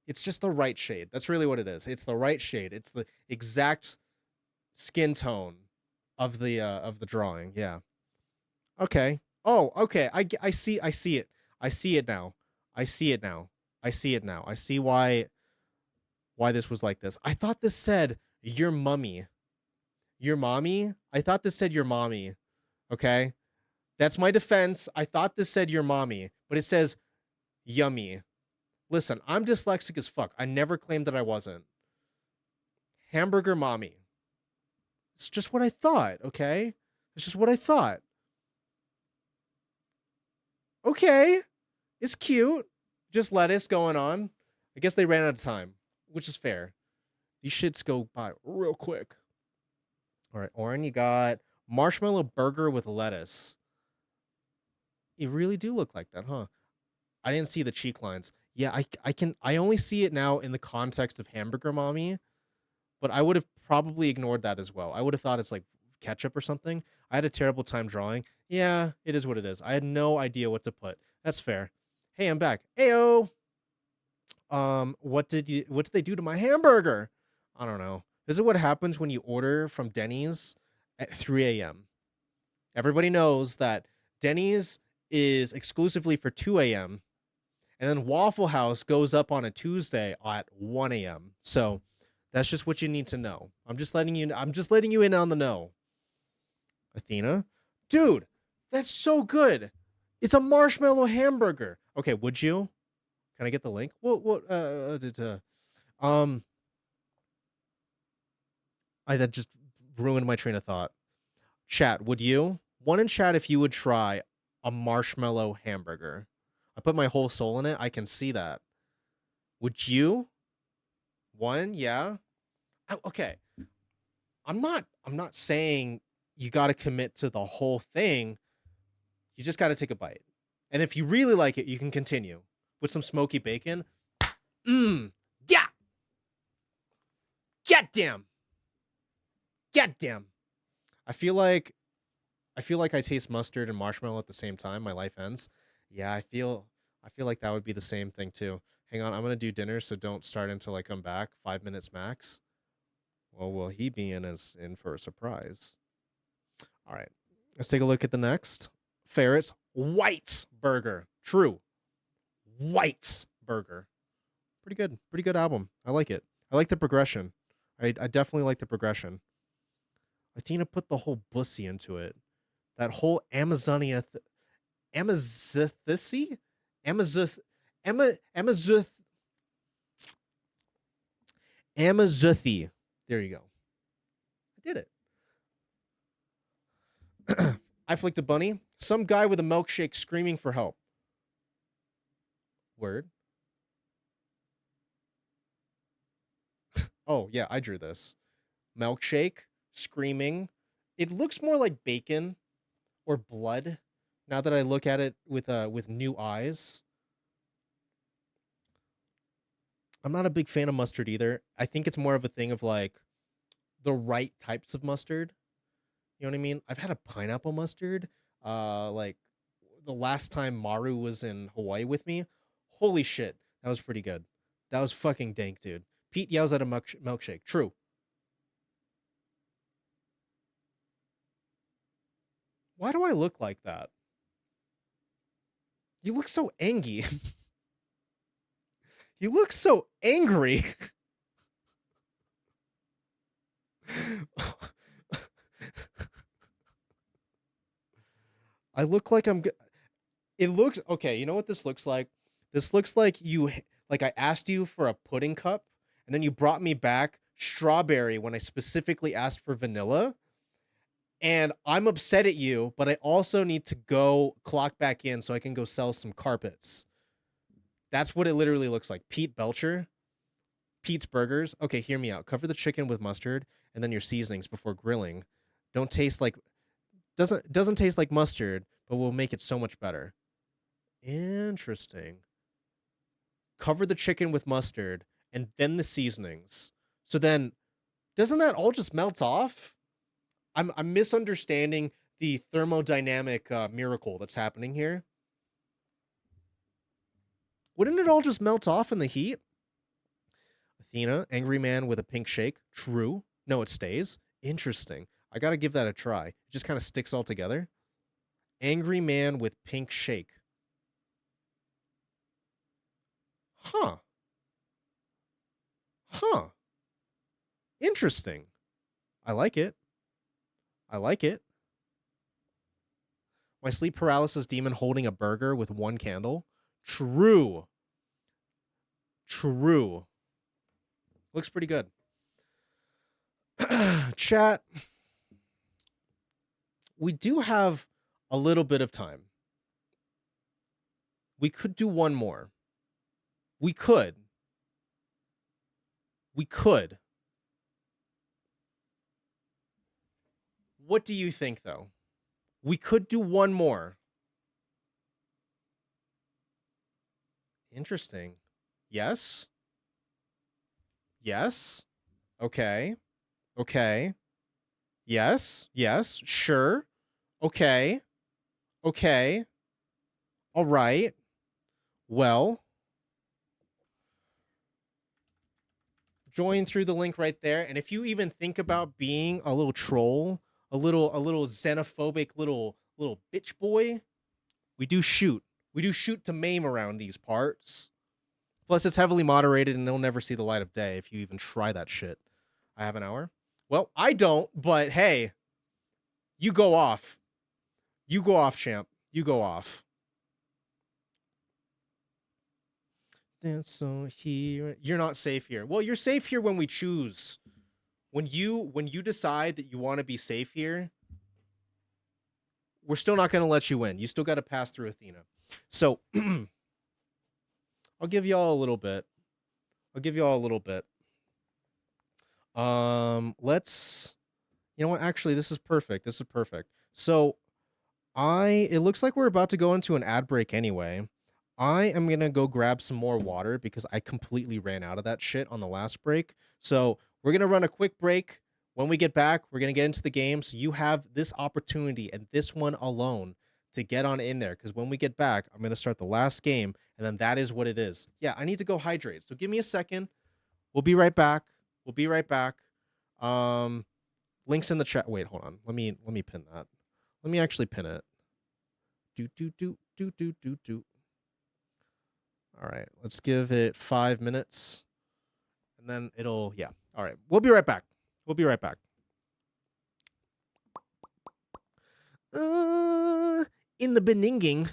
It's just the right shade. That's really what it is. It's the right shade. It's the exact skin tone of the drawing. Yeah. Okay. Oh, okay. I see it. I see it now. I see why this was like this. I thought this said your mummy. Your mommy? I thought this said your mommy. Okay? That's my defense. I thought this said your mommy, but it says yummy. Listen, I'm dyslexic as fuck. I never claimed that I wasn't. Hamburger mommy. It's just what I thought, okay? It's just what I thought. Okay. It's cute. Just lettuce going on. I guess they ran out of time, which is fair. These shits go by real quick. All right, Oren, you got marshmallow burger with lettuce. You really do look like that, huh? I didn't see the cheek lines. Yeah, I only see it now in the context of hamburger mommy, but I would have probably ignored that as well. I would have thought it's like ketchup or something. I had a terrible time drawing. Yeah, it is what it is. I had no idea what to put. That's fair. Hey, I'm back. Heyo. What did they do to my hamburger? I don't know. This is what happens when you order from Denny's at 3 a.m. Everybody knows that Denny's is exclusively for 2 a.m. and then Waffle House goes up on a Tuesday at 1 a.m. So that's just what you need to know. I'm just letting you in on the know. Athena, dude, that's so good. It's a marshmallow hamburger. Okay, would you? Can I get the link? I that just ruined my train of thought. Chat, would you? One in chat if you would try a marshmallow hamburger. I put my whole soul in it. I can see that. Would you? One, yeah. Okay. I'm not saying you got to commit to the whole thing. You just got to take a bite. And if you really like it, you can continue with some smoky bacon. Yeah. Goddamn. Goddamn. I feel like I taste mustard and marshmallow at the same time. My life ends. Yeah, I feel like that would be the same thing too. Hang on, I'm gonna do dinner, so don't start until I come back. 5 minutes max. Well, will he be in for a surprise? All right, let's take a look at the next. Ferrets White Burger. True, White Burger. Pretty good album. I like it. I like the progression. I definitely like the progression. Athena put the whole bussy into it. That whole Amazonia, Amazithisi, Amazoth, Amazoth, Amazothi. There you go. I did it. I flicked a bunny. Some guy with a milkshake screaming for help. Word. Oh yeah, I drew this. Milkshake screaming. It looks more like bacon or blood now that I look at it with new eyes. I'm not a big fan of mustard either. I think it's more of a thing of like the right types of mustard. You know what I mean? I've had a pineapple mustard. Like the last time Maru was in Hawaii with me. Holy shit, that was pretty good. That was fucking dank, dude. Pete yells at a milkshake. True. Why do I look like that? You look so angry. You look so angry. I look like it looks okay. You know what this looks like? This looks like like I asked you for a pudding cup and then you brought me back strawberry when I specifically asked for vanilla. And I'm upset at you, but I also need to go clock back in so I can go sell some carpets. That's what it literally looks like. Pete Belcher, Pete's Burgers. Okay, hear me out. Cover the chicken with mustard and then your seasonings before grilling. Don't taste like doesn't taste like mustard, but will make it so much better. Interesting. Cover the chicken with mustard and then the seasonings. So then doesn't that all just melt off? I'm misunderstanding the thermodynamic miracle that's happening here. Wouldn't it all just melt off in the heat? Athena, angry man with a pink shake. True. No, it stays. Interesting. I got to give that a try. It just kind of sticks all together. Angry man with pink shake. Huh. Huh. Interesting. I like it. I like it. My sleep paralysis demon holding a burger with one candle. True. True. Looks pretty good. Chat. We do have a little bit of time. We could do one more. We could. We could. What do you think, though? We could do one more. Interesting. Yes. Yes. Okay. Okay. Yes. Yes. Sure. Okay. Okay. All right. Well, join through the link right there. And if you even think about being a little troll, a little xenophobic little bitch boy, we do shoot. We do shoot to maim around these parts. Plus, it's heavily moderated and it'll never see the light of day if you even try that shit. I have an hour. Well, I don't, but hey, you go off. You go off, champ. You go off. That's so here. You're not safe here. Well, you're safe here when we choose. When you decide that you want to be safe here, we're still not going to let you in. You still got to pass through Athena. So I'll give y'all a little bit. Let's, you know what? Actually, this is perfect. So it looks like we're about to go into an ad break anyway. I am going to go grab some more water because I completely ran out of that shit on the last break. So we're going to run a quick break. When we get back, we're going to get into the game. So you have this opportunity and this one alone to get on in there. Because when we get back, I'm going to start the last game. And then that is what it is. Yeah, I need to go hydrate. So give me a second. We'll be right back. Um, links in the chat. Wait, hold on. Let me pin that. Let me actually pin it. Do. All right, let's give it 5 minutes, and then it'll, yeah. All right, we'll be right back. In the beninging.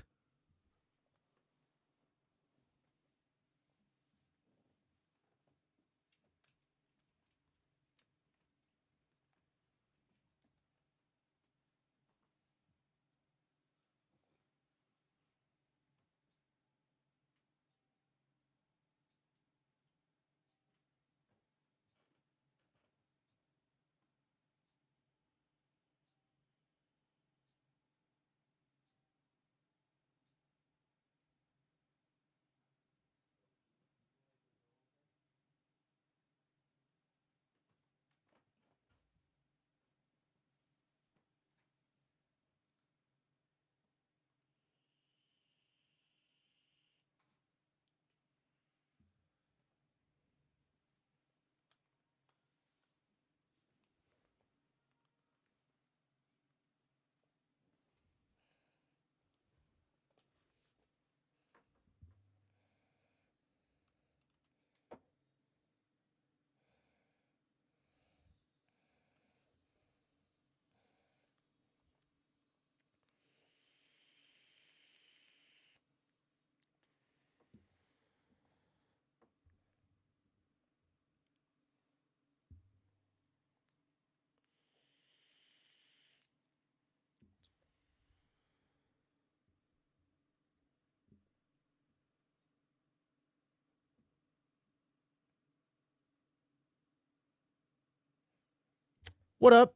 What up?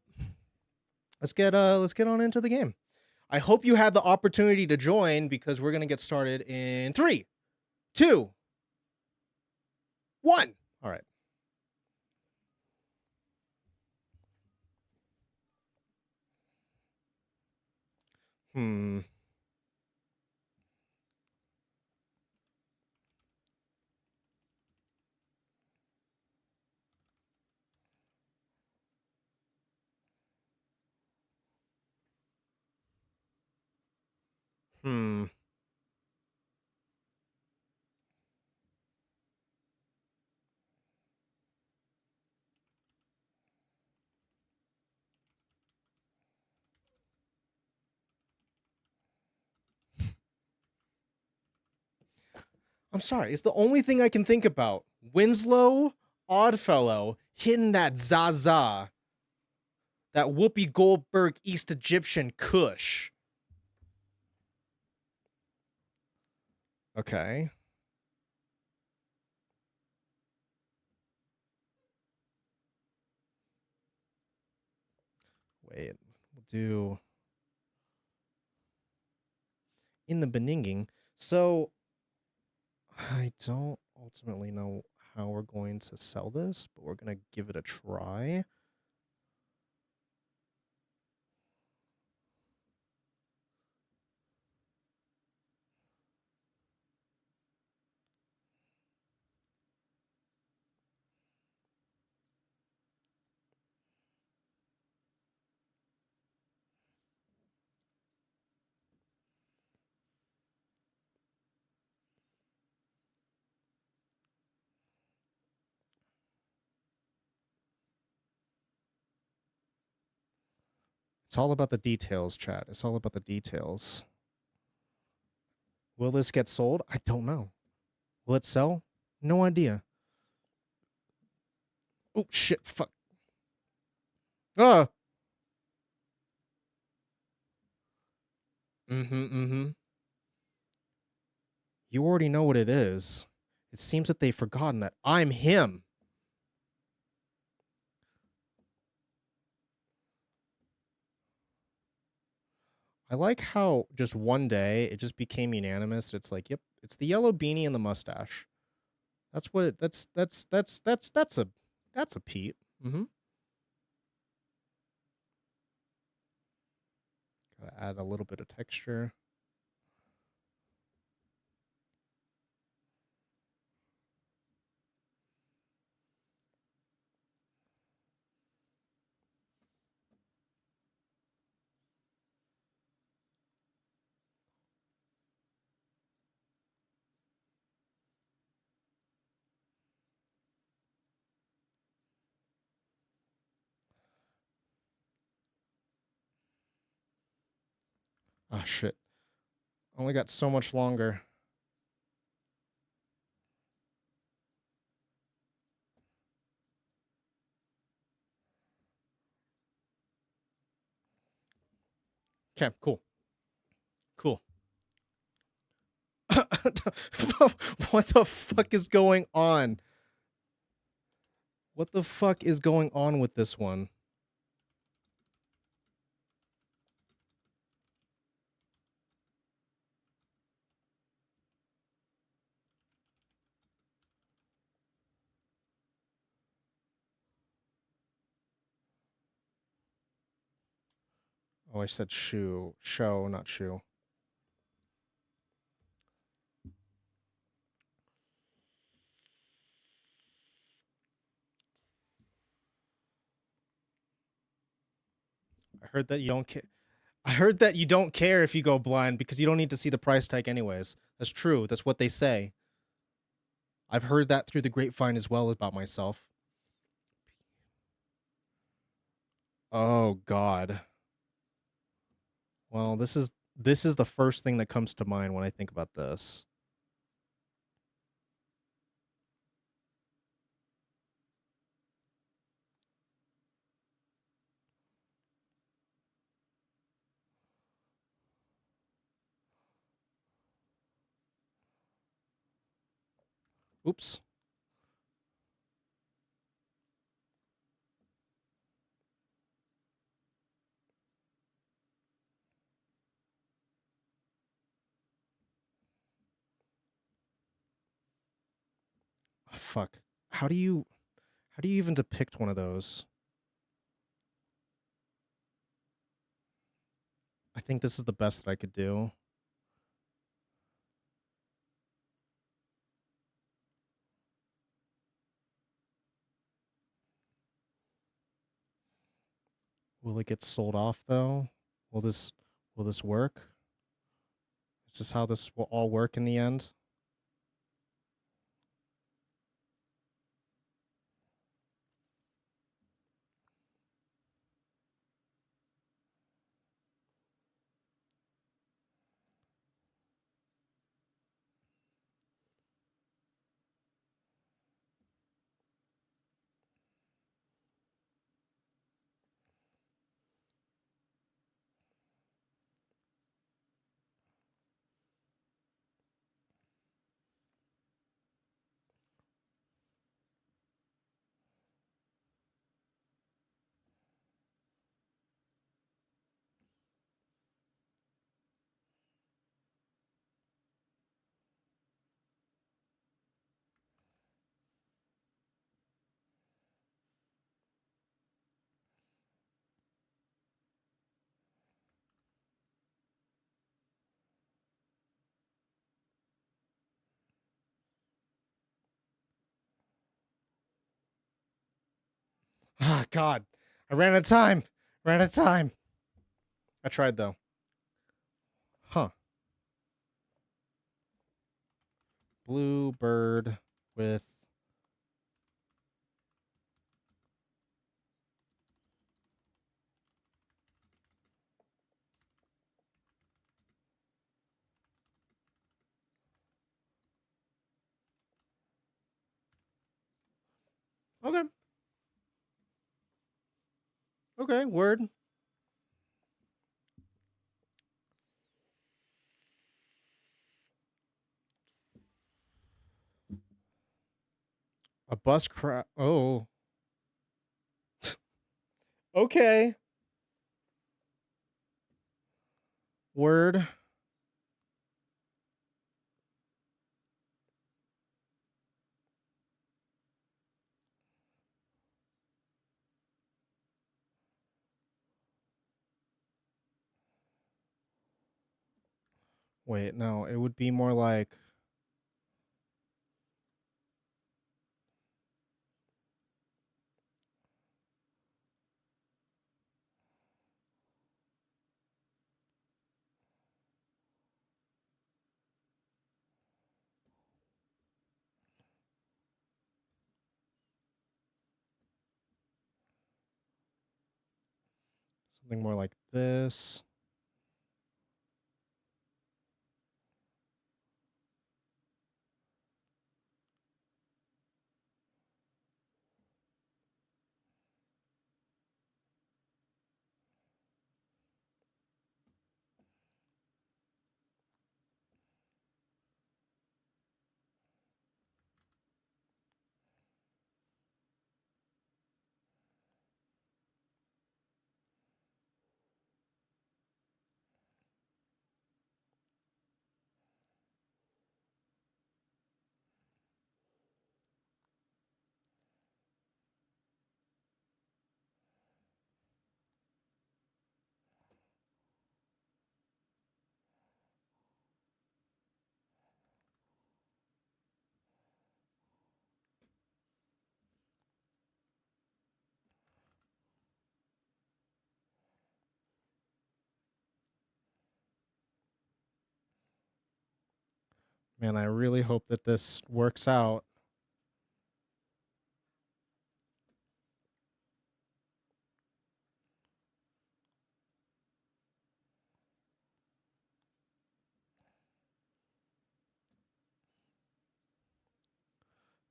Let's get on into the game. I hope you had the opportunity to join because we're gonna get started in 3, 2, 1. All right. Hmm. Hmm. I'm sorry. It's the only thing I can think about. Winslow, Oddfellow, hitting that Zaza, that Whoopi Goldberg East Egyptian Kush. Okay. Wait. We'll do in the beninging. So I don't ultimately know how we're going to sell this, but we're going to give it a try. It's all about the details, chat. It's all about the details. Will this get sold? I don't know. Will it sell? No idea. Oh, shit. Fuck. Ah. Mm-hmm. You already know what it is. It seems that they've forgotten that I'm him. I like how just one day it just became unanimous. It's like, yep, it's the yellow beanie and the mustache. That's what that's a Pete. Mm-hmm. Gotta add a little bit of texture. Oh shit. Only got so much longer. Okay, cool. Cool. What the fuck is going on? What the fuck is going on with this one? Oh, I said shoe. Show, not shoe. I heard that you don't care. I heard that you don't care if you go blind because you don't need to see the price tag anyways. That's true. That's what they say. I've heard that through the grapevine as well about myself. Oh god. Well, this is the first thing that comes to mind when I think about this. Oops. Oh, fuck. How do you even depict one of those? I think this is the best that I could do. Will it get sold off though? Will this work? Is this how this will all work in the end? Ah, god. I ran out of time. Ran out of time. I tried though. Huh. Blue bird with Okay. Okay, word. A bus crash. Oh. Okay. Word. Wait, no, it would be more like something more like this. Man, I really hope that this works out.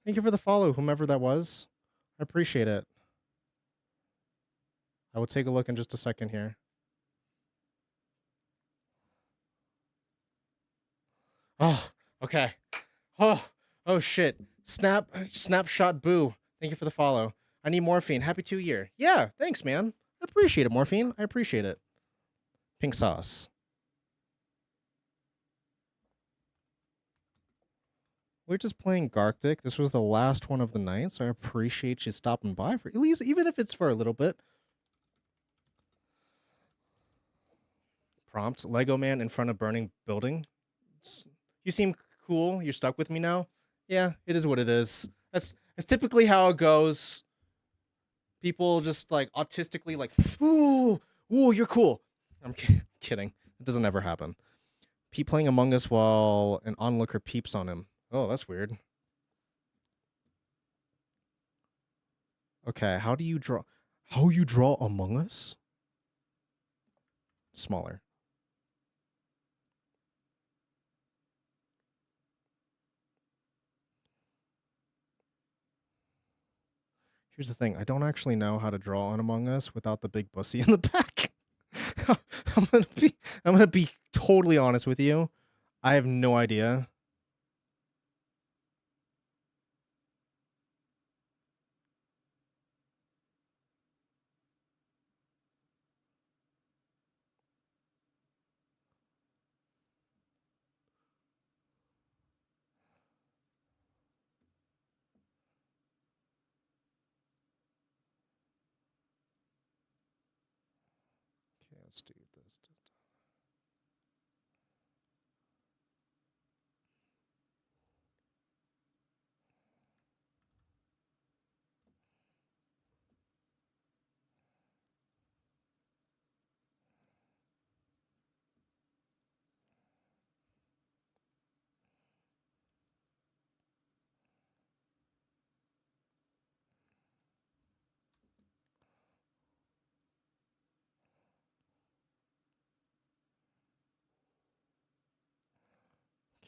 Thank you for the follow, whomever that was. I appreciate it. I will take a look in just a second here. Oh, okay. Oh shit. Snapshot boo. Thank you for the follow. I need morphine. Happy 2 year. Yeah, thanks, man. I appreciate it, morphine. I appreciate it. Pink sauce. We're just playing Garctic. This was the last one of the night, so I appreciate you stopping by for at least, even if it's for a little bit. Prompt: Lego man in front of burning building. You seem cool. You're stuck with me now. Yeah, it is what it is. That's typically how it goes. People just like autistically like, ooh, you're cool. I'm kidding. It doesn't ever happen. Pete playing Among Us while an onlooker peeps on him. Oh, that's weird. Okay, how do you draw? How you draw Among Us? Smaller. Here's the thing. I don't actually know how to draw on Among Us without the big bussy in the back. I'm gonna be totally honest with you. I have no idea. Okay, let's do this.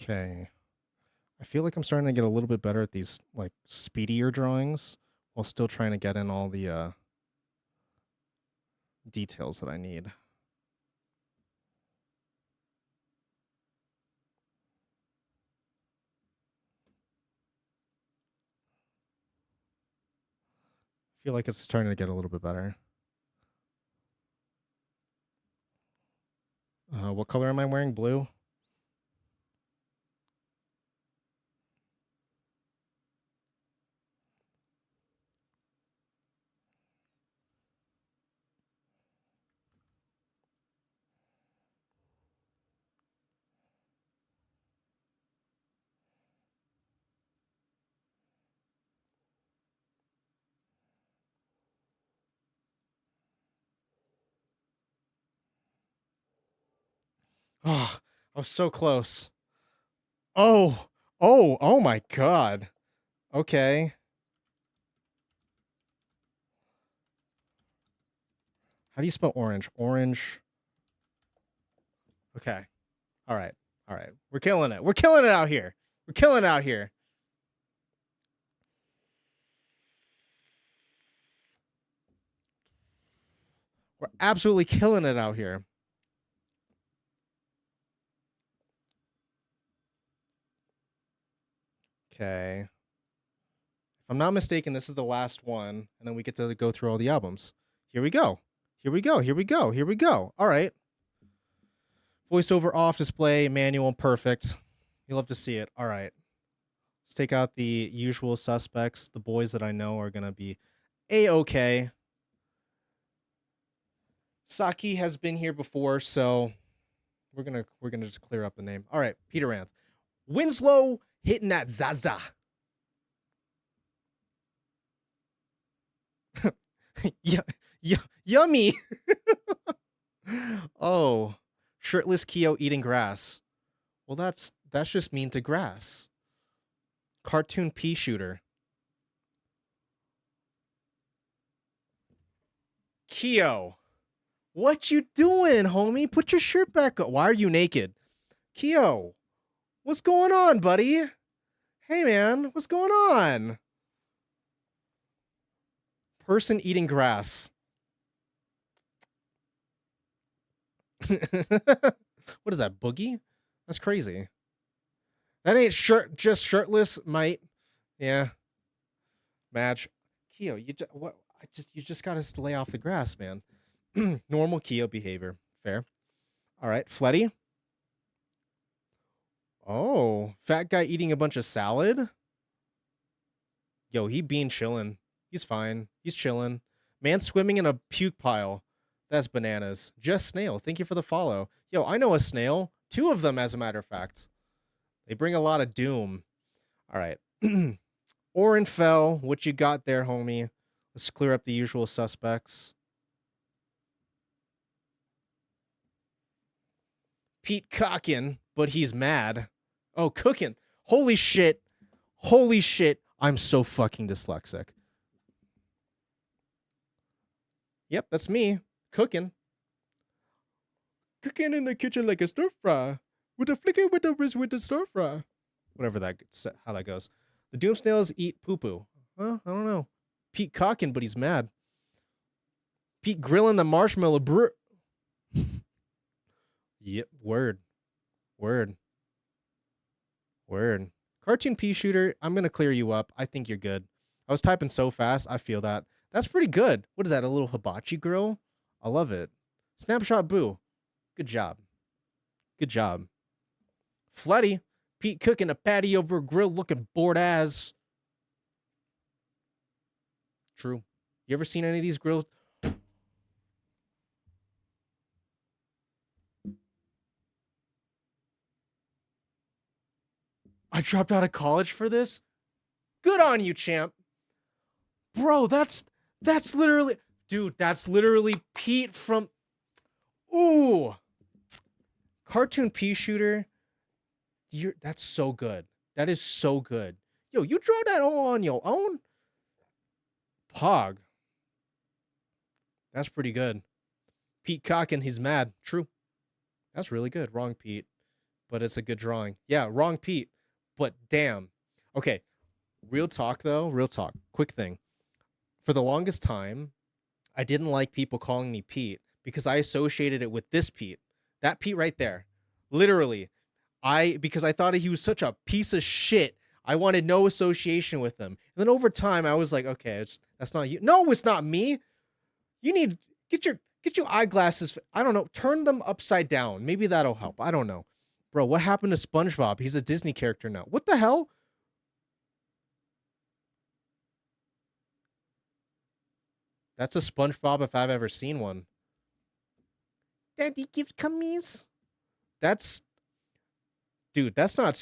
Okay. I feel like I'm starting to get a little bit better at these like speedier drawings while still trying to get in all the details that I need. feel like it's starting to get a little bit better. What color am I wearing? Blue? Oh, I was so close. Oh my God. Okay. How do you spell orange? Orange. Okay. All right. All right. We're killing it. We're killing it out here. We're killing it out here. We're absolutely killing it out here. Okay. If I'm not mistaken, this is the last one, and then we get to go through all the albums. Here we go. Here we go. Here we go. Here we go. All right. Voiceover off, display, manual, perfect. You love to see it. All right. Let's take out the usual suspects. The boys that I know are going to be A-okay. Saki has been here before, so we're gonna just clear up the name. All right, Peter Ranth. Winslow hitting that Zaza. Yummy. Oh, shirtless Kyo eating grass. Well, that's just mean to grass. Cartoon pea shooter. Kyo, what you doing, homie? Put your shirt back on. Why are you naked? Kyo, what's going on, buddy? Hey, man, what's going on? Person eating grass. What is that, Boogie? That's crazy. That ain't just shirtless, mate. Yeah. Match. Kyo, you just gotta lay off the grass, man. Normal Kyo behavior. Fair. All right, Fletty. Oh, fat guy eating a bunch of salad. Yo, he being chilling. He's fine. He's chilling. Man swimming in a puke pile. That's bananas. Just Snail, thank you for the follow. Yo, I know a snail. 2 of them, as a matter of fact. They bring a lot of doom. All right. Oren Fell, what you got there, homie? Let's clear up the usual suspects. Pete cocking, but he's mad. Oh, cooking. Holy shit. Holy shit. I'm so fucking dyslexic. Yep, that's me. Cooking. Cooking in the kitchen like a stir fry. With a flicker with the wrist with the stir fry. Whatever how that goes. The doom snails eat poo-poo. Well, I don't know. Pete cocking, but he's mad. Pete grilling the marshmallow Yep, word. Cartoon pea shooter, I'm going to clear you up. I think you're good. I was typing so fast, I feel that. That's pretty good. What is that, a little hibachi grill? I love it. Snapshot boo. Good job. Good job. Fletty, Pete cooking a patty over a grill looking bored as. True. You ever seen any of these grills? I dropped out of college for this? Good on you, champ. Bro, that's literally... Dude, that's literally Pete from... Ooh. Cartoon pea shooter. That's so good. That is so good. Yo, you draw that all on your own? Pog. That's pretty good. Pete cocking, he's mad. True. That's really good. Wrong Pete. But it's a good drawing. Yeah, wrong Pete. But damn. Okay. Real talk, though. Real talk. Quick thing. For the longest time, I didn't like people calling me Pete because I associated it with this Pete. That Pete right there. Literally. Because I thought he was such a piece of shit. I wanted no association with them. And then over time, I was like, okay, that's not you. No, it's not me. You need get your eyeglasses. I don't know. Turn them upside down. Maybe that'll help. I don't know, bro. What happened to SpongeBob? He's a Disney character now. What the hell? That's a SpongeBob if I've ever seen one. Daddy gives cummies. That's dude. That's not.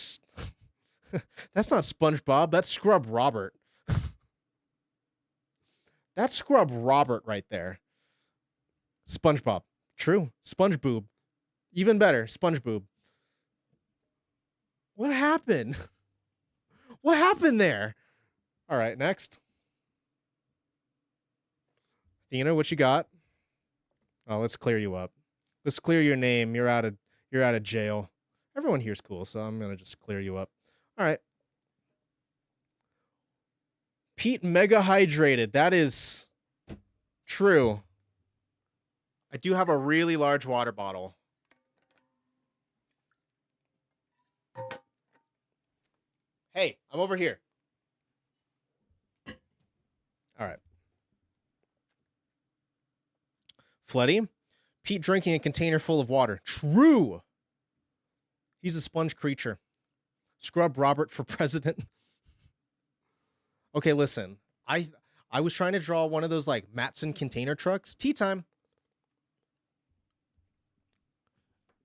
That's not SpongeBob. That's Scrub Robert. That's Scrub Robert right there. SpongeBob. True. SpongeBoob. Even better. SpongeBoob. What happened? What happened there? All right, next. Athena, what you got? Oh, let's clear you up. Let's clear your name. You're out of jail. Everyone here's cool, so I'm gonna just clear you up. All right. Pete mega hydrated. That is true. I do have a really large water bottle. Hey, I'm over here. All right. Fleddy, Pete drinking a container full of water. True. He's a sponge creature. Scrub Robert for president. Okay, listen. I was trying to draw one of those like Matson container trucks. Tea time.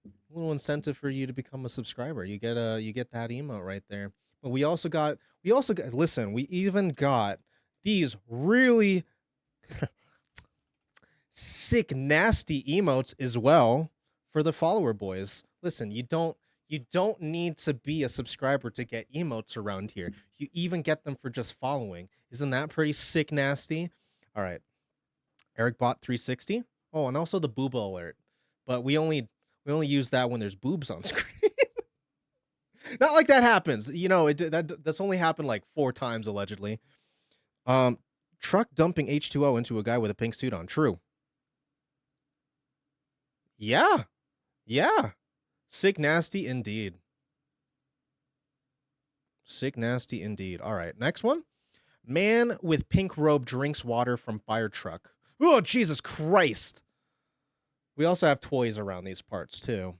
A little incentive for you to become a subscriber. You get that emote right there. But we also got listen, we even got these really sick nasty emotes as well for the follower boys. Listen, you don't need to be a subscriber to get emotes around here. You even get them for just following. Isn't that pretty sick nasty? All right. Eric bought 360. Oh, and also the booba alert. But we only use that when there's boobs on screen. Not like that happens. You know, that's only happened like 4 times allegedly. Truck dumping H2O into a guy with a pink suit on. True. Yeah. Yeah. Sick nasty indeed. Sick nasty indeed. All right, next one. Man with pink robe drinks water from fire truck. Oh, Jesus Christ. We also have toys around these parts too.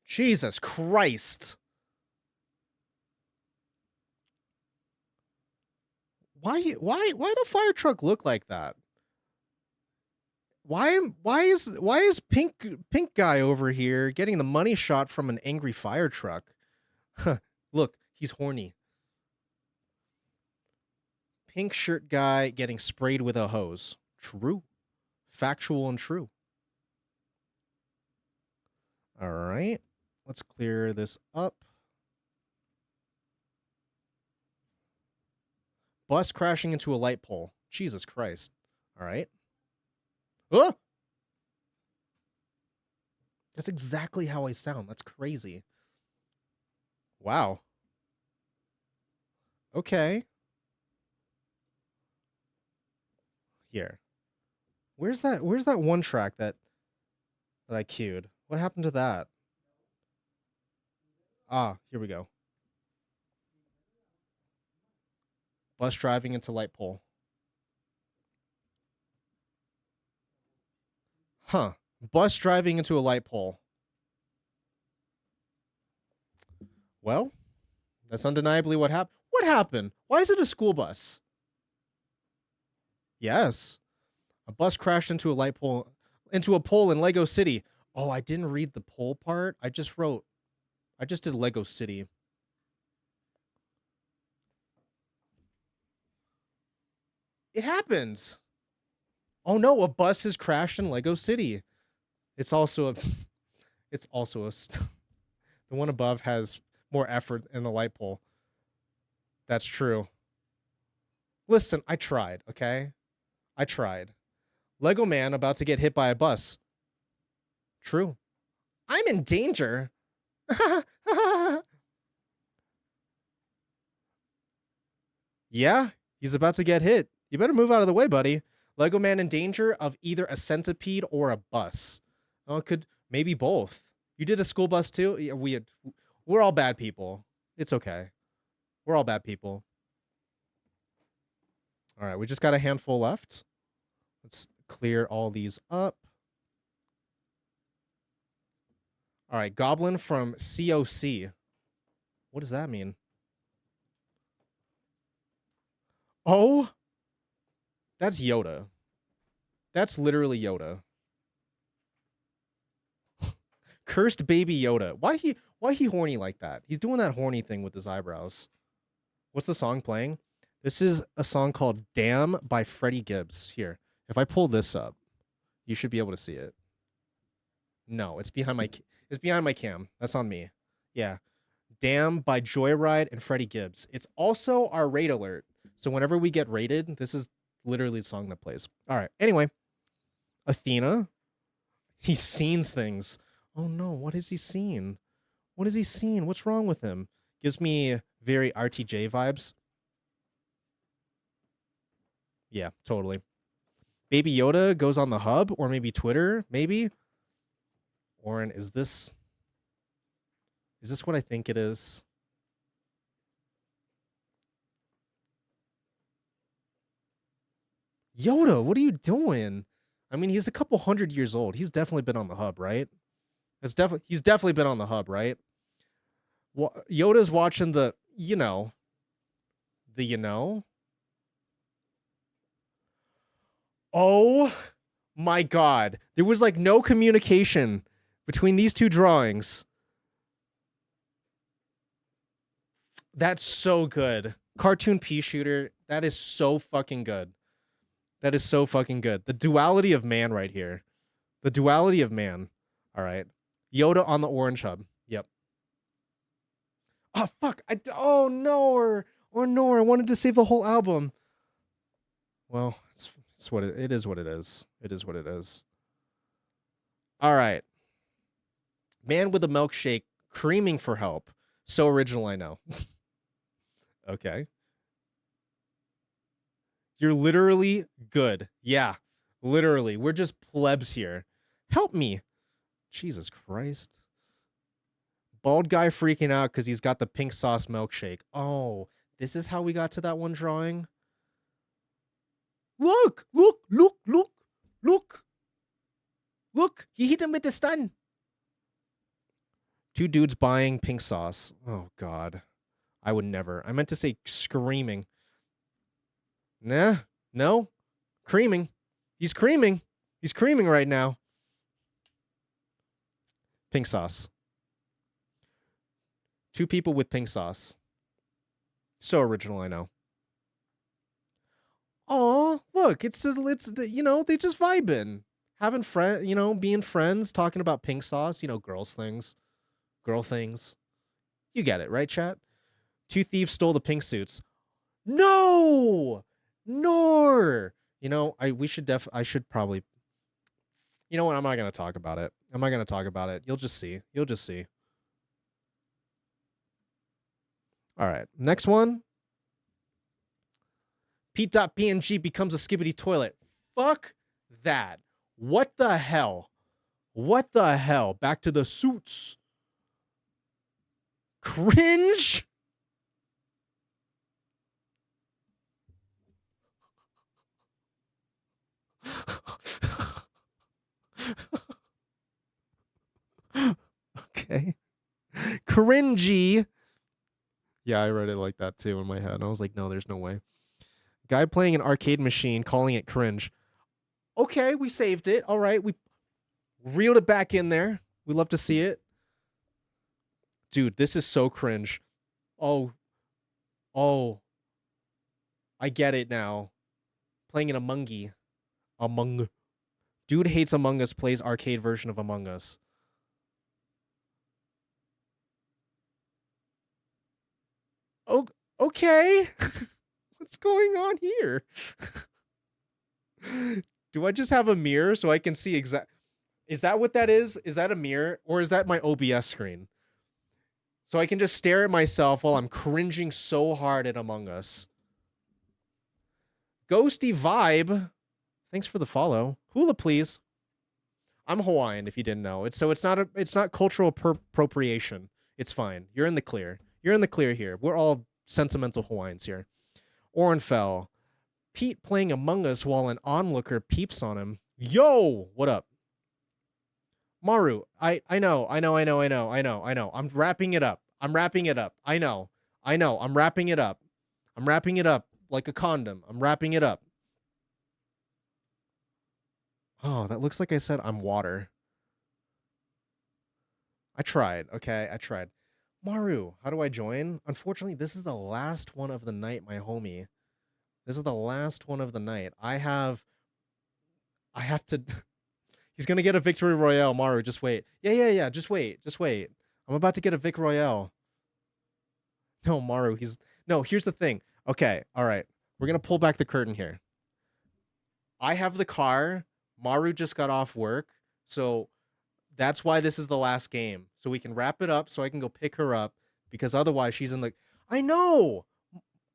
Jesus Christ. Why the fire truck look like that? Why is pink guy over here getting the money shot from an angry fire truck? Look, he's horny. Pink shirt guy getting sprayed with a hose. True. Factual and true. All right. Let's clear this up. Bus crashing into a light pole. Jesus Christ. All right. Oh! That's exactly how I sound. That's crazy. Wow. Okay. Here. Where's that one track that I queued? What happened to that? Ah, here we go. Bus driving into light pole. Huh. Bus driving into a light pole. Well, that's undeniably what happened. What happened? Why is it a school bus? Yes. A bus crashed into a pole in Lego City. Oh, I didn't read the pole part. I just did Lego City. It happens. Oh no, a bus has crashed in Lego City. It's also a the one above has more effort in the light pole. That's true. Listen, I tried, okay? I tried. Lego man about to get hit by a bus. True. I'm in danger. Yeah, he's about to get hit. You better move out of the way, buddy. Lego man in danger of either a centipede or a bus. Oh, it could maybe both. You did a school bus too? Yeah, we're all bad people. It's okay. We're all bad people. All right, we just got a handful left. Let's clear all these up. All right, Goblin from COC. What does that mean? Oh, that's Yoda. That's literally Yoda. Cursed baby Yoda. Why he horny like that? He's doing that horny thing with his eyebrows. What's the song playing? This is a song called Damn by Freddie Gibbs. Here, if I pull this up, you should be able to see it. No, it's behind my cam. That's on me. Yeah. Damn by Joyride and Freddie Gibbs. It's also our raid alert. So whenever we get raided, this is literally the song that plays. All right. Anyway, Athena. He's seen things. Oh no, what has he seen? What has he seen? What's wrong with him? Gives me very RTJ vibes. Yeah, totally. Baby Yoda goes on the hub, or maybe Twitter, maybe. Oren, is this what I think it is? Yoda, what are you doing? I mean, he's a couple 100 years old. He's definitely been on the hub, right? He's definitely been on the hub, right? Yoda's watching the, Oh my god. There was like no communication between these two drawings. That's so good. Cartoon pea shooter. That is so fucking good. That is so fucking good. The duality of man right here. The duality of man. All right. Yoda on the orange hub. Yep. Oh, fuck. Oh, no. Oh, no. I wanted to save the whole album. Well, it's what it is what it is. It is what it is. All right. Man with a milkshake creaming for help. So original, I know. Okay. You're literally good. Yeah. Literally. We're just plebs here. Help me. Jesus Christ. Bald guy freaking out because he's got the pink sauce milkshake. Oh, this is how we got to that one drawing? Look! Look! Look! Look! Look! Look! He hit him with the stun. Two dudes buying pink sauce. Oh, God. I would never. I meant to say screaming. Nah. No. Creaming. He's creaming. He's creaming right now. Pink sauce. Two people with pink sauce. So original, I know. Oh, look, it's they just vibing. Having being friends, talking about pink sauce, girls things. Girl things. You get it, right, chat? Two thieves stole the pink suits. No! Nor! I should probably. You know what? I'm not gonna talk about it. I'm not gonna talk about it. You'll just see. You'll just see. All right. Next one. PETEdotPNG becomes a skibbity toilet. Fuck that. What the hell? What the hell? Back to the suits. Cringe? Okay. Cringy. Yeah, I read it like that too in my head. I was like, no, there's no way. Guy playing an arcade machine, calling it cringe. Okay, we saved it. All right, we reeled it back in there. We love to see it. Dude, this is so cringe. Oh. I get it now. Playing an Among. Dude hates Among Us, plays arcade version of Among Us. Oh, okay. What's going on here? Do I just have a mirror so I can see exact? Is that what that is? Is that a mirror or is that my OBS screen? So I can just stare at myself while I'm cringing so hard at Among Us. Ghosty Vibe. Thanks for the follow. Hula, please. I'm Hawaiian, if you didn't know. It's not cultural appropriation. It's fine. You're in the clear. You're in the clear here. We're all sentimental Hawaiians here. Oren fell. Pete playing Among Us while an onlooker peeps on him. Yo, what up? Maru, I know. I'm wrapping it up. I'm wrapping it up. I know. I'm wrapping it up. I'm wrapping it up like a condom. I'm wrapping it up. Oh, that looks like I said I'm water. I tried. Okay, I tried. Maru, how do I join? Unfortunately, this is the last one of the night, my homie. This is the last one of the night. I have to. He's gonna get a victory royale, Maru. Just wait. Yeah. Just wait. I'm about to get a Vic Royale. No, Maru. No. Here's the thing. Okay. All right. We're gonna pull back the curtain here. I have the car. Maru just got off work, so that's why this is the last game. So we can wrap it up, so I can go pick her up. Because otherwise, she's in the. I know.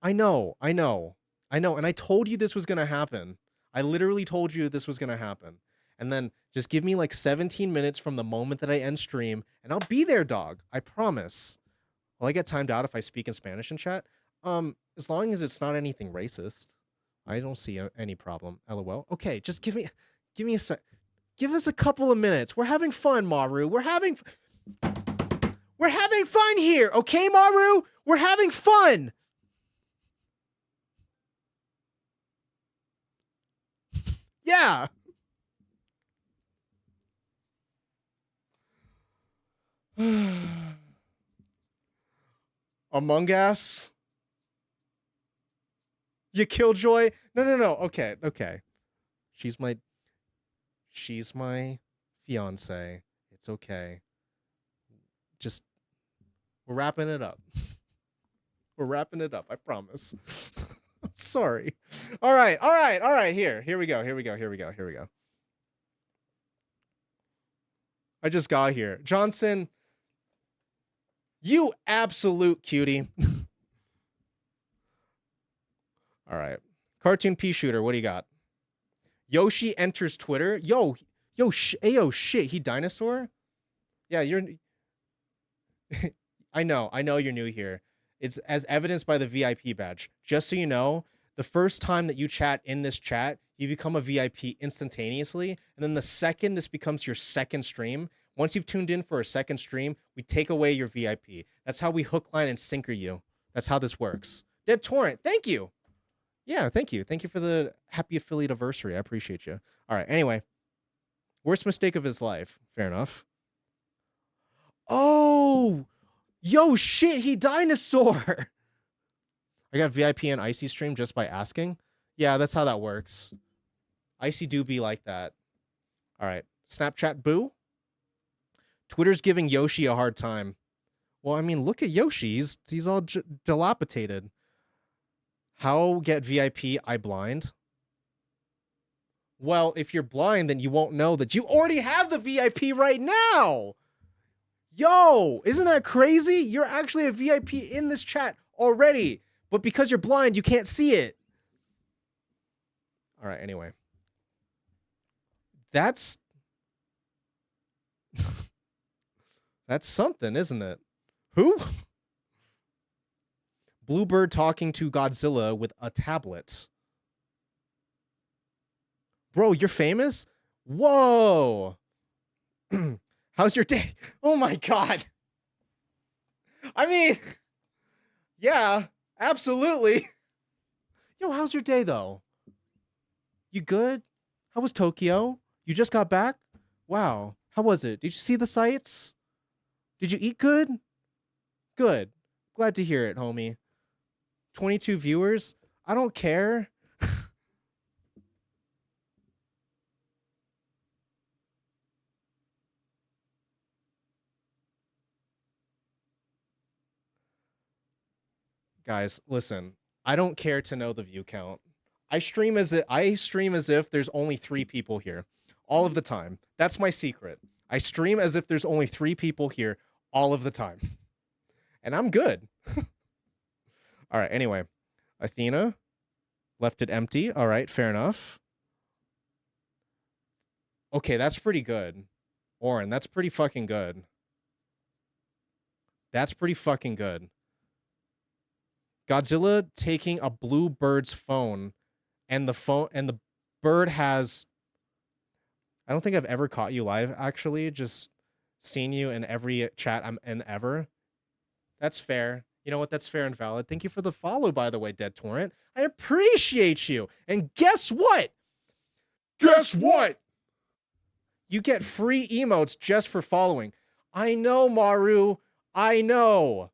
And I told you this was gonna happen. I literally told you this was gonna happen. And then just give me like 17 minutes from the moment that I end stream, and I'll be there, dog. I promise. Will I get timed out if I speak in Spanish in chat? As long as it's not anything racist, I don't see any problem. LOL. Okay, just give me a sec. Give us a couple of minutes. We're having fun, Maru. We're having fun here, okay, Maru? We're having fun. Yeah. Among Us. You killjoy? No. Okay. She's my fiance. It's okay. Just we're wrapping it up. We're wrapping it up. I promise. I'm sorry. All right. Here we go. I just got here. Johnson, you absolute cutie. All right. Cartoon pea shooter, what do you got? Yoshi enters Twitter. Yo, shit, he dinosaur? Yeah, you're I know you're new here. It's as evidenced by the VIP badge. Just so you know, the first time that you chat in this chat, you become a VIP instantaneously. And then the second this becomes your second stream, once you've tuned in for a second stream, we take away your VIP. That's how we hook, line, and sinker you. That's how this works. Dead Torrent, thank you. Yeah, thank you. Thank you for the happy affiliate anniversary. I appreciate you. All right, anyway. Worst mistake of his life. Fair enough. Oh, yo, shit, he dinosaur. I got VIP and Icy stream just by asking. Yeah, that's how that works. Icy do be like that. All right. Snapchat boo. Twitter's giving Yoshi a hard time. Well, I mean, look at Yoshi. He's all dilapidated. How get VIP? I blind. Well, if you're blind, then you won't know that you already have the VIP right now. Yo, isn't that crazy? You're actually a VIP in this chat already. But because you're blind, you can't see it. All right, anyway. That's something, isn't it? Who? Bluebird talking to Godzilla with a tablet. Bro, you're famous? Whoa. How's your day? Oh my god. I mean, yeah, absolutely. Yo, how's your day though? You good? How was Tokyo? You just got back? Wow. How was it? Did you see the sights? Did you eat good? Good. Glad to hear it, homie. 22 viewers? I don't care. Guys, listen. I don't care to know the view count. I stream as if there's only 3 people here all of the time. That's my secret. I stream as if there's only 3 people here all of the time. And I'm good. All right, anyway. Athena left it empty. All right, fair enough. Okay, that's pretty good. Oren, that's pretty fucking good. That's pretty fucking good. Godzilla taking a blue bird's phone, and the bird has. I don't think I've ever caught you live, actually. Just seen you in every chat I'm in ever. That's fair. You know what? That's fair and valid. Thank you for the follow, by the way, Dead Torrent. I appreciate you. And guess what? Guess what? You get free emotes just for following. I know, Maru. I know.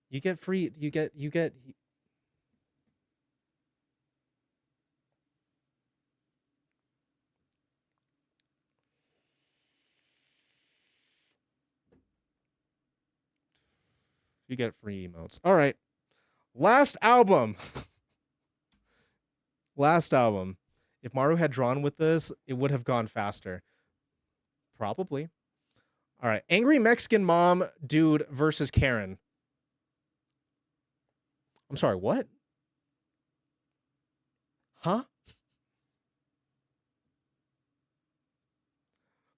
You get free. You get. You get free emotes. All right. Last album. Last album. If Maru had drawn with this, it would have gone faster. Probably. All right. Angry Mexican mom dude versus Karen. I'm sorry, what? Huh?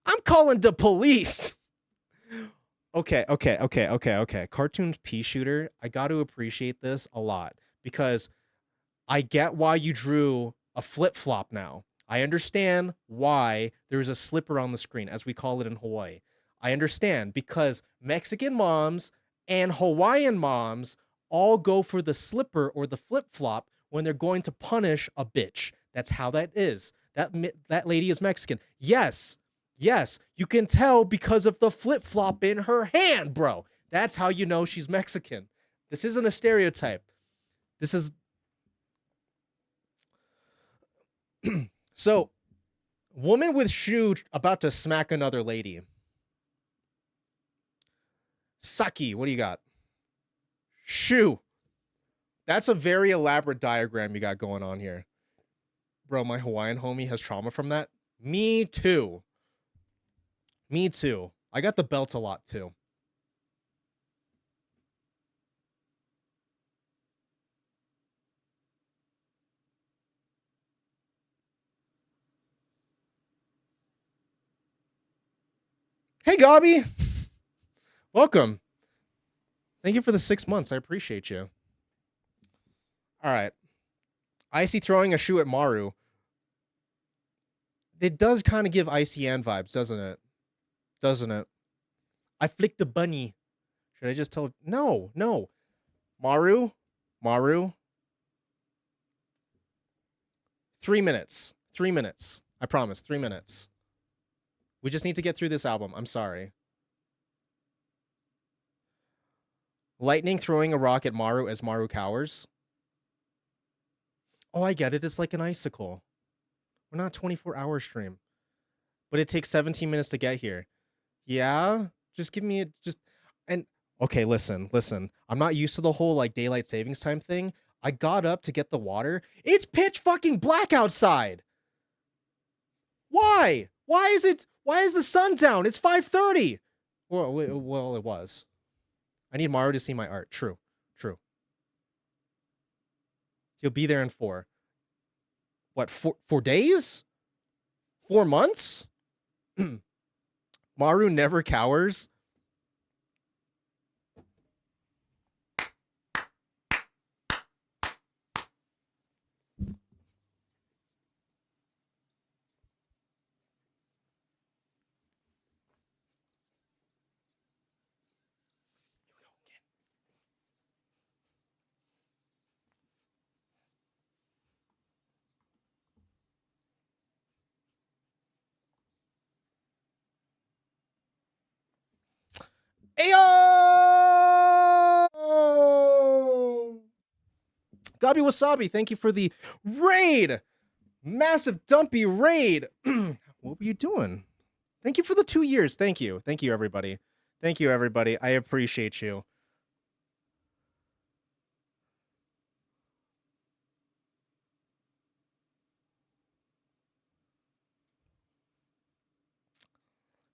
I'm calling the police. Okay. Cartoons pea shooter. I got to appreciate this a lot because I get why you drew a flip flop now. I understand why there's a slipper on the screen, as we call it in Hawaii. I understand because Mexican moms and Hawaiian moms all go for the slipper or the flip flop when they're going to punish a bitch. That's how that is. That lady is Mexican. Yes, you can tell because of the flip flop in her hand, bro. That's how you know she's Mexican. This isn't a stereotype. This is so, woman with shoe about to smack another lady. Saki, what do you got? Shoe. That's a very elaborate diagram you got going on here. Bro, my Hawaiian homie has trauma from that. Me too. I got the belt a lot too. Hey, Gobby. Welcome. Thank you for the 6 months. I appreciate you. All right. Icy throwing a shoe at Maru. It does kind of give ICN vibes, doesn't it? I flicked the bunny. Should I just tell? No. Maru. 3 minutes. 3 minutes. I promise. 3 minutes. We just need to get through this album. I'm sorry. Lightning throwing a rock at Maru as Maru cowers. Oh, I get it. It's like an icicle. We're not 24-hour stream. But it takes 17 minutes to get here. Yeah? Just give me and okay, listen. I'm not used to the whole like daylight savings time thing. I got up to get the water. It's pitch fucking black outside. Why? Why is the sun down? It's 5:30. Well, it was. I need Maru to see my art. True. He'll be there in 4. What, 4 days? 4 months? Maru never cowers. Ayo! Gabi Wasabi, thank you for the raid. Massive dumpy raid. What were you doing? Thank you for the 2 years. Thank you, everybody. I appreciate you.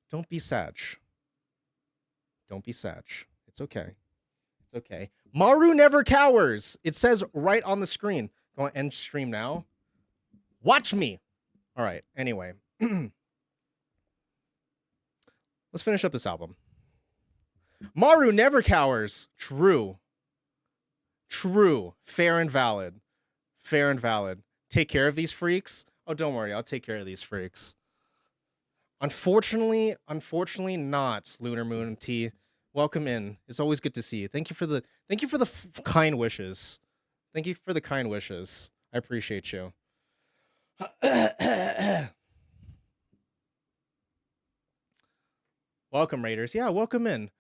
Don't be sad. It's okay. Maru never cowers. It says right on the screen. Go end stream now. Watch me. All right. Anyway, let's finish up this album. Maru never cowers. True. True. Fair and valid. Fair and valid. Take care of these freaks. Oh, don't worry. I'll take care of these freaks. Unfortunately not, Lunar Moon T. Welcome in. It's always good to see you. Thank you for the kind wishes. Thank you for the kind wishes. I appreciate you. Welcome, Raiders. Yeah, welcome in.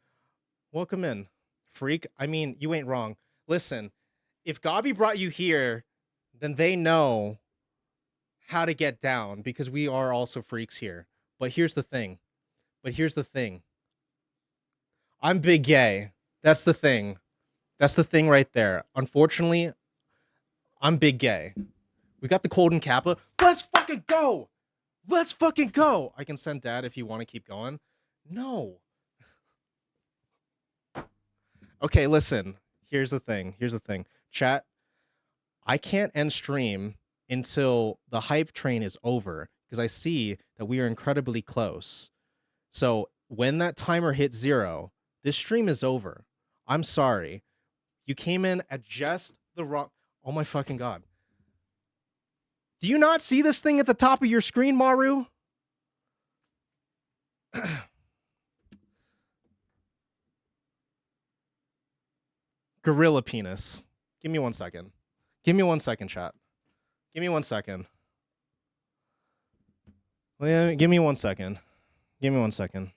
Welcome in. Freak. I mean, you ain't wrong. Listen, if Gabi brought you here, then they know how to get down because we are also freaks here. But here's the thing. I'm big gay. That's the thing. That's the thing right there. Unfortunately, I'm big gay. We got the Colden Kappa. Let's fucking go. Let's fucking go. I can send dad if you want to keep going. No. Okay, listen. Here's the thing. Chat, I can't end stream until the hype train is over because I see that we are incredibly close. So when that timer hits 0, this stream is over. I'm sorry. You came in at just the wrong. Oh my fucking god. Do you not see this thing at the top of your screen, Maru? Gorilla penis. Give me 1 second. Give me 1 second, chat. Give me 1 second. Give me 1 second. Give me 1 second.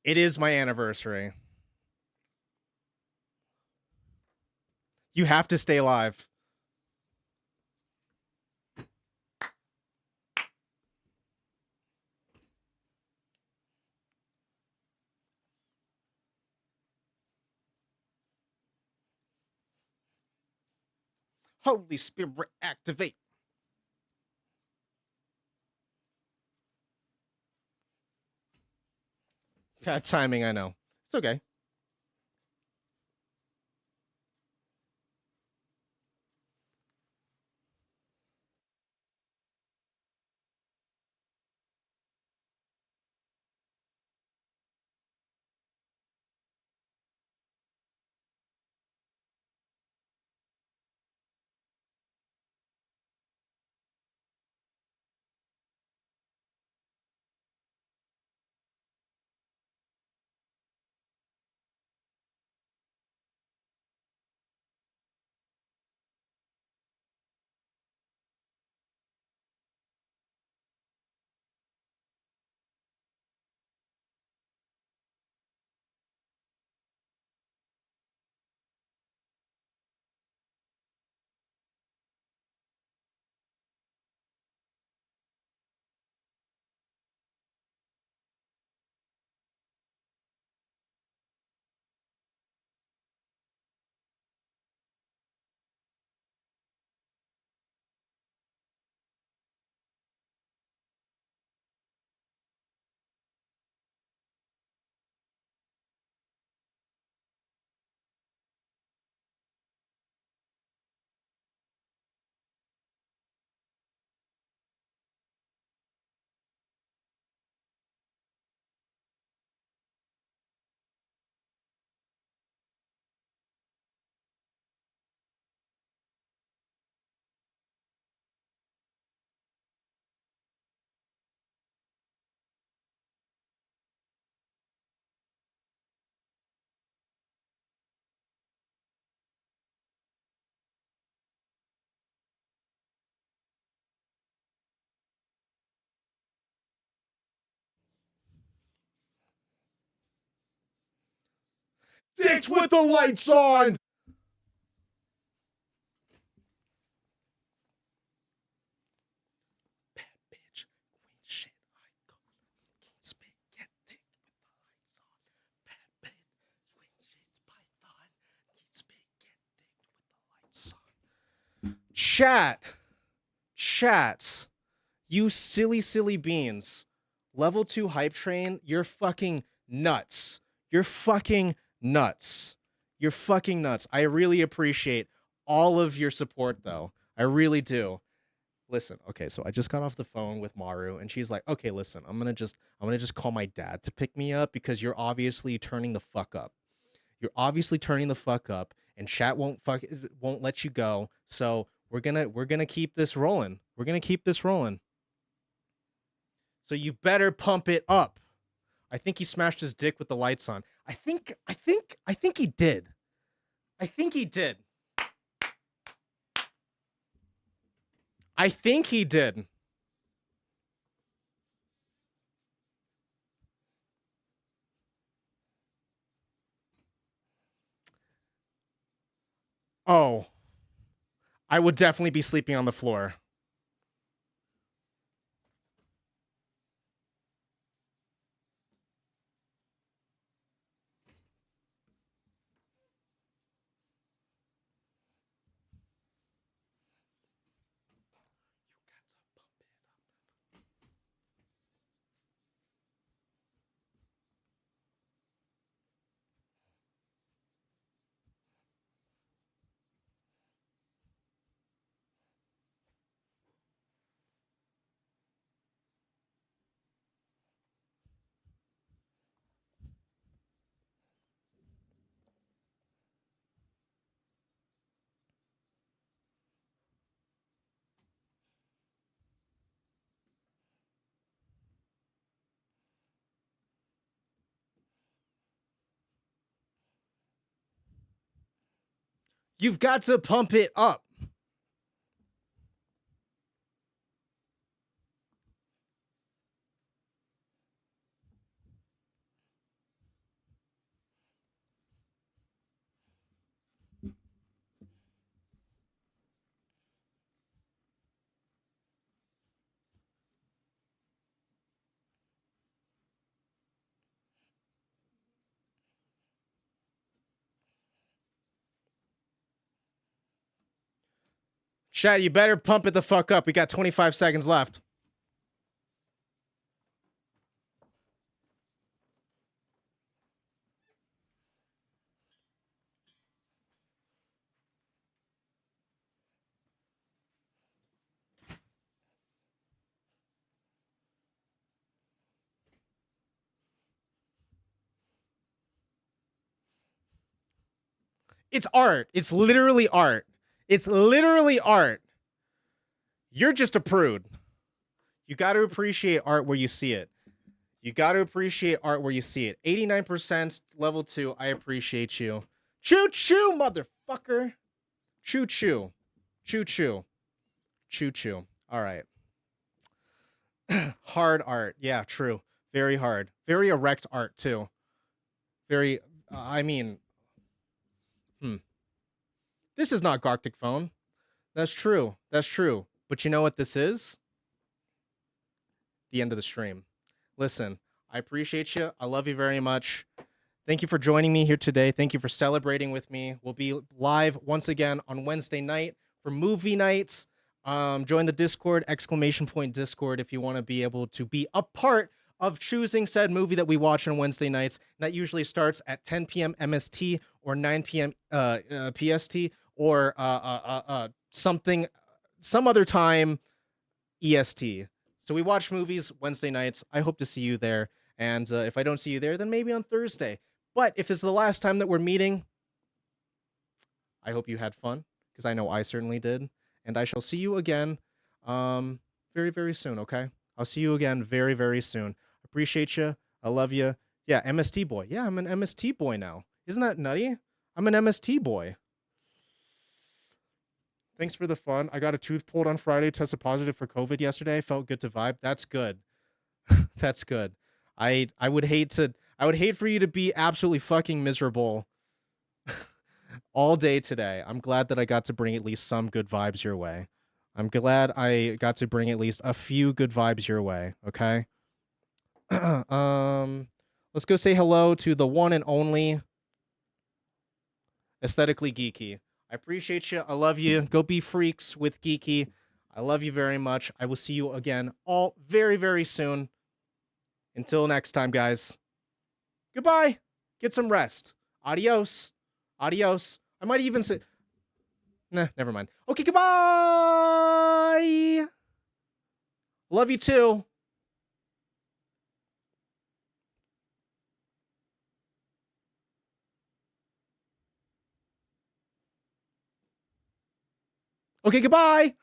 It is my anniversary. You have to stay alive. Holy Spirit, activate. Bad timing, I know. It's okay. Ditch with the lights on! Bad bitch, queen shit, I got can't spit, get dick with the lights on. Bad bitch, queen shit, python, can't spit, get dick with the lights on. Chat, you silly beans. Level 2 hype train, you're fucking nuts. You're fucking nuts. You're fucking nuts. I really appreciate all of your support, though. I really do. Listen, okay, so I just got off the phone with Maru, and she's like, okay, listen, I'm gonna just call my dad to pick me up because you're obviously turning the fuck up. You're obviously turning the fuck up, and chat won't let you go. So we're gonna keep this rolling. We're gonna keep this rolling. So you better pump it up. I think he smashed his dick with the lights on. I think he did. I think he did. I think he did. Oh, I would definitely be sleeping on the floor. You've got to pump it up. Chat, you better pump it the fuck up. We got 25 seconds left. It's art. It's literally art. It's literally art. You're just a prude. You got to appreciate art where you see it. You got to appreciate art where you see it. 89% level 2. I appreciate you. Choo choo, motherfucker. Choo choo. Choo choo. Choo choo. All right. Hard art. Yeah, true. Very hard. Very erect art, too. Very, I mean, This is not Garctic Phone. That's true. That's true. But you know what this is? The end of the stream. Listen, I appreciate you. I love you very much. Thank you for joining me here today. Thank you for celebrating with me. We'll be live once again on Wednesday night for movie nights. Join the Discord, ! Discord, if you want to be able to be a part of choosing said movie that we watch on Wednesday nights. And that usually starts at 10 p.m. MST or 9 p.m. PST or some other time EST. So we watch movies Wednesday nights. I hope to see you there. And if I don't see you there, then maybe on Thursday. But if it's the last time that we're meeting, I hope you had fun, because I know I certainly did. And I shall see you again very, very soon, okay? I'll see you again very, very soon. Appreciate you. I love you. Yeah, MST boy. Yeah, I'm an MST boy now. Isn't that nutty? I'm an MST boy. Thanks for the fun. I got a tooth pulled on Friday, tested positive for COVID yesterday. Felt good to vibe. That's good. That's good. I would hate for you to be absolutely fucking miserable all day today. I'm glad that I got to bring at least some good vibes your way. I'm glad I got to bring at least a few good vibes your way, okay? Let's go say hello to the one and only Aesthetically Geeky. I appreciate you. I love you. Go be freaks with Geeky. I love you very much. I will see you again all very, very soon. Until next time, guys. Goodbye. Get some rest. Adios. Adios. I might even say. Nah, never mind. Okay, goodbye. Love you too. Okay, goodbye.